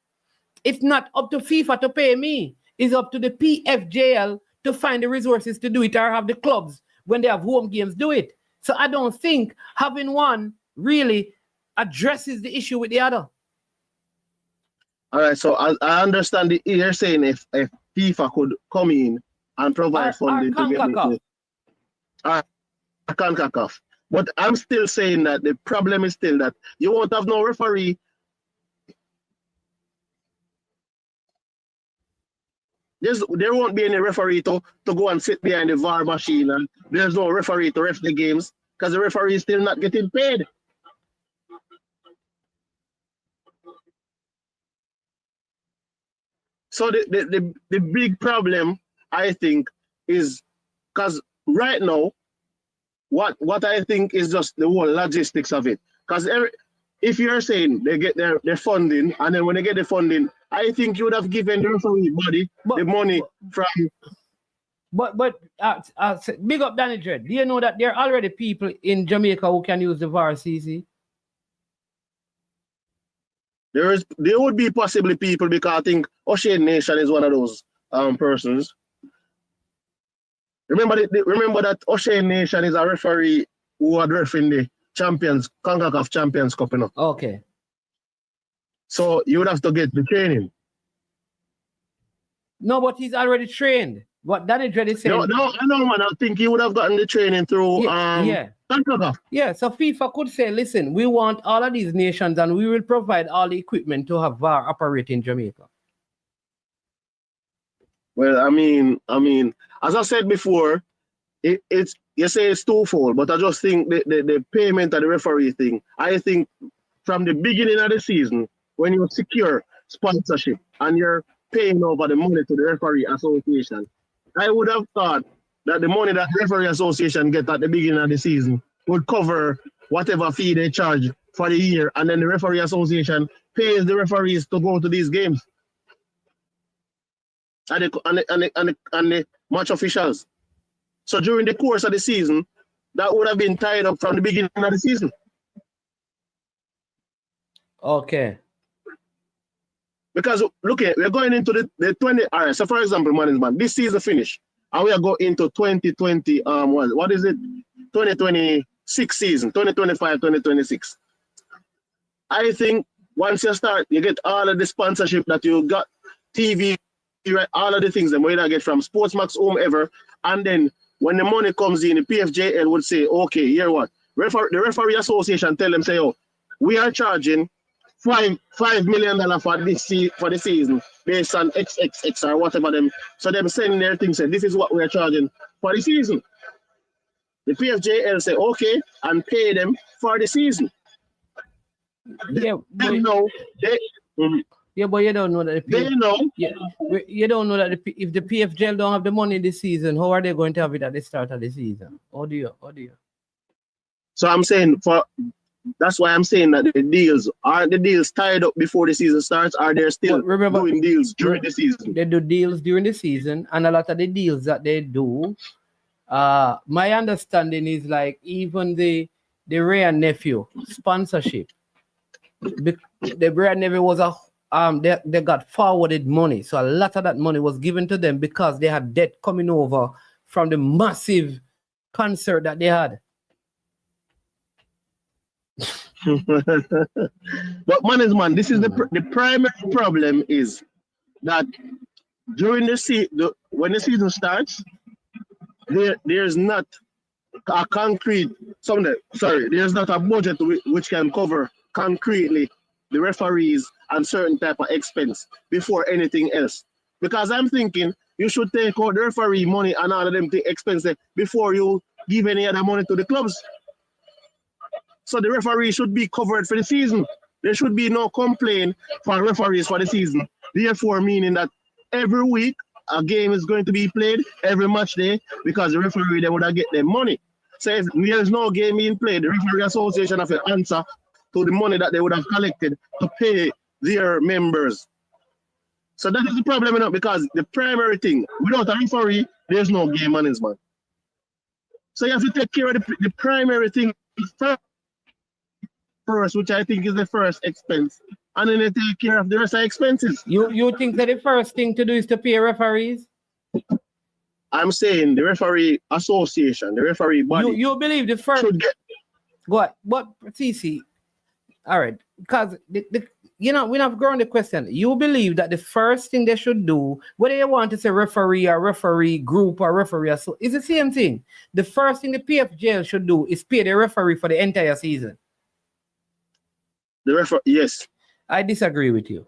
Speaker 5: it's not up to FIFA to pay me. It's up to the PFJL to find the resources to do it, or have the clubs when they have home games do it. So I don't think having one really addresses the issue with the other.
Speaker 8: All right, so I understand you're saying if FIFA could come in and provide funding to get CONCACAF. But I'm still saying that the problem is still that you won't have no referee. There won't be any referee to go and sit behind the VAR machine, and there's no referee to ref the games because the referee is still not getting paid. So the big problem, I think, is because right now, what I think is just the whole logistics of it. Because if you're saying they get their funding, and then when they get the funding, I think you would have given the referee body the money from.
Speaker 5: But big up Danny Dread. Do you know that there are already people in Jamaica who can use the VAR, CC?
Speaker 8: There would be possibly people, because I think Officiating Nation is one of those persons. Remember that Officiating Nation is a referee who had ref in the CONCACAF Champions Cup, you know.
Speaker 5: Okay.
Speaker 8: So you would have to get the training.
Speaker 5: No, but he's already trained. What Danny Dread is saying.
Speaker 8: No, I know, man. I think he would have gotten the training through CONCACAF.
Speaker 5: Yeah, so FIFA could say, listen, we want all of these nations and we will provide all the equipment to have VAR operate in Jamaica.
Speaker 8: Well, I mean, as I said before, it's you say it's twofold, but I just think the payment of the referee thing, I think from the beginning of the season, when you secure sponsorship and you're paying over the money to the referee association, I would have thought that the money that the referee association get at the beginning of the season would cover whatever fee they charge for the year, and then the referee association pays the referees to go to these games and the match officials. So during the course of the season, that would have been tied up from the beginning of the season.
Speaker 5: Okay.
Speaker 8: Because look at, we're going into the 20. All right. So for example, management, this season finish, and we are going into 2020. What is it? 2026 season, 2025, 2026. I think once you start, you get all of the sponsorship that you got, TV, right, all of the things that we get from Sportsmax, whomever, and then when the money comes in, the PFJL would say, okay, here what? The referee association tell them, say, oh, we are charging $5 million for the season based on XXX or whatever them. So them send their thing, say, this is what we are charging for the season. The PFJL say, okay, and pay them for the season.
Speaker 5: Yeah,
Speaker 8: but you know,
Speaker 5: yeah, but you don't know that
Speaker 8: they know.
Speaker 5: Yeah, you don't know that if the PFJL don't have the money this season, how are they going to have it at the start of the season? How do you?
Speaker 8: So I'm saying that's why I'm saying that the deals tied up before the season starts? Are they still doing deals during the season?
Speaker 5: They do deals during the season, and a lot of the deals that they do, my understanding is like even the the Ray and Nephew sponsorship. The Ray and Nephew was they got forwarded money. So a lot of that money was given to them because they had debt coming over from the massive concert that they had.
Speaker 8: But man, this is the primary problem is that during when the season starts, there's not a concrete there's not a budget which can cover concretely the referees and certain type of expense before anything else. Because I'm thinking you should take out the referee money and all of them expenses before you give any other money to the clubs. So the referee should be covered for the season. There should be no complaint for referees for the season. Therefore, meaning that every week a game is going to be played, every match day, because the referee they would have get their money. So if there is no game being played, the referee association have to answer to the money that they would have collected to pay their members. So that is the problem, because the primary thing, without a referee, there's no game management. So you have to take care of the primary thing first, which I think is the first expense, and then they take care of the rest of the expenses.
Speaker 5: You think that the first thing to do is to pay referees?
Speaker 8: I'm saying the referee association, the referee body.
Speaker 5: You believe the first
Speaker 8: should get
Speaker 5: what TC? All right, because we're not going the question. You believe that the first thing they should do, whether you want to say referee or referee group or referee, is the same thing. The first thing the PFJL should do is pay the referee for the entire season.
Speaker 8: Yes.
Speaker 5: I disagree with you.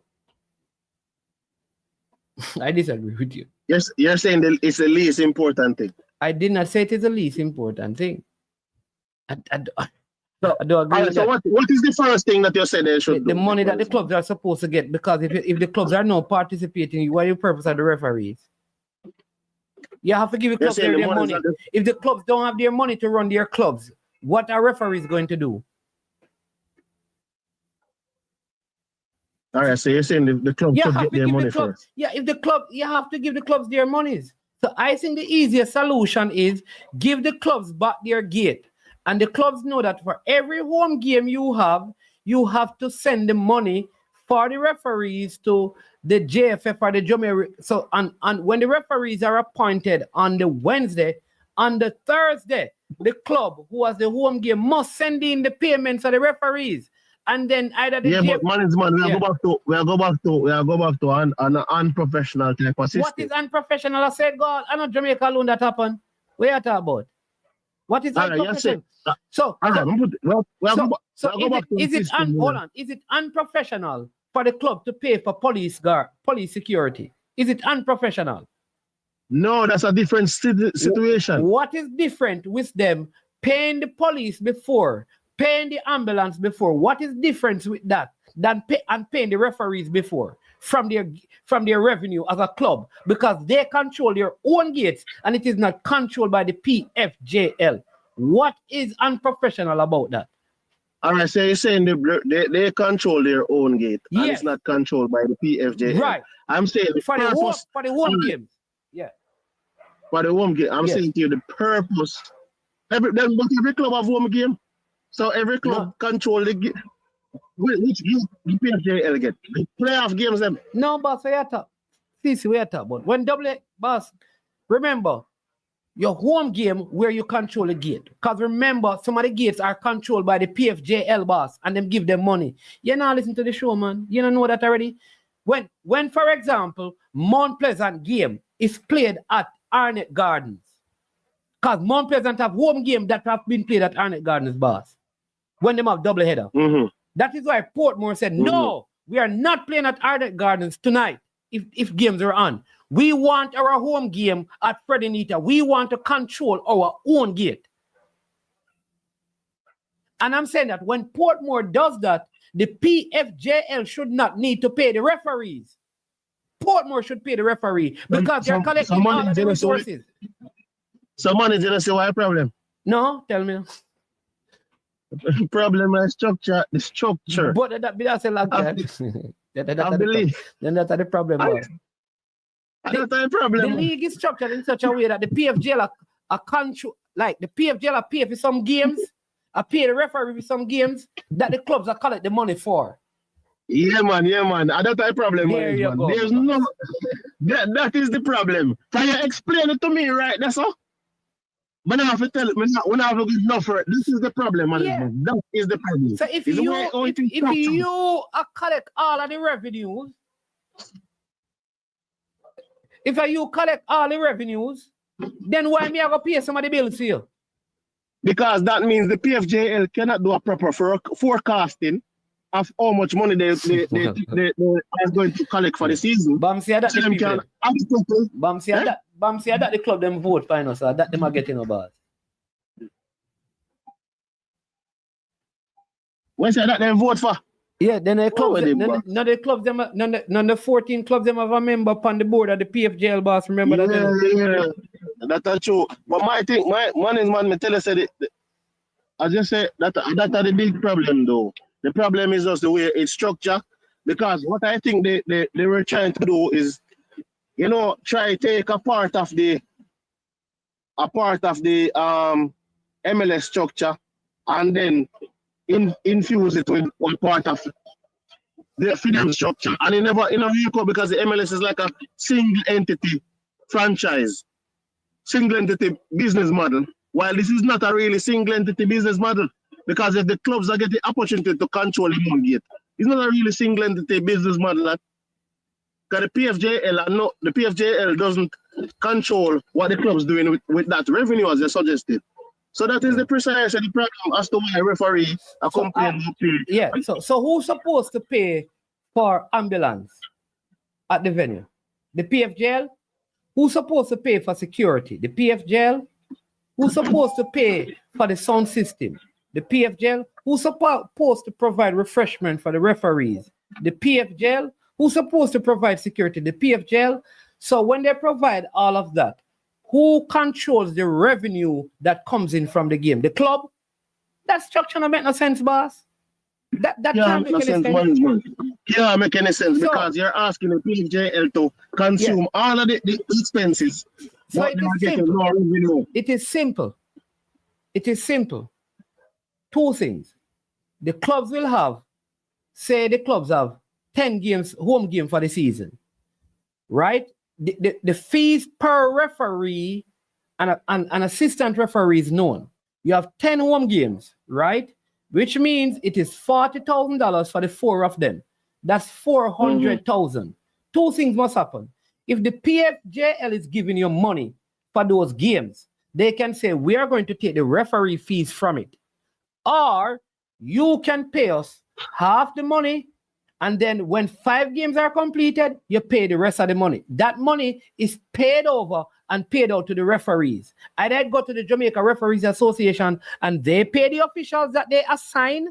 Speaker 5: I disagree with you.
Speaker 8: Yes, you're saying that it's the least important thing.
Speaker 5: I did not say it is the least important thing. I don't agree with
Speaker 8: so
Speaker 5: that.
Speaker 8: What is the first thing that you said they should do?
Speaker 5: The money that the clubs are supposed to get, because if the clubs are not participating, what is the purpose of the referees? You have to give the clubs their money. If the clubs don't have their money to run their clubs, what are referees going to do?
Speaker 8: All right, so you're saying the club should get their money first.
Speaker 5: Yeah, you have to give the clubs their monies. So I think the easiest solution is give the clubs back their gate. And the clubs know that for every home game you have to send the money for the referees to the JFF or the Jamaica. So and when the referees are appointed on the Wednesday, on the Thursday, the club who has the home game must send in the payments of the referees. And then either the
Speaker 8: but management, we'll go back to an unprofessional type of system.
Speaker 5: What is unprofessional? I said, God, I'm not Jamaica alone that happened. What are you talking about? What is unprofessional? Is it unprofessional for the club to pay for police security? Is it unprofessional?
Speaker 8: No, that's a different situation.
Speaker 5: What is different with them paying the police before, paying the ambulance before? What is different with that than paying the referees before from their revenue as a club? Because they control their own gates and it is not controlled by the PFJL. What is unprofessional about that?
Speaker 8: All right, so you're saying they control their own gate and it's not controlled by the PFJL.
Speaker 5: Right.
Speaker 8: I'm saying
Speaker 5: for the home games. Yeah.
Speaker 8: For the home game, I'm saying to you the purpose. Every club have home game. So every club control the game. Which the PFJL get? Playoff games them.
Speaker 5: No, boss, we are talking. We are talking about when boss, remember your home game where you control the gate. Because remember, some of the gates are controlled by the PFJL boss and them give them money. You not listen to the show, man. You don't know that already. When for example, Mount Pleasant game is played at Arnett Gardens. Because Mount Pleasant have home game that have been played at Arnett Gardens, boss. When them have double header.
Speaker 8: Mm-hmm.
Speaker 5: That is why Portmore said, no, we are not playing at Arnett Gardens tonight if games are on. We want our home game at Freddie Nita. We want to control our own gate. And I'm saying that when Portmore does that, the PFJL should not need to pay the referees. Portmore should pay the referee because they're collecting all of the resources.
Speaker 8: Someone is going to say why problem?
Speaker 5: No, tell me.
Speaker 8: Problem is the structure.
Speaker 5: But that's a lot. I believe. Then that's the problem.
Speaker 8: That's the problem.
Speaker 5: The league is structured in such a way that the PFJL are control, like the PFJL are pay for some games I pay the referee some games that the clubs are collect the money for.
Speaker 8: Yeah, man. And that's the problem.
Speaker 5: There you
Speaker 8: man.
Speaker 5: go.
Speaker 8: There's no that is the problem. Can you explain it to me, right? That's all. But I have to tell it, when I have a good enough for it. This is the problem, man.
Speaker 5: Yeah.
Speaker 8: That is the problem.
Speaker 5: So if
Speaker 8: It's the
Speaker 5: you
Speaker 8: way all
Speaker 5: if
Speaker 8: things structured.
Speaker 5: you collect all of the revenues, then why me I go pay some of the bills for you?
Speaker 8: Because that means the PFJL cannot do a proper forecasting of how much money they are going to collect for the season.
Speaker 5: Bam say that
Speaker 8: So
Speaker 5: the
Speaker 8: them
Speaker 5: people.
Speaker 8: can adequately-
Speaker 5: Bam say that the club them vote for, so that them are getting a bars.
Speaker 8: When say that they vote for?
Speaker 5: Yeah, then the clubs,
Speaker 8: they
Speaker 5: none of the clubs them, none of the 14 clubs them have a member upon the board of the PFJL boss. Remember that?
Speaker 8: Yeah. That's true. But my thing, my man, me tell you said it. I just say that's the big problem though. The problem is just the way it's structured. Because what I think they were trying to do is, try to take a part of the MLS structure and then infuse it with one part of the freedom structure. And it never, because the MLS is like a single entity franchise, single entity business model. While this is not a really single entity business model, because if the clubs are getting the opportunity to control the market, it's not a really single entity business model. Because the PFJL doesn't control what the club's doing with that revenue as they suggested. So that is the problem as to why referee are complaining.
Speaker 5: Yeah. So who's supposed to pay for ambulance at the venue? The PFJL? Who's supposed to pay for security? The PFJL? Who's supposed to pay for the sound system? The PFJL? Who's supposed to provide refreshment for the referees? The PFJL? Who's supposed to provide security? The PFJL? So when they provide all of that, who controls the revenue that comes in from the game? The club? That structure don't make no sense, boss. That can't make any sense.
Speaker 8: Can't make any sense because you're asking the PFJL to consume all of the expenses.
Speaker 5: So it is simple. It is simple. Two things. The clubs will have, say the clubs have 10 games, home game for the season. Right? The fees per referee and an assistant referee is known. You have 10 home games, right? Which means it is $40,000 for the 4 of them. That's 400,000. Two things must happen. If the PFJL is giving you money for those games, they can say, we are going to take the referee fees from it. Or you can pay us half the money, and then when 5 games are completed, you pay the rest of the money. That money is paid over and paid out to the referees. I then go to the Jamaica Referees Association and they pay the officials that they assign,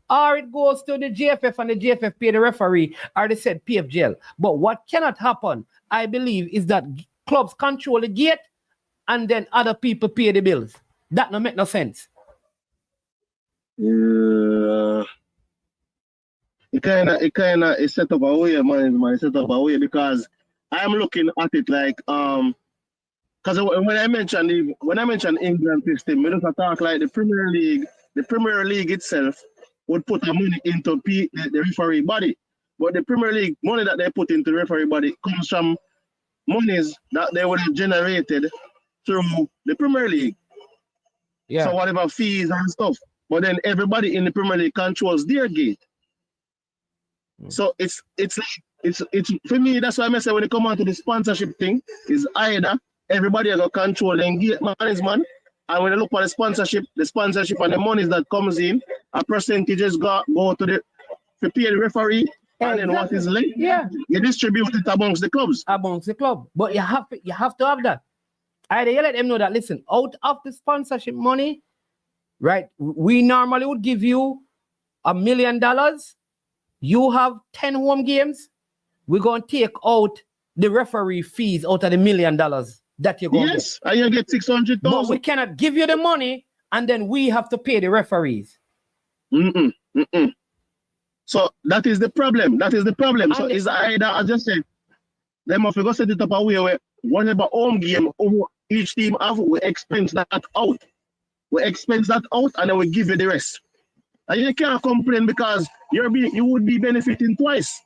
Speaker 5: or it goes to the JFF and the JFF pay the referee, or they said PFJL. But what cannot happen, I believe, is that clubs control the gate and then other people pay the bills. That don't make no sense.
Speaker 8: It kind of is set up a way, man. It's set up a way because I'm looking at it like because when I mention England system, we don't talk like the Premier League. The Premier League itself would put the money into the referee body, but the Premier League money that they put into the referee body comes from monies that they would have generated through the Premier League. Yeah. So whatever fees and stuff, but then everybody in the Premier League controls their gate. So it's for me. That's why I say when it come on to the sponsorship thing, is either everybody has a control and gate management, and when you look at the sponsorship and the monies that comes in, a percentages go to pay the referee, and then what is left, you distribute it amongst the clubs.
Speaker 5: But you have to have that. Either you let them know that, listen, out of the sponsorship money, right? We normally would give you $1 million. You have 10 home games, we're going to take out the referee fees out of the $1 million that you're going to get.
Speaker 8: And you get 600,000.
Speaker 5: But we cannot give you the money and then we have to pay the referees.
Speaker 8: So that is the problem. So it's either, I just said, they must go set it up a way where whenever home game, each team have, we expense that out. We expense that out and then we give you the rest. And you can't complain because you would be benefiting twice.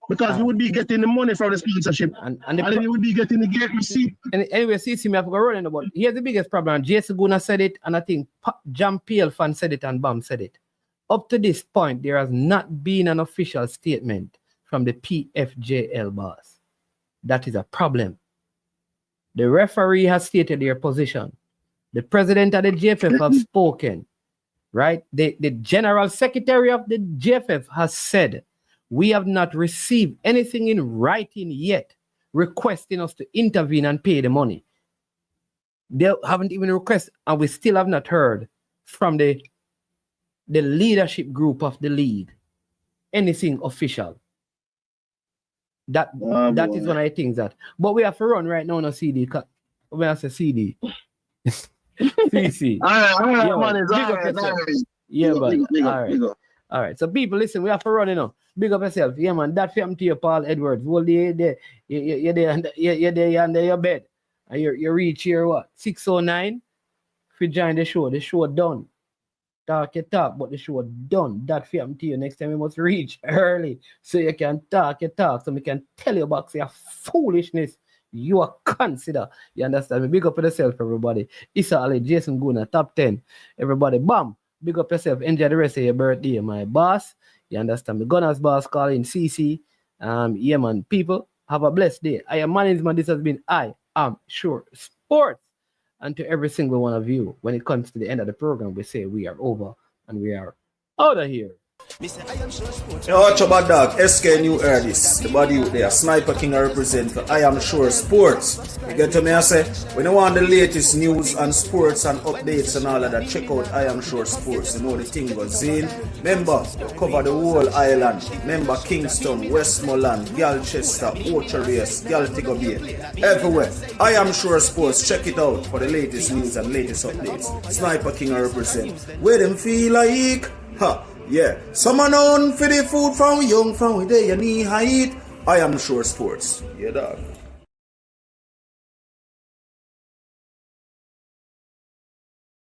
Speaker 8: Because you would be getting the money from the sponsorship and then you would be getting the gate receipt.
Speaker 5: And anyway, see me, I've got running about. Here's the biggest problem. Jason Guna said it, and I think Jam PL fan said it, and Bam said it. Up to this point, there has not been an official statement from the PFJL boss. That is a problem. The referee has stated their position. The president of the JFF have spoken. Right? The general secretary of the JFF has said, we have not received anything in writing yet requesting us to intervene and pay the money. They haven't even requested, and we still have not heard from the leadership group of the league anything official. That is one of the things that. But we have to run right now on a CD. When I say CD. CC. All right. So people, listen, we have to run, you know. Big up yourself. Yeah, man. That film to you, Paul Edwards. Well, you're there under your bed. And you reach here, what? 6:09. If you join the show done. Talk your talk, but the show done. That film to you. Next time you must reach early so you can talk your talk. So we can tell you about your foolishness you are consider. You understand me? Big up yourself, everybody. Issa Ali, Jason Guna, top 10. Everybody, bam. Big up yourself. Enjoy the rest of your birthday, my boss. You understand me? Gunner's boss calling CC. Yeah, man. People, have a blessed day. I am management. This has been I Am Sure Sports. And to every single one of you, when it comes to the end of the program, we say we are over and we are out of here.
Speaker 9: Yo, watch about dog, SK New heard this. The body out there, Sniper King I represent for I Am Sure Sports. You get to me, I say, when you want the latest news and sports and updates and all of that, check out I Am Sure Sports. You know the thing goes in. Remember, cover the whole island. Remember Kingston, Westmoreland, Galchester, Ocho-Rios, Galtigo Bay, everywhere. I Am Sure Sports. Check it out for the latest news and latest updates. Sniper King I represent. Where them feel like, ha. Yeah, someone on for the food from young, from where they knee height. I Am Sure Sports. Yeah, dog.